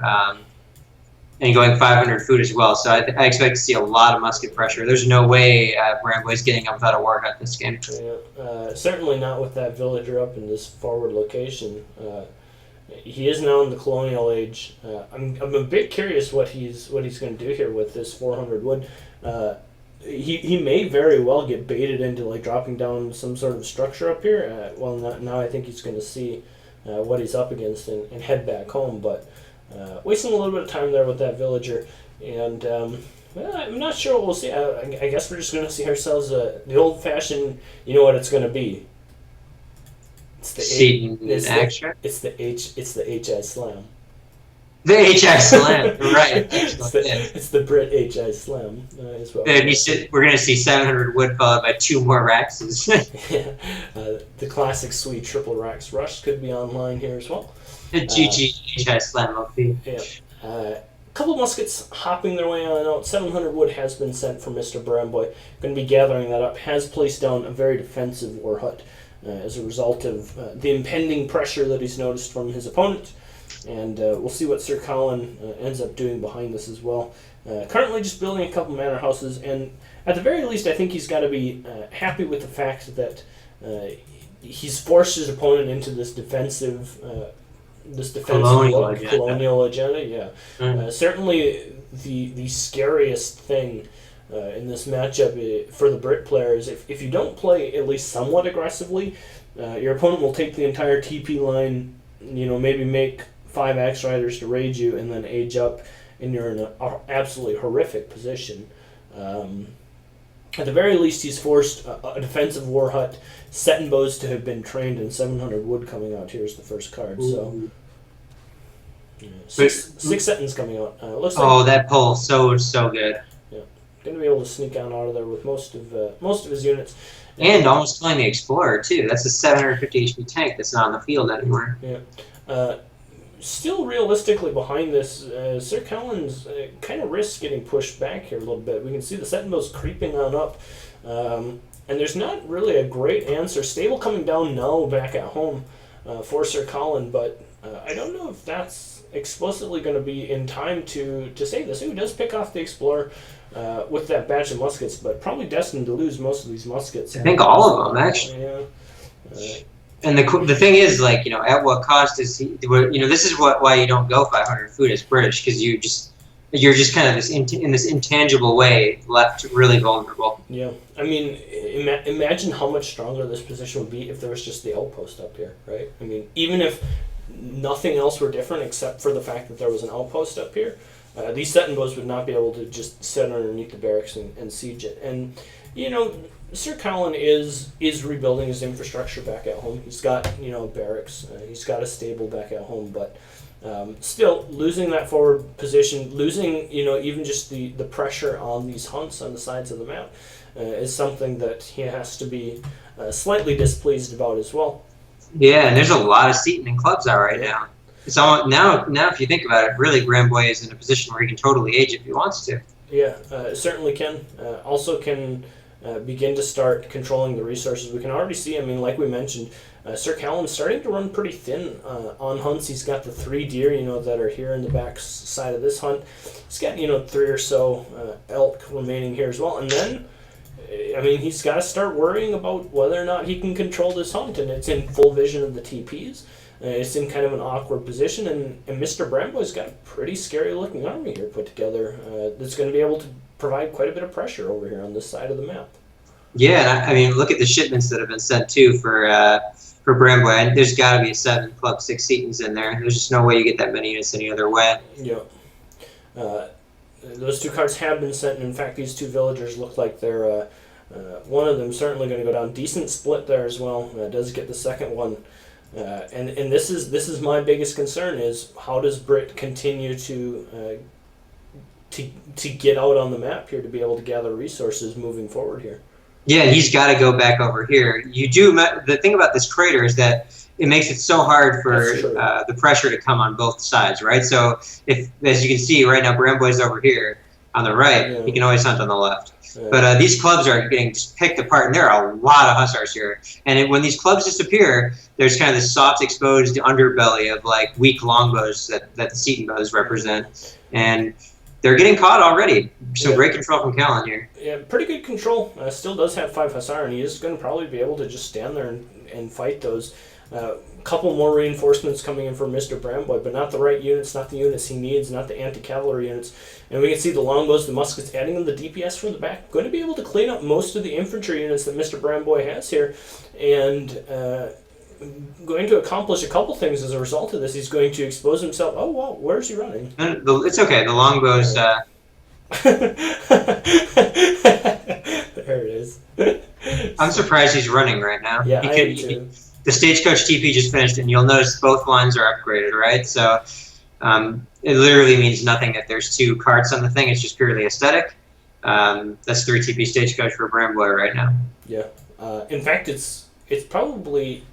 And going 500 food as well. So I expect to see a lot of musket pressure. There's no way Bramboy's getting up without a war hunt this game. Yeah, certainly not with that villager up in this forward location. He is now in the colonial age. I'm a bit curious what he's going to do here with this 400 wood. He may very well get baited into like dropping down some sort of structure up here. Now I think he's going to see what he's up against and head back home, but. Wasting a little bit of time there with that villager, and I'm not sure what we'll see. I guess we're just going to see ourselves the old-fashioned. You know what it's going to be? It's the It's the HI slam. The HI slam, right? It's the Brit HI slam. As well. We're going to see 700 wood followed by 2 more Raxes. The classic Swede triple Rax rush could be online here as well. GG HI slam OP. Yeah. A couple of muskets hopping their way on out. 700 wood has been sent from Mr. Bramboy. Going to be gathering that up. Has placed down a very defensive war hut as a result of the impending pressure that he's noticed from his opponent. And we'll see what Sir Colin ends up doing behind this as well. Currently just building a couple manor houses, and at the very least I think he's got to be happy with the fact that he's forced his opponent into this defensive colonial agenda. Yeah. Mm. Certainly the scariest thing in this matchup for the Brit player is if you don't play at least somewhat aggressively, your opponent will take the entire TP line, maybe make 5 Axe Riders to raid you and then age up, and you're in an absolutely horrific position. At the very least, he's forced a defensive war hut, set and bows to have been trained, and 700 wood coming out. Here's the first card. So, six settings coming out. Looks like that pull, so good. Yeah, going to be able to sneak on out of there with most of his units. And almost killing the Explorer too. That's a 750 HP tank that's not on the field anymore. Yeah. Still realistically behind this, Sir Kellen's kind of risks getting pushed back here a little bit. We can see the Sentinels creeping on up, and there's not really a great answer. Stable coming down now back at home for Sir Colin, but I don't know if that's explicitly going to be in time to save this. He does pick off the Explorer with that batch of muskets, but probably destined to lose most of these muskets. I think all of them, actually. Yeah. And the thing is, at what cost is he? This is why you don't go 500 food as British, because you're just kind of in this intangible way left really vulnerable. Yeah, I mean, imagine how much stronger this position would be if there was just the outpost up here, right? I mean, even if nothing else were different except for the fact that there was an outpost up here, these Sentinels would not be able to just sit underneath the barracks and siege it. And Sir Colin is rebuilding his infrastructure back at home. He's got barracks, he's got a stable back at home, but still losing that forward position, losing even just the pressure on these hunts on the sides of the map is something that he has to be slightly displeased about as well. Yeah, and there's a lot of seating and clubs out right now. It's all now if you think about it, really Bramboy is in a position where he can totally age if he wants to. Yeah, certainly can. Also can begin to start controlling the resources. We can already see, like we mentioned, Sir Callan's starting to run pretty thin on hunts. He's got the 3 deer, that are here in the back side of this hunt. He's got, 3 or so elk remaining here as well. And then I mean, he's got to start worrying about whether or not he can control this hunt, and it's in full vision of the TPs. It's in kind of an awkward position, and Mr. Brembo's got a pretty scary-looking army here put together that's going to be able to provide quite a bit of pressure over here on this side of the map. Yeah, I mean, look at the shipments that have been sent, too, for Brembo. And there's got to be a 7 Club 6 Setons in there. There's just no way you get that many units any other way. Yeah. Those 2 cards have been sent, and in fact, these 2 villagers look like they're... one of them certainly going to go down. Decent split there as well. Does get the second one. And this is my biggest concern is how does Brit continue to get out on the map here to be able to gather resources moving forward here. Yeah, he's got to go back over here. The thing about this crater is that it makes it so hard for the pressure to come on both sides, right? So if, as you can see right now, Bramboy's over here on the right, he can always hunt on the left. But these clubs are getting just picked apart, and there are a lot of hussars here. And when these clubs disappear, there's kind of this soft, exposed underbelly of like weak longbows that the Seton bows represent. And they're getting caught already. Some great control from Callan here. Yeah, pretty good control. Still does have 5 hussar, and he is going to probably be able to just stand there and fight those. Couple more reinforcements coming in from Mr. Bramboy, but not the right units, not the units he needs, not the anti-cavalry units. And we can see the longbows, the muskets, adding in the DPS from the back. Going to be able to clean up most of the infantry units that Mr. Bramboy has here, and going to accomplish a couple things as a result of this. He's going to expose himself. Oh, wow, where's he running? It's okay. The longbows... There it is. I'm surprised he's running right now. Yeah, I am too. The Stagecoach TP just finished, and you'll notice both lines are upgraded, right? So it literally means nothing that there's 2 carts on the thing. It's just purely aesthetic. That's 3 TP Stagecoach for Bramboy right now. Yeah. In fact, it's probably...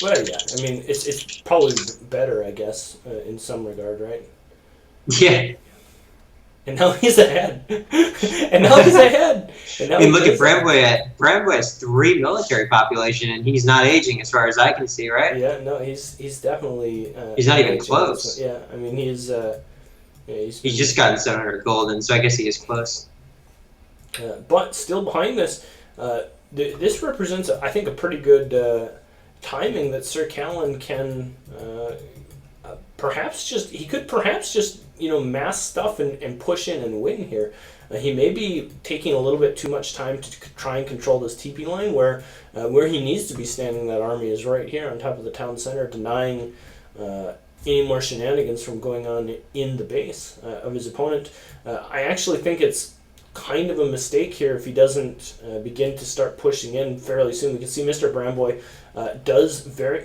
Well, yeah. I mean, it's probably better, I guess, in some regard, right? Yeah. And now he's ahead. And now he's ahead. I mean, look at Bramboy. Bramboy has 3 military population, and he's not aging as far as I can see, right? Yeah, no, he's definitely... he's not even close. Yeah, I mean, he's just gotten 700 gold, and so I guess he is close. But still behind this, this represents, I think, a pretty good timing that Sir Callan can... perhaps just mass stuff and push in and win here. He may be taking a little bit too much time to try and control this TP line, where he needs to be standing that army is right here on top of the town center, denying any more shenanigans from going on in the base of his opponent. I actually think it's kind of a mistake here if he doesn't begin to start pushing in fairly soon. We can see Mr. Bramboy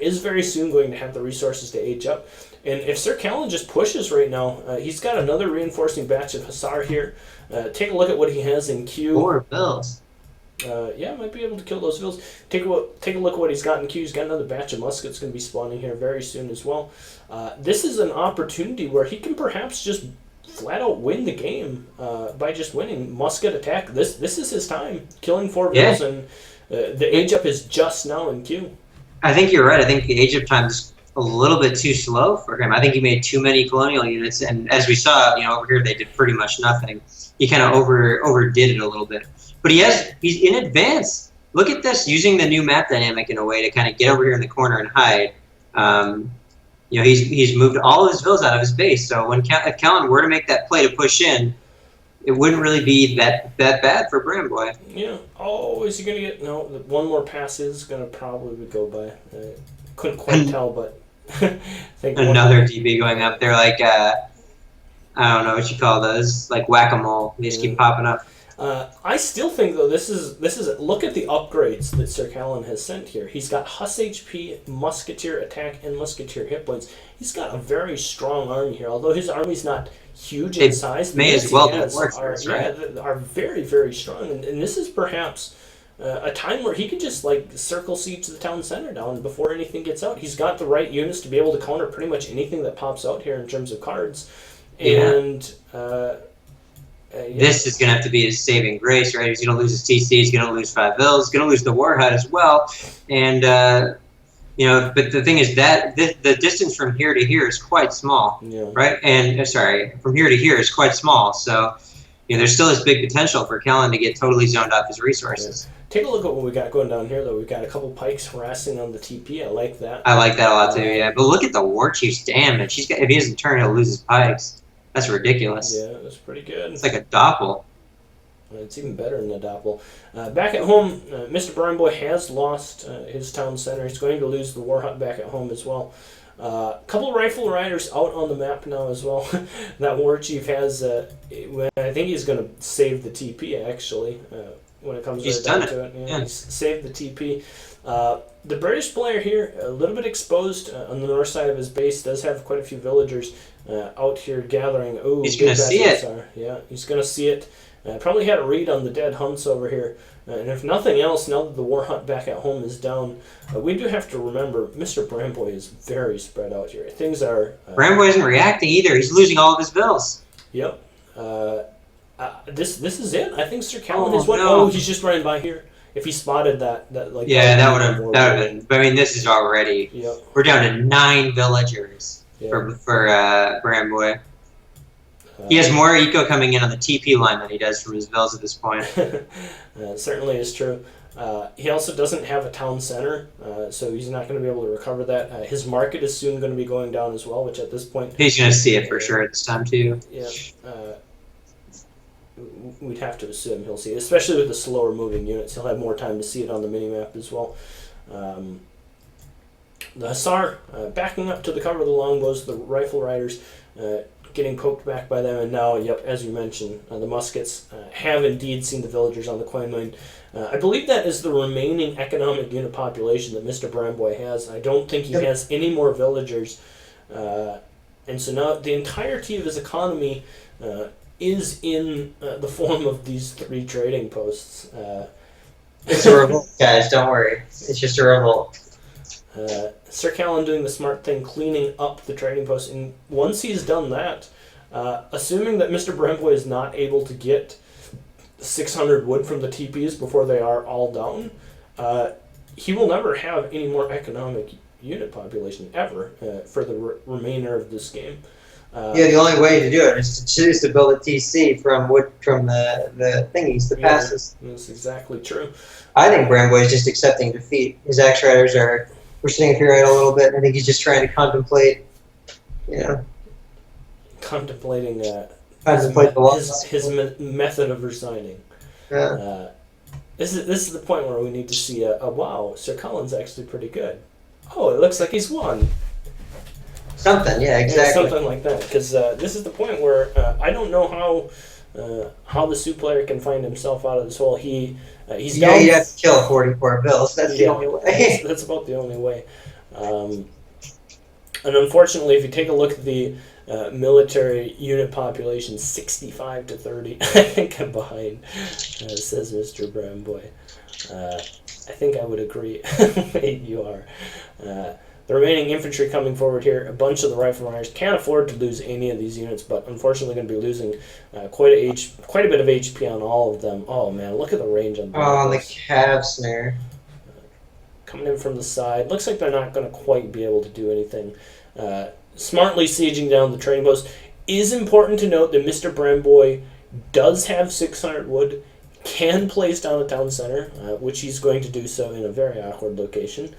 is very soon going to have the resources to age up. And if Sir Callan just pushes right now, he's got another reinforcing batch of hussar here. Take a look at what he has in queue. 4 bills. Yeah, might be able to kill those vills. Take a look at what he's got in queue. He's got another batch of muskets going to be spawning here very soon as well. This is an opportunity where he can perhaps just flat out win the game by just winning musket attack. This is his time, killing 4 vills, and the age up is just now in queue. I think you're right. I think the age up time is a little bit too slow for him. I think he made too many colonial units, and as we saw, over here they did pretty much nothing. He kind of overdid it a little bit. But he's in advance. Look at this, using the new map dynamic in a way to kind of get over here in the corner and hide. He's moved all of his vills out of his base. So if Callan were to make that play to push in, it wouldn't really be that bad for Bramboy. Yeah. Oh, is he going to get... No, one more pass is going to probably go by. Couldn't quite tell, but... I think another DB going up there, like, I don't know what you call those, like whack-a-mole. They just keep popping up. I still think, though, this is look at the upgrades that Sir Callan has sent here. He's got Huss HP, Musketeer attack, and Musketeer hit points. He's got a very strong army here. Although his army's not huge in size, may as well be worthless, right? Are very, very strong. And this is perhaps a time where he can just circle siege the town center down before anything gets out. He's got the right units to be able to counter pretty much anything that pops out here in terms of cards. And this is going to have to be his saving grace, right? He's going to lose his TC, he's going to lose 5 vills, he's going to lose the Warhead as well. And, but the thing is that the distance from here to here is quite small, right? And, from here to here is quite small. So there's still this big potential for Kellen to get totally zoned off his resources. Yeah. Take a look at what we got going down here, though. We've got a couple pikes harassing on the TP. I like that. I like that a lot too. Yeah, but look at the War Chief's damage. If he doesn't turn, he'll lose his pikes. That's ridiculous. Yeah, that's pretty good. It's like a doppel. It's even better than a doppel. Back at home, Mr. Brown Boy has lost his town center. He's going to lose the War Hut back at home as well. A couple of rifle riders out on the map now as well. That War Chief has, I think he's going to save the TP actually when it comes down to it. Yeah. He's saved the TP. The British player here, a little bit exposed on the north side of his base, does have quite a few villagers out here gathering. Ooh, he's going to see it. Yeah, he's going to see it. Probably had a read on the dead hunts over here. And if nothing else, now that the War Hunt back at home is down, we do have to remember Mr. Bramboy is very spread out here. Things are... Bramboy isn't reacting either. He's losing all of his bills. Yep. This is it. I think Sir Callan is what... No. Oh, he's just running by here. If he spotted that like... Yeah, that would have been... But I mean, this is already... Yep. We're down to 9 villagers for Bramboy. He has more eco coming in on the TP line than he does from his vills at this point. Certainly is true. He also doesn't have a town center, so he's not going to be able to recover that. His market is soon going to be going down as well, which at this point... He's going to see it for sure at this time, too. Yeah. We'd have to assume he'll see it, especially with the slower moving units. He'll have more time to see it on the minimap as well. The Hussar backing up to the cover of the longbows, the rifle riders getting poked back by them, and now, yep, as you mentioned, the muskets have indeed seen the villagers on the coin mine. I believe that is the remaining economic unit population that Mr. Bramboy has. I don't think he has any more villagers, and so now the entirety of his economy is in the form of these 3 trading posts. It's a revolt, guys, don't worry. It's just a revolt. Sir Callan doing the smart thing, cleaning up the trading post, and once he's done that, assuming that Mr. Bramboy is not able to get 600 wood from the TPs before they are all down, he will never have any more economic unit population ever for the remainder of this game. The only way to do it is to choose to build a TC from the thingies, the passes. That's exactly true. I think Bramboy is just accepting defeat. His axe riders are pushing it right a little bit. I think he's just trying to contemplate, contemplating his method of resigning. Yeah. This is the point where we need to see wow, Sir Cullen's actually pretty good. Oh, it looks like he's won. Something, yeah, exactly. Yeah, something like that, because this is the point where I don't know how the Sioux player can find himself out of this hole. He's down. You have to kill 44 bills. That's the only way. That's about the only way. And unfortunately, if you take a look at the military unit population, 65 to 30, I think I'm behind, says Mr. Bramboy. I think I would agree. Wait, you are. The remaining infantry coming forward here, a bunch of the rifle riders can't afford to lose any of these units, but unfortunately going to be losing quite a bit of HP on all of them. Oh man, look at the range on the cav snare. Coming in from the side. Looks like they're not going to quite be able to do anything. Smartly sieging down the trading post. Is important to note that Mr. Bramboy does have 600 wood, can place down a town center, which he's going to do so in a very awkward location.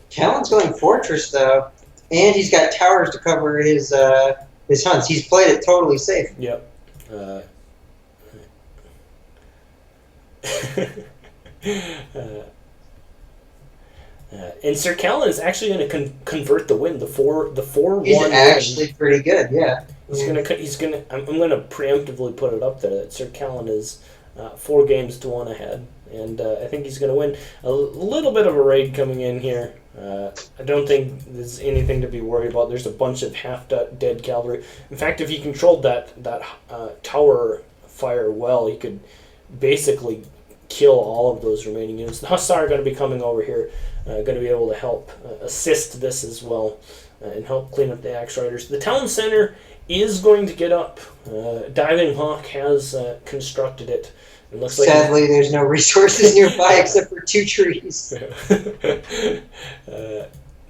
Callan's going fortress though, and he's got towers to cover his hunts. He's played it totally safe. Yep. And Sir Callan is actually going to convert the win. The 4-1. He's actually pretty good. Yeah. He's gonna. I'm gonna preemptively put it up there that Sir Callan is 4 games to 1 ahead, and I think he's gonna win. A little bit of a raid coming in here. I don't think there's anything to be worried about. There's a bunch of half-dead cavalry. In fact, if he controlled that tower fire well, he could basically kill all of those remaining units. The Hussar are going to be coming over here, going to be able to help assist this as well, and help clean up the axe riders. The town center is going to get up. Diving Hawk has constructed it. It looks like sadly, there's no resources nearby except for 2 trees.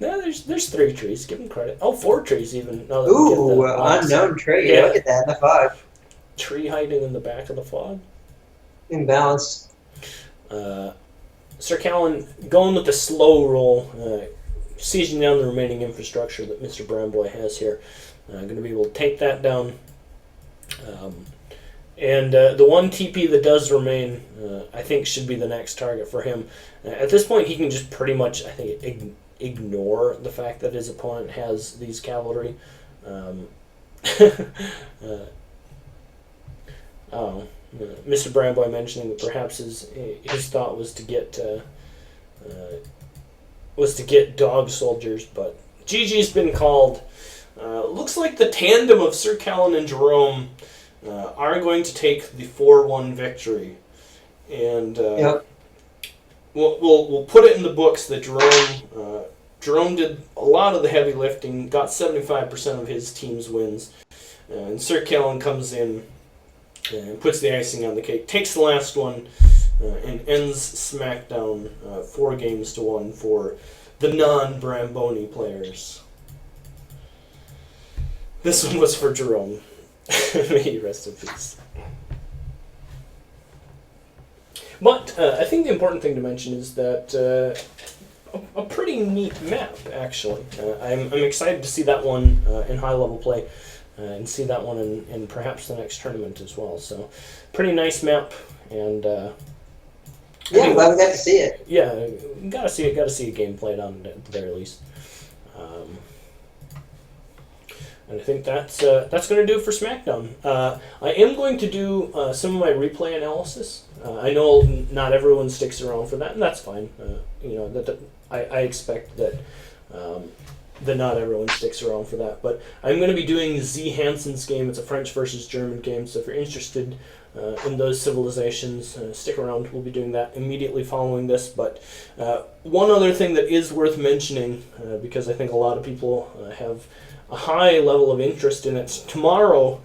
No, there's 3 trees. Give him credit. Oh, 4 trees even. Ooh, unknown tree. Yeah. Look at that in the fog. tree hiding in the back of the fog. Imbalanced. Sir Callan going with the slow roll, sieging down the remaining infrastructure that Mr. Bramboy has here. Going to be able to take that down. And the one TP that does remain, I think, should be the next target for him. At this point, he can just pretty much, I think, ignore the fact that his opponent has these cavalry. Mr. Bramboy mentioning that perhaps his thought was to get dog soldiers, but GG's been called. Looks like the tandem of Sir Callan and Jerome are going to take the 4-1 victory, and Yep. we'll put it in the books that Jerome did a lot of the heavy lifting, got 75% of his team's wins, and Sir Callan comes in and puts the icing on the cake, takes the last one, and ends Smackdown 4-1 for the non-Bramboni players. This one was for Jerome. May he rest in peace. But I think the important thing to mention is that a pretty neat map, actually. I'm excited to see that one in high-level play and see that one in perhaps the next tournament as well. So, pretty nice map, and Yeah, I'm glad we got to see it. yeah, gotta see it. Gotta see a game played on at the very least. And I think that's going to do it for Smackdown. I am going to do some of my replay analysis. I know not everyone sticks around for that, and that's fine. I expect that not everyone sticks around for that. But I'm going to be doing Z Hansen's game. It's a French versus German game, so if you're interested in those civilizations, stick around. We'll be doing that immediately following this. But one other thing that is worth mentioning, because I think a lot of people have a high level of interest in it. Tomorrow,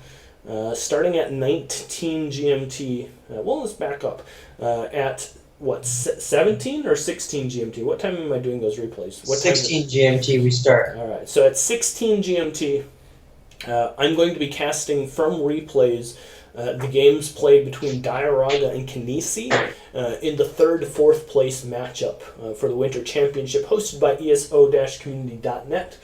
starting at 19 GMT, well, let's back up. At, 17 or 16 GMT? What time am I doing those replays? 16 GMT we start. All right, so at 16 GMT, I'm going to be casting from replays the games played between Diaraga and Kinesi in the 3rd to 4th place matchup for the Winter Championship, hosted by ESO-community.net.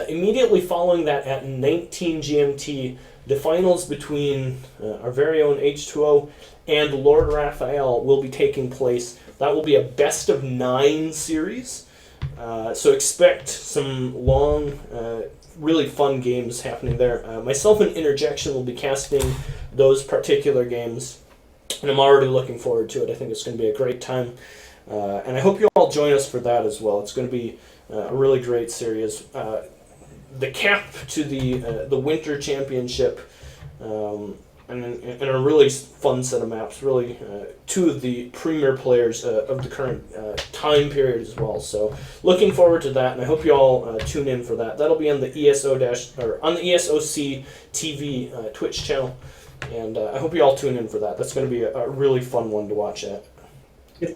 Immediately following that, at 19 GMT, the finals between our very own H2O and Lord Raphael will be taking place. That will be a best-of-9 series, so expect some long, really fun games happening there. Myself and Interjection will be casting those particular games, and I'm already looking forward to it. I think it's going to be a great time, and I hope you all join us for that as well. It's going to be a really great series. The cap to the Winter Championship, and a really fun set of maps. Really, two of the premier players of the current time period as well. So, looking forward to that, and I hope you all tune in for that. That'll be on the on the ESOC TV Twitch channel, and I hope you all tune in for that. That's going to be a really fun one to watch at.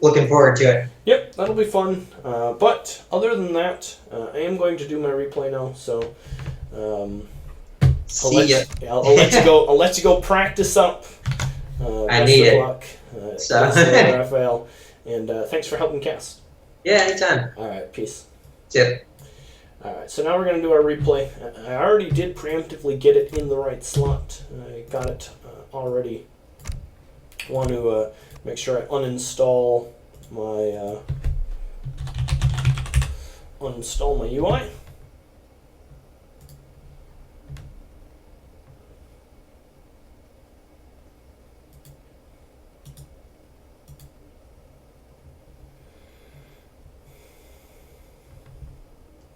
Looking forward to it. Yep, that'll be fun. But other than that, I am going to do my replay now. So I'll let you go. I'll let you go practice up. I need it. Luck, So. Raphael, and thanks for helping cast. Yeah, anytime. All right, peace. Yep. All right, so now we're gonna do our replay. I already did preemptively get it in the right slot. I got it already. Want to make sure I uninstall my UI.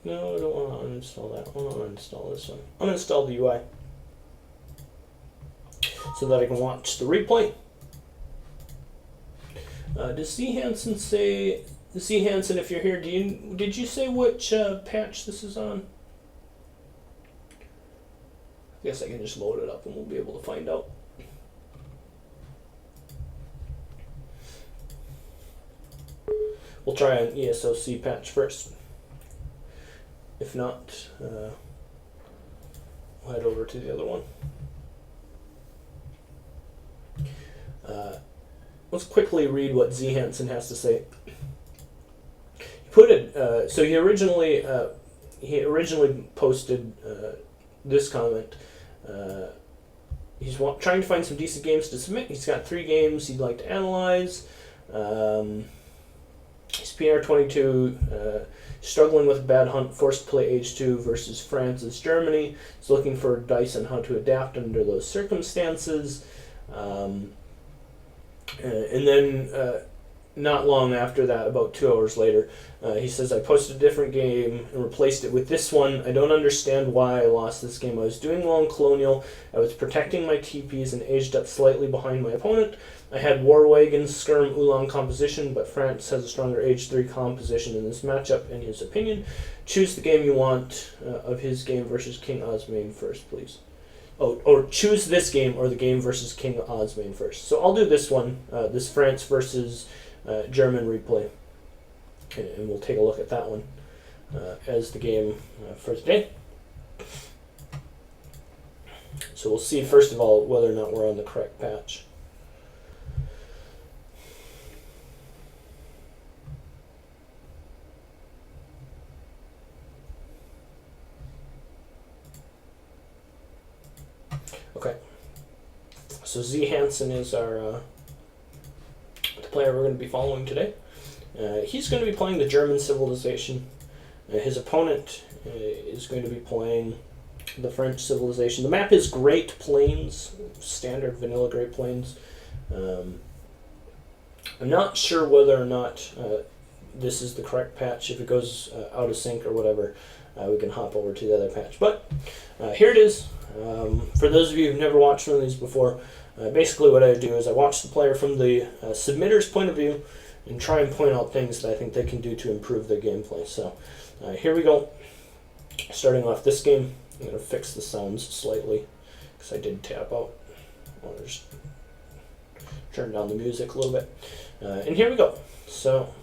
No, I don't want to uninstall that. I want to uninstall this one. Uninstall the UI so that I can watch the replay. Does C. Hansen say... C. Hansen, if you're here, did you say which patch this is on? I guess I can just load it up and we'll be able to find out. We'll try an ESOC patch first. If not, we'll head over to the other one. Let's quickly read what Z Hansen has to say. He put it. So he originally posted this comment. He's trying to find some decent games to submit. He's got 3 games he'd like to analyze. He's PR22, struggling with a bad hunt, forced to play Age 2 versus France as Germany. He's looking for advice on how to adapt under those circumstances. And then not long after that, about 2 hours later, he says, I posted a different game and replaced it with this one. I don't understand why I lost this game. I was doing well in Colonial. I was protecting my TPs and aged up slightly behind my opponent. I had War Wagon, Skirm, Oolong composition, but France has a stronger Age 3 composition in this matchup, in his opinion. Choose the game you want of his game versus King Osmane first, please. Oh, or choose this game or the game versus King Osmane first. So I'll do this one, this France versus German replay. And we'll take a look at that one as the game for today. So we'll see, first of all, whether or not we're on the correct patch. Okay. So Z Hansen is our the player we're going to be following today. He's going to be playing the German civilization. His opponent is going to be playing the French civilization. The map is Great Plains, standard vanilla Great Plains. I'm not sure whether or not this is the correct patch. If it goes out of sync or whatever, we can hop over to the other patch. But here it is. For those of you who've never watched one of these before, basically what I do is I watch the player from the submitter's point of view and try and point out things that I think they can do to improve their gameplay. So here we go. Starting off this game, I'm going to fix the sounds slightly because I did tap out. I'll just turn down the music a little bit. And here we go. So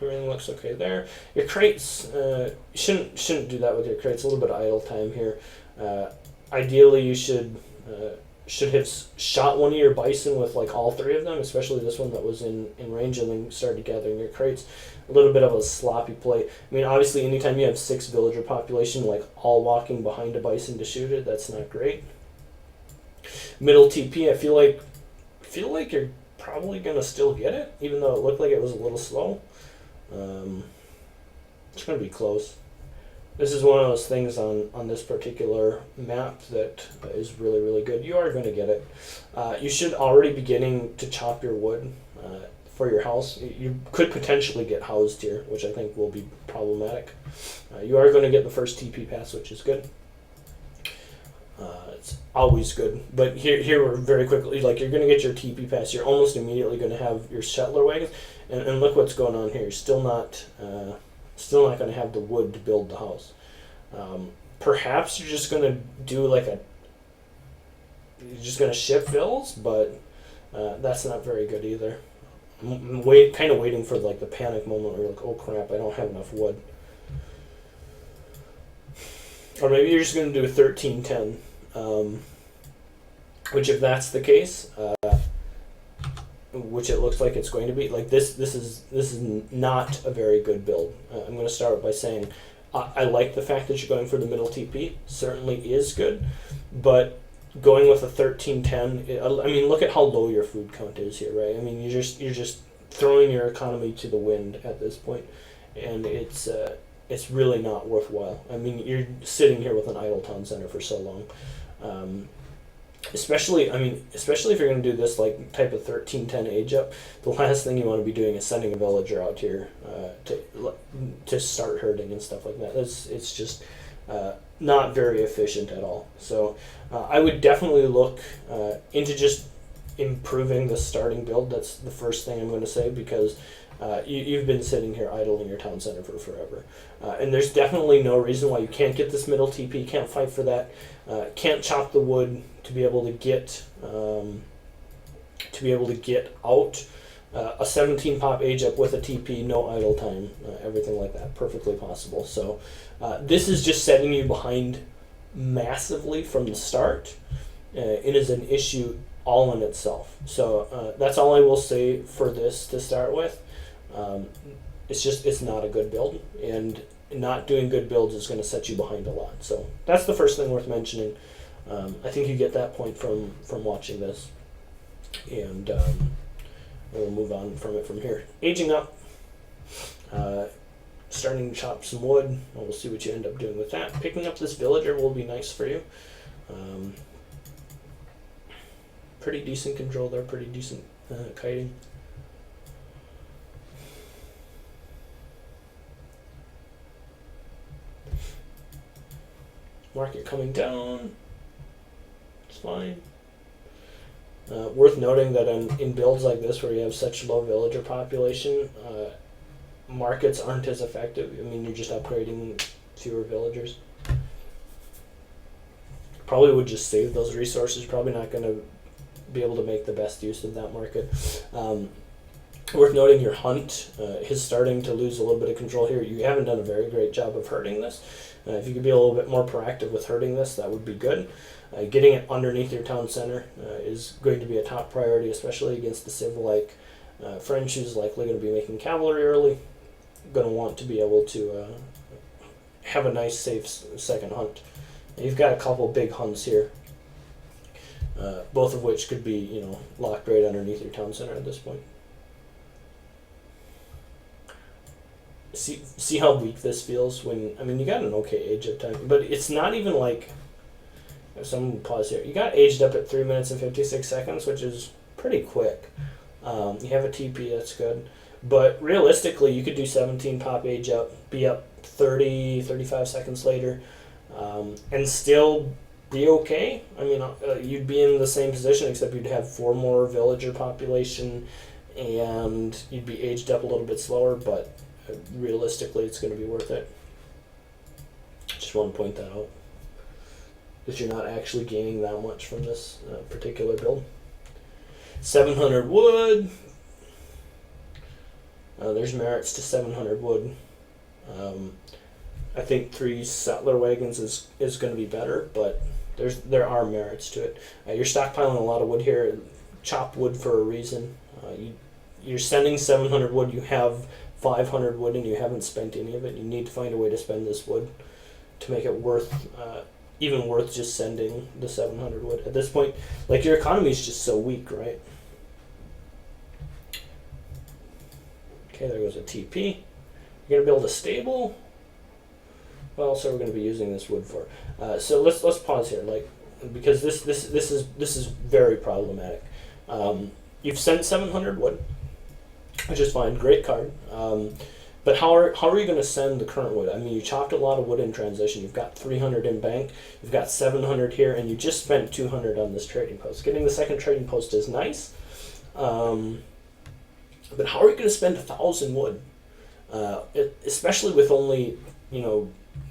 everything looks okay there. Your crates, shouldn't do that with your crates. A little bit of idle time here. Ideally, you should have shot one of your bison with like all 3 of them, especially this one that was in range, and then started gathering your crates. A little bit of a sloppy play. I mean, obviously, anytime you have 6 villager population, like all walking behind a bison to shoot it, that's not great. Middle TP, I feel like you're probably gonna still get it, even though it looked like it was a little slow. It's gonna be close. This is one of those things on this particular map that is really, really good. You are going to get it. You should already be beginning to chop your wood for your house. You could potentially get housed here, which I think will be problematic. You are going to get the first TP pass, which is good. It's always good. But here we're very quickly, like, you're going to get your TP pass. You're almost immediately going to have your settler wagons. And look what's going on here. You're still not going to have the wood to build the house. Perhaps you're just going to do you're just going to ship bills, but that's not very good either. I'm kind of waiting for like the panic moment where you're like, oh crap, I don't have enough wood. Or maybe you're just going to do a 13-10, which if that's the case, which it looks like it's going to be, like this is not a very good build. I'm going to start by saying I like the fact that you're going for the middle TP. Certainly is good, but going with a 13-10, I mean, look at how low your food count is here, right? I mean, you're just throwing your economy to the wind at this point, and it's really not worthwhile. I mean, you're sitting here with an idle town center for so long. Especially if you're going to do this like type of 13-10 age up, the last thing you want to be doing is sending a villager out here to start herding and stuff like that. It's just not very efficient at all. So I would definitely look into just improving the starting build. That's the first thing I'm going to say, because you've been sitting here idle in your town center for forever. And there's definitely no reason why you can't get this middle TP, can't fight for that, can't chop the wood to be able to get out a 17 pop age up with a TP, no idle time, everything like that, perfectly possible. So this is just setting you behind massively from the start. it is an issue all in itself. So that's all I will say for this to start with. It's not a good build, and not doing good builds is going to set you behind a lot. So that's the first thing worth mentioning. I think you get that point from watching this, and we'll move on from it from here. Aging up, starting to chop some wood, and we'll see what you end up doing with that. Picking up this villager will be nice for you. Pretty decent control there, pretty decent kiting. Market coming down. It's fine. Worth noting that in builds like this where you have such low villager population, markets aren't as effective. I mean, you're just upgrading fewer villagers. Probably would just save those resources. Probably not going to be able to make the best use of that market. Worth noting your hunt is starting to lose a little bit of control here. You haven't done a very great job of herding this. If you could be a little bit more proactive with herding this, that would be good. Getting it underneath your town center is going to be a top priority, especially against the Civ like French, who's likely going to be making cavalry early. Going to want to be able to have a nice, safe second hunt. And you've got a couple big hunts here, both of which could be, locked right underneath your town center at this point. See how weak this feels when, you got an okay age up time, but it's not even like, some pause here, you got aged up at 3 minutes and 56 seconds, which is pretty quick. You have a TP, that's good, but realistically you could do 17 pop age up, be up 35 seconds later, and still be okay. You'd be in the same position except you'd have 4 more villager population and you'd be aged up a little bit slower, but realistically it's going to be worth it. Just want to point that out, that you're not actually gaining that much from this particular build. 700 wood. There's merits to 700 wood. I think 3 settler wagons is going to be better, but there are merits to it. You're stockpiling a lot of wood here. Chopped wood for a reason. You're sending 700 wood. You have 500 wood and you haven't spent any of it. You need to find a way to spend this wood to make it even worth just sending the 700 wood. At this point, your economy is just so weak, right? Okay, there goes a TP. You're gonna build a stable. What else are we gonna be using this wood for? So let's pause here, because this is very problematic. You've sent 700 wood, which is fine, great card. But how are you going to send the current wood? You chopped a lot of wood in transition. You've got 300 in bank. You've got 700 here, and you just spent 200 on this trading post. Getting the second trading post is nice. But how are you going to spend 1,000 wood? Especially with only,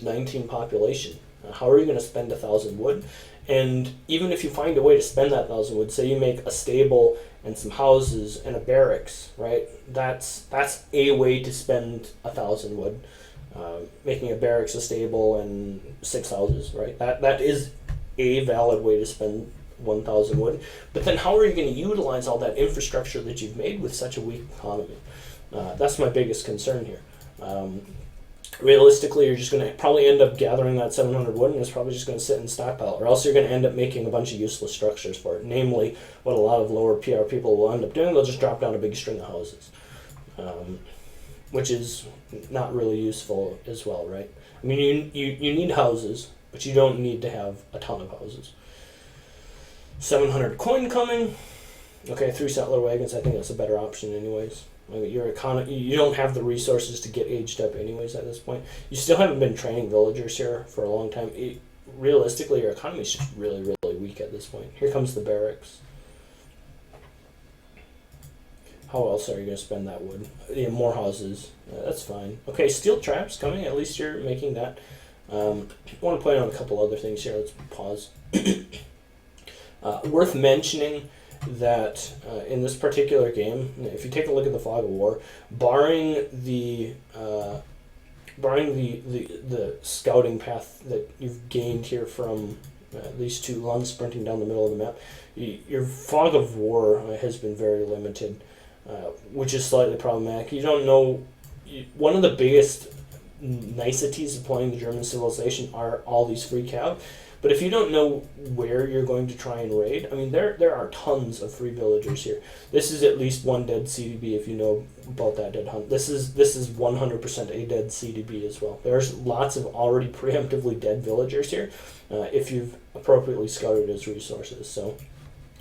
19 population. How are you going to spend 1,000 wood? And even if you find a way to spend that 1,000 wood, say you make a stable and some houses and a barracks, right? That's a way to spend 1,000 wood. Making a barracks, a stable, and 6 houses, right? That is a valid way to spend 1,000 wood. But then how are you going to utilize all that infrastructure that you've made with such a weak economy? That's my biggest concern here. Realistically, you're just going to probably end up gathering that 700 wood and it's probably just going to sit in stockpile, or else you're going to end up making a bunch of useless structures for it. Namely, what a lot of lower PR people will end up doing, they'll just drop down a big string of houses, which is not really useful as well, right? You need houses, but you don't need to have a ton of houses. 700 coin coming. Okay, 3 settler wagons, I think that's a better option anyways. Your economy, you don't have the resources to get aged up anyways at this point. You still haven't been training villagers here for a long time. Realistically, your economy is just really, really weak at this point. Here comes the barracks. How else are you going to spend that wood? More houses. That's fine. Okay, steel traps coming. At least you're making that. I want to point out a couple other things here. Let's pause. Worth mentioning that in this particular game, if you take a look at the Fog of War, barring the scouting path that you've gained here from these two lungs sprinting down the middle of the map. Your fog of war has been very limited, which is slightly problematic. You don't know. One of the biggest niceties of playing the German civilization are all these free cav. But if you don't know where you're going to try and raid, I mean, there are tons of free villagers here. This is at least one dead CDB if you know about that dead hunt. This is 100% a dead CDB as well. There's lots of already preemptively dead villagers here if you've appropriately scouted as resources. So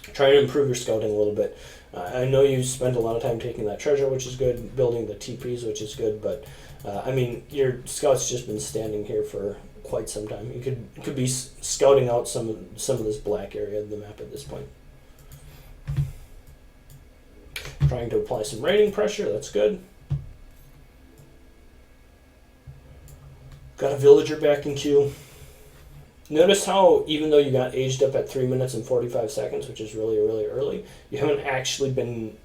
try to improve your scouting a little bit. I know you spent a lot of time taking that treasure, which is good, building the TPs, which is good, but I mean, your scout's just been standing here for quite some time. You could be scouting out some of this black area of the map at this point. Trying to apply some raiding pressure, that's good. Got a villager back in queue. Notice how even though you got aged up at 3 minutes and 45 seconds, which is really, really early, you haven't actually been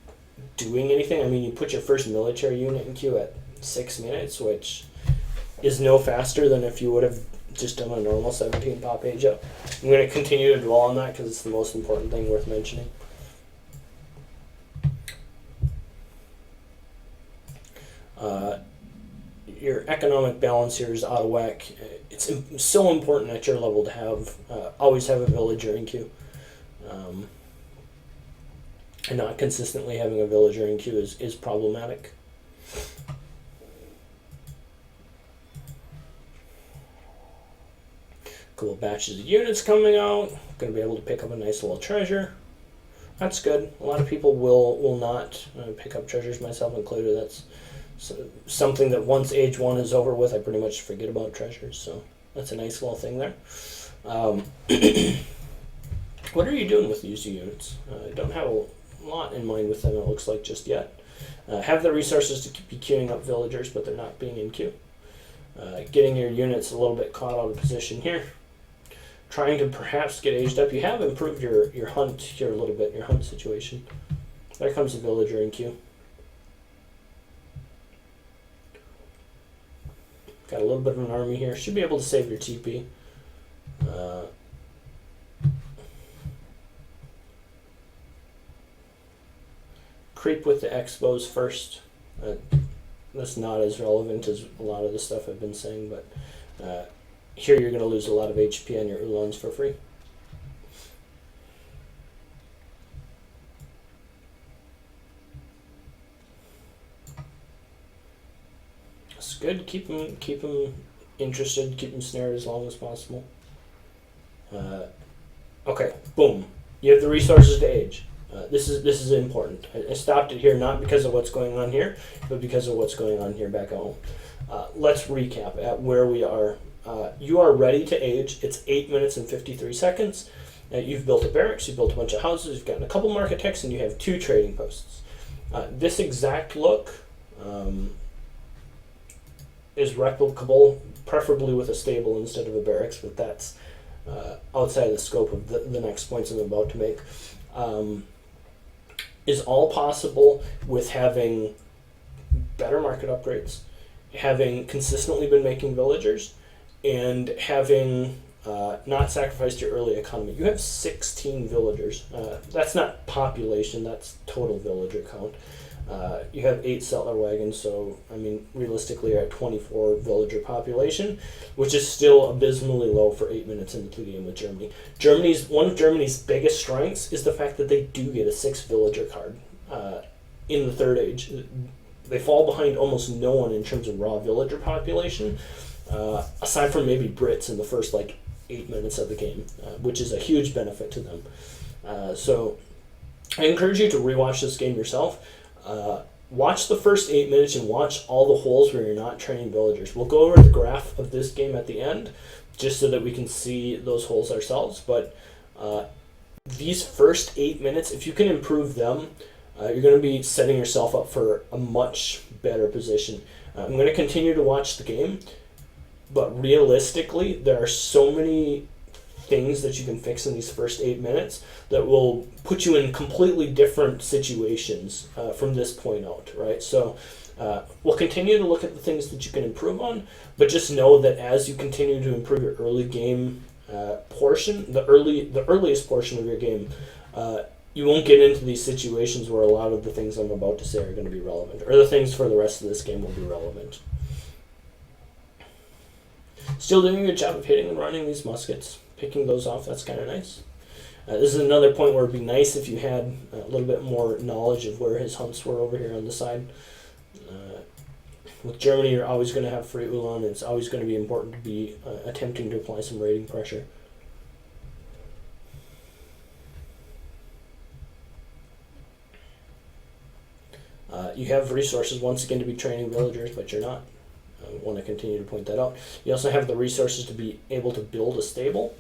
doing anything. I mean, you put your first military unit in queue at 6 minutes, which is no faster than if you would have just done a normal 17 pop age up. I'm going to continue to dwell on that because it's the most important thing worth mentioning. Your economic balance here is out of whack. It's so important at your level to have always have a villager in queue. And not consistently having a villager in queue is problematic. Couple batches of units coming out. Going to be able to pick up a nice little treasure. That's good. A lot of people will not pick up treasures, myself included. That's something that once age 1 is over with, I pretty much forget about treasures. So that's a nice little thing there. What are you doing with these units? I don't have a lot in mind with them, it looks like, just yet. Have the resources to be queuing up villagers, but they're not being in queue. Getting your units a little bit caught out of position here. Trying to perhaps get aged up. You have improved your hunt here a little bit, your hunt situation. There comes a villager in queue. Got a little bit of an army here. Should be able to save your TP. Creep with the expos first. That's not as relevant as a lot of the stuff I've been saying, but here you're going to lose a lot of HP on your Ulans for free. It's good. Keep them interested. Keep them snared as long as possible. Okay, boom. You have the resources to age. This is important. I stopped it here not because of what's going on here, but because of what's going on here back home. Let's recap at where we are. You are ready to age. It's 8 minutes and 53 seconds. You've built a barracks, you've built a bunch of houses, you've gotten a couple market techs, and you have 2 trading posts. This exact look is replicable, preferably with a stable instead of a barracks, but that's outside the scope of the next points I'm about to make. Is all possible with having better market upgrades, having consistently been making villagers, and having not sacrificed your early economy. You have 16 villagers. That's not population, that's total villager count. You have 8 settler wagons, so I mean realistically you're at 24 villager population, which is still abysmally low for 8 minutes into the game with Germany. One of Germany's biggest strengths is the fact that they do get a 6 villager card in the third age. They fall behind almost no one in terms of raw villager population, aside from maybe Brits in the first 8 minutes of the game, which is a huge benefit to them. So I encourage you to rewatch this game yourself. Watch the first 8 minutes and watch all the holes where you're not training villagers. We'll go over the graph of this game at the end, just so that we can see those holes ourselves. But these first 8 minutes, if you can improve them, you're going to be setting yourself up for a much better position. I'm going to continue to watch the game, but realistically, there are so many things that you can fix in these first 8 minutes that will put you in completely different situations from this point out, right? So we'll continue to look at the things that you can improve on, but just know that as you continue to improve your early game portion, the earliest portion of your game, you won't get into these situations where a lot of the things I'm about to say are going to be relevant, or the things for the rest of this game will be relevant. Still doing a good job of hitting and running these muskets, picking those off. That's kind of nice. This is another point where it'd be nice if you had a little bit more knowledge of where his hunts were over here on the side. With Germany, you're always going to have free Ulan, and it's always going to be important to be attempting to apply some raiding pressure. You have resources, once again, to be training villagers, but you're not. I want to continue to point that out. You also have the resources to be able to build a stable,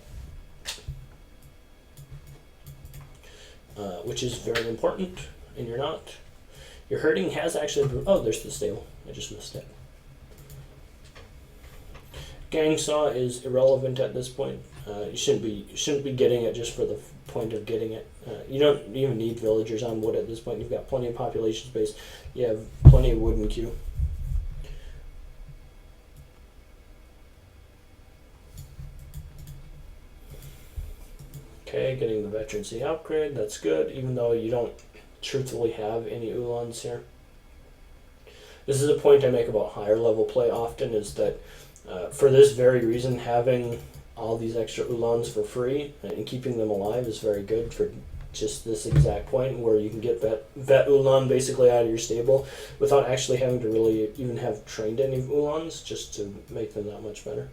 which is very important, and you're not. Your herding has actually improved. Oh, there's the stable. I just missed it. Gang saw is irrelevant at this point. You shouldn't be getting it just for the point of getting it. You don't even need villagers on wood at this point. You've got plenty of population space. You have plenty of wooden queue. Okay, getting the veterancy upgrade. That's good, even though you don't truthfully have any Ulans here. This is a point I make about higher level play often, is that for this very reason, having all these extra Ulans for free and keeping them alive is very good for just this exact point, where you can get vet Ulan basically out of your stable without actually having to really even have trained any Ulans, just to make them that much better.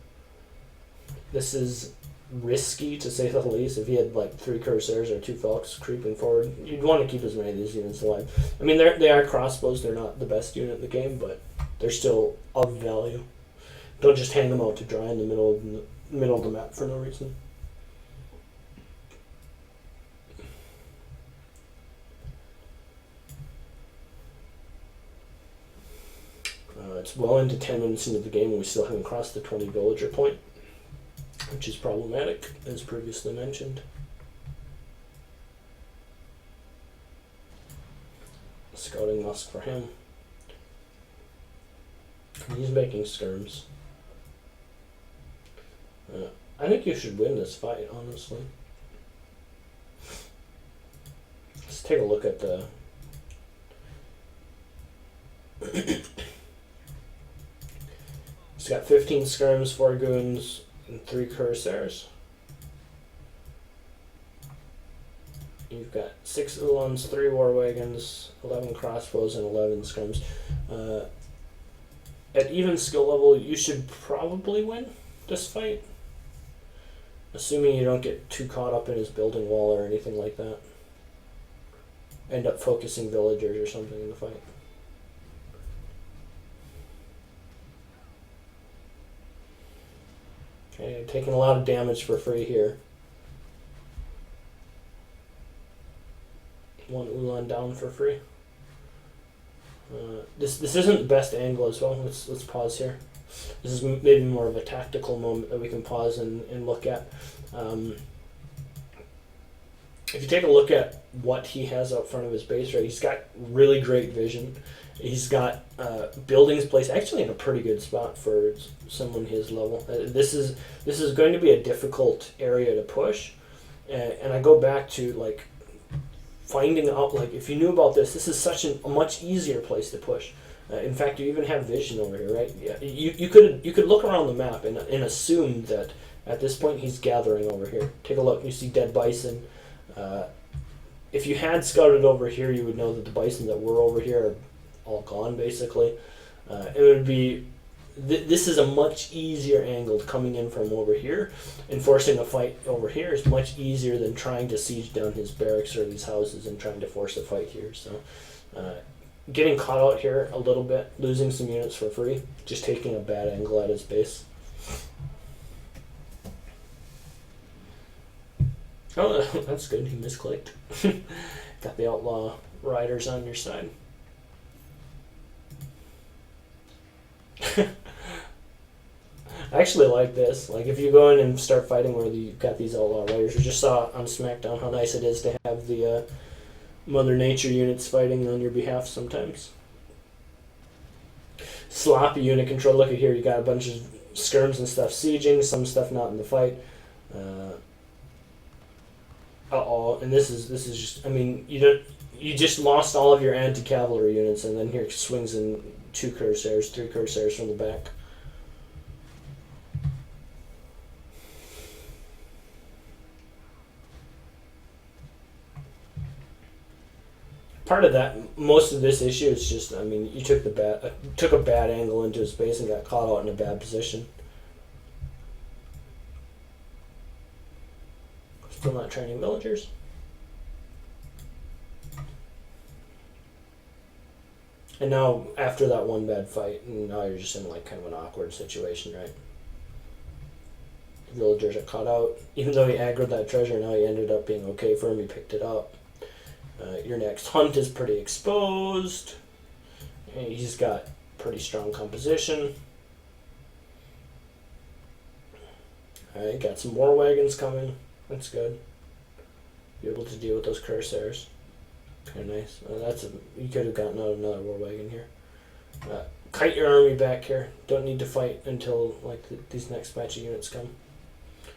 This is risky, to say the least. If you had like 3 Corsairs or 2 Falks creeping forward, you'd want to keep as many of these units alive. I mean, they are crossbows. They're not the best unit in the game, but they're still of value. Don't just hang them out to dry in the middle of the map for no reason. It's well into 10 minutes into the game and we still haven't crossed the 20 villager point, which is problematic, as previously mentioned. Scouting musk for him. He's making skirms. I think you should win this fight, honestly. Let's take a look at the... He's got 15 skirms, 4 goons, and 3 Corsairs. You've got 6 Ulans, 3 war wagons, 11 crossbows, and 11 skirms. At even skill level, you should probably win this fight, assuming you don't get too caught up in his building wall or anything like that. End up focusing villagers or something in the fight. Okay, taking a lot of damage for free here. 1 Ulan down for free. This isn't the best angle as well. Let's pause here. This is maybe more of a tactical moment that we can pause and look at. If you take a look at what he has out front of his base, right, he's got really great vision. He's got buildings placed actually in a pretty good spot for someone his level. This is going to be a difficult area to push, and I go back to like finding out, like, if you knew about this is such a much easier place to push. In fact, you even have vision over here, right? Yeah, you could look around the map and assume that at this point he's gathering over here. Take a look. You see dead bison. If you had scouted over here, you would know that the bison that were over here are all gone, basically. It would be... This is a much easier angle coming in from over here, and forcing a fight over here is much easier than trying to siege down his barracks or these houses and trying to force a fight here. So getting caught out here a little bit, losing some units for free, just taking a bad angle at his base. Oh, that's good, he misclicked. Got the outlaw riders on your side. I actually like this. Like, if you go in and start fighting where you've got these outlaw riders, we just saw on Smackdown how nice it is to have the Mother Nature units fighting on your behalf sometimes. Sloppy unit control. Look at here, you got a bunch of skirms and stuff sieging, some stuff not in the fight. And this is just, I mean, you just lost all of your anti-cavalry units, and then here swings in 2 Corsairs, 3 Corsairs from the back. Part of that, most of this issue is just, I mean, you took a bad angle into his base and got caught out in a bad position. Still not training villagers. And now, after that one bad fight, now you're just in like kind of an awkward situation, right? The villagers are caught out. Even though he aggroed that treasure, now he ended up being okay for him. He picked it up. Your next hunt is pretty exposed. He's got pretty strong composition. Alright, got some war wagons coming. That's good. Be able to deal with those Corsairs. Kind of nice. You could have gotten out another war wagon here. Kite your army back here. Don't need to fight until like these next batch of units come.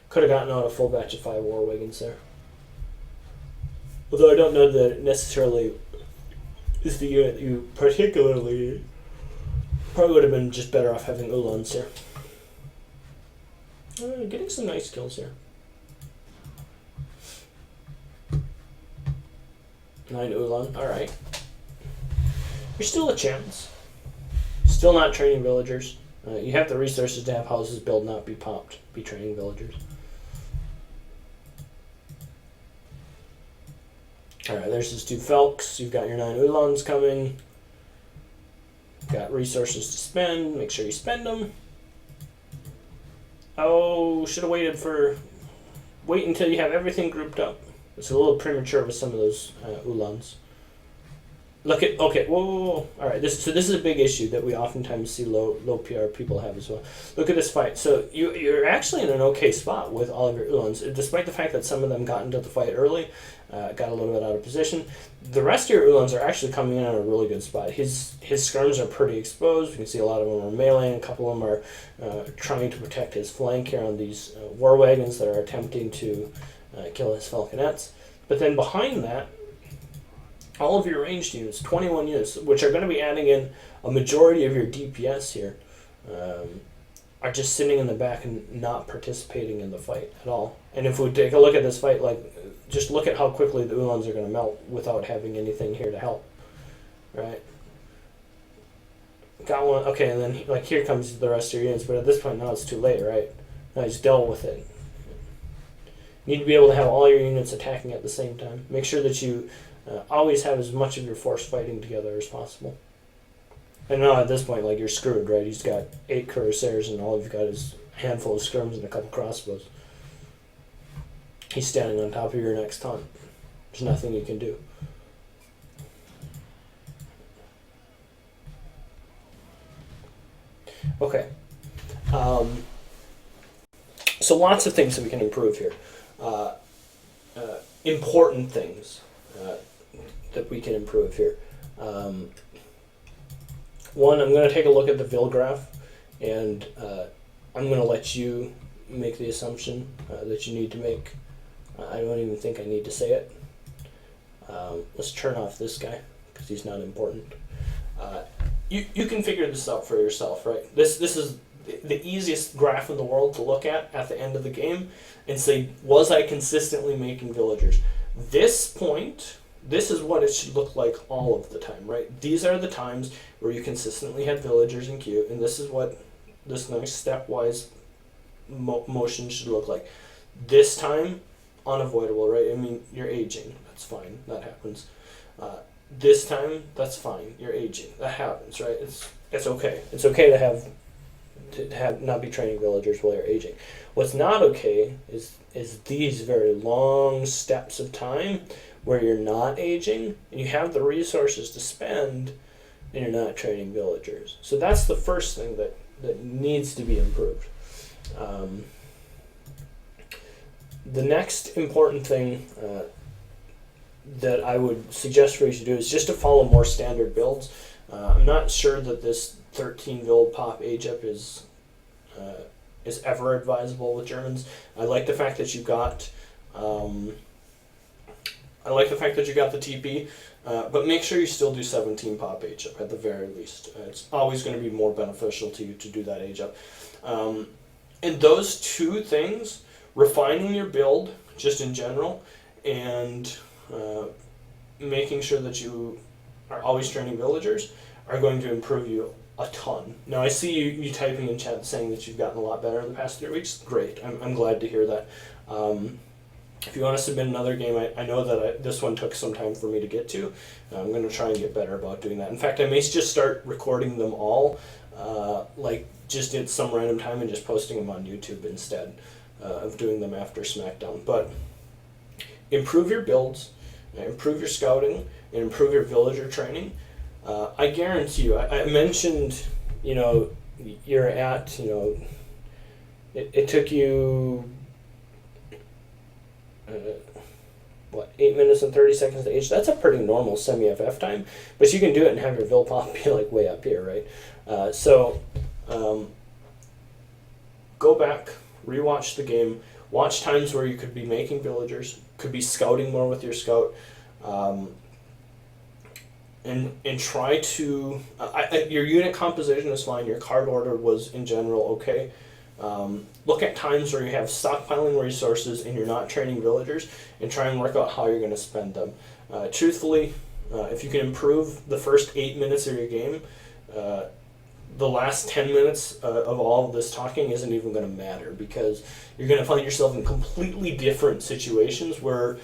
Could have gotten out a full batch of 5 war wagons there. Although I don't know that it necessarily is the unit you particularly probably would have been just better off having Ulans here. Getting some nice kills here. 9 Ulan, alright. You're still a chance. Still not training villagers. You have the resources to have houses built, not be popped. Be training villagers. Alright, there's his 2 Felks. You've got your 9 Ulans coming. Got resources to spend. Make sure you spend them. Oh, should have wait until you have everything grouped up. It's a little premature with some of those Ulans. Okay, whoa. Alright, this is a big issue that we oftentimes see low PR people have as well. Look at this fight. So you're actually in an okay spot with all of your Ulans, despite the fact that some of them got into the fight early, got a little bit out of position. The rest of your Ulans are actually coming in on a really good spot. His skirms are pretty exposed. You can see a lot of them are meleeing. A couple of them are trying to protect his flank here on these war wagons that are attempting to kill his falconets. But then behind that, all of your ranged units, 21 units, which are going to be adding in a majority of your DPS here, are just sitting in the back and not participating in the fight at all. And if we take a look at this fight, just look at how quickly the Ulans are going to melt without having anything here to help, right? Got one, okay, and then here comes the rest of your units, but at this point now it's too late, right? Now he's dealt with it. You need to be able to have all your units attacking at the same time. Make sure that you always have as much of your force fighting together as possible. And now at this point, you're screwed, right? He's got 8 Corsairs and all you've got is a handful of skirms and a couple crossbows. He's standing on top of your next hunt. There's nothing you can do. Okay. So lots of things that we can improve here. Important things that we can improve here. One, I'm going to take a look at the Vil graph, and I'm going to let you make the assumption that you need to make. I don't even think I need to say it. Let's turn off this guy, because he's not important. You can figure this out for yourself, right? This is the easiest graph in the world to look at the end of the game and say, was I consistently making villagers? This point, this is what it should look like all of the time, right? These are the times where you consistently had villagers in queue, and this is what this nice stepwise motion should look like. This time, unavoidable, right? I mean, you're aging. That's fine. That happens. This time, that's fine. You're aging. That happens, right? It's okay. It's okay to have not be training villagers while you're aging. What's not okay is these very long steps of time where you're not aging and you have the resources to spend and you're not training villagers. So that's the first thing that needs to be improved. The next important thing that I would suggest for you to do is just to follow more standard builds. I'm not sure that this 13 vil pop age up is is ever advisable with Germans. I like the fact that you got the TP, but make sure you still do 17 pop age up at the very least. It's always going to be more beneficial to you to do that age up. And those two things, refining your build just in general, and making sure that you are always training villagers, are going to improve you a ton. Now, I see you typing in chat saying that you've gotten a lot better in the past 3 weeks. Great. I'm glad to hear that. If you want to submit another game, I know that this one took some time for me to get to. I'm going to try and get better about doing that. In fact, I may just start recording them all, just at some random time and just posting them on YouTube instead of doing them after Smackdown. But improve your builds, improve your scouting, and improve your villager training. I guarantee you, I mentioned, you're at, it took you, 8 minutes and 30 seconds to age. That's a pretty normal semi-FF time, but you can do it and have your Vil pop be way up here, right? Go back, rewatch the game, watch times where you could be making villagers, could be scouting more with your scout, and try to, your unit composition is fine, your card order was in general okay. Look at times where you have stockpiling resources and you're not training villagers, and try and work out how you're going to spend them. Truthfully, if you can improve the first 8 minutes of your game, the last 10 minutes of all of this talking isn't even going to matter, because you're going to find yourself in completely different situations where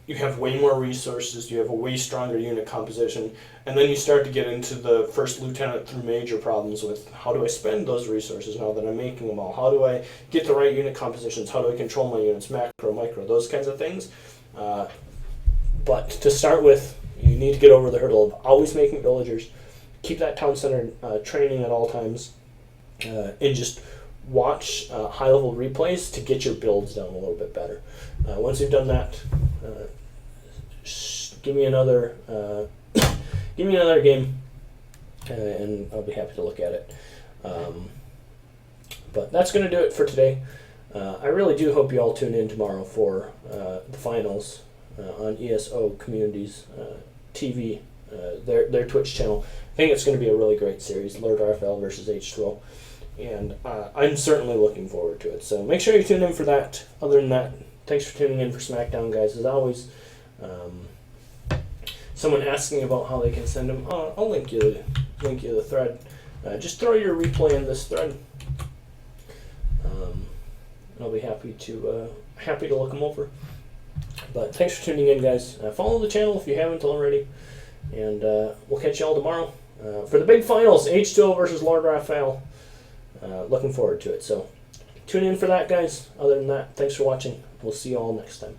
you have way more resources, you have a way stronger unit composition, and then you start to get into the first lieutenant through major problems with how do I spend those resources now that I'm making them all? How do I get the right unit compositions? How do I control my units, macro, micro, those kinds of things? But to start with, you need to get over the hurdle of always making villagers, keep that town center training at all times, and just watch high-level replays to get your builds down a little bit better. Once you've done that, give me another game, and I'll be happy to look at it. But that's going to do it for today. I really do hope you all tune in tomorrow for the finals on ESO Communities TV, their Twitch channel. I think it's going to be a really great series, Lord Raphael versus H2O. And I'm certainly looking forward to it. So make sure you tune in for that. Other than that, thanks for tuning in for Smackdown, guys. As always, someone asking about how they can send them. I'll link you the thread. Just throw your replay in this thread. I'll be happy to look them over. But thanks for tuning in, guys. Follow the channel if you haven't already, and we'll catch you all tomorrow for the big finals, H2O versus Lord Raphael. Looking forward to it. So tune in for that, guys. Other than that, thanks for watching. We'll see you all next time.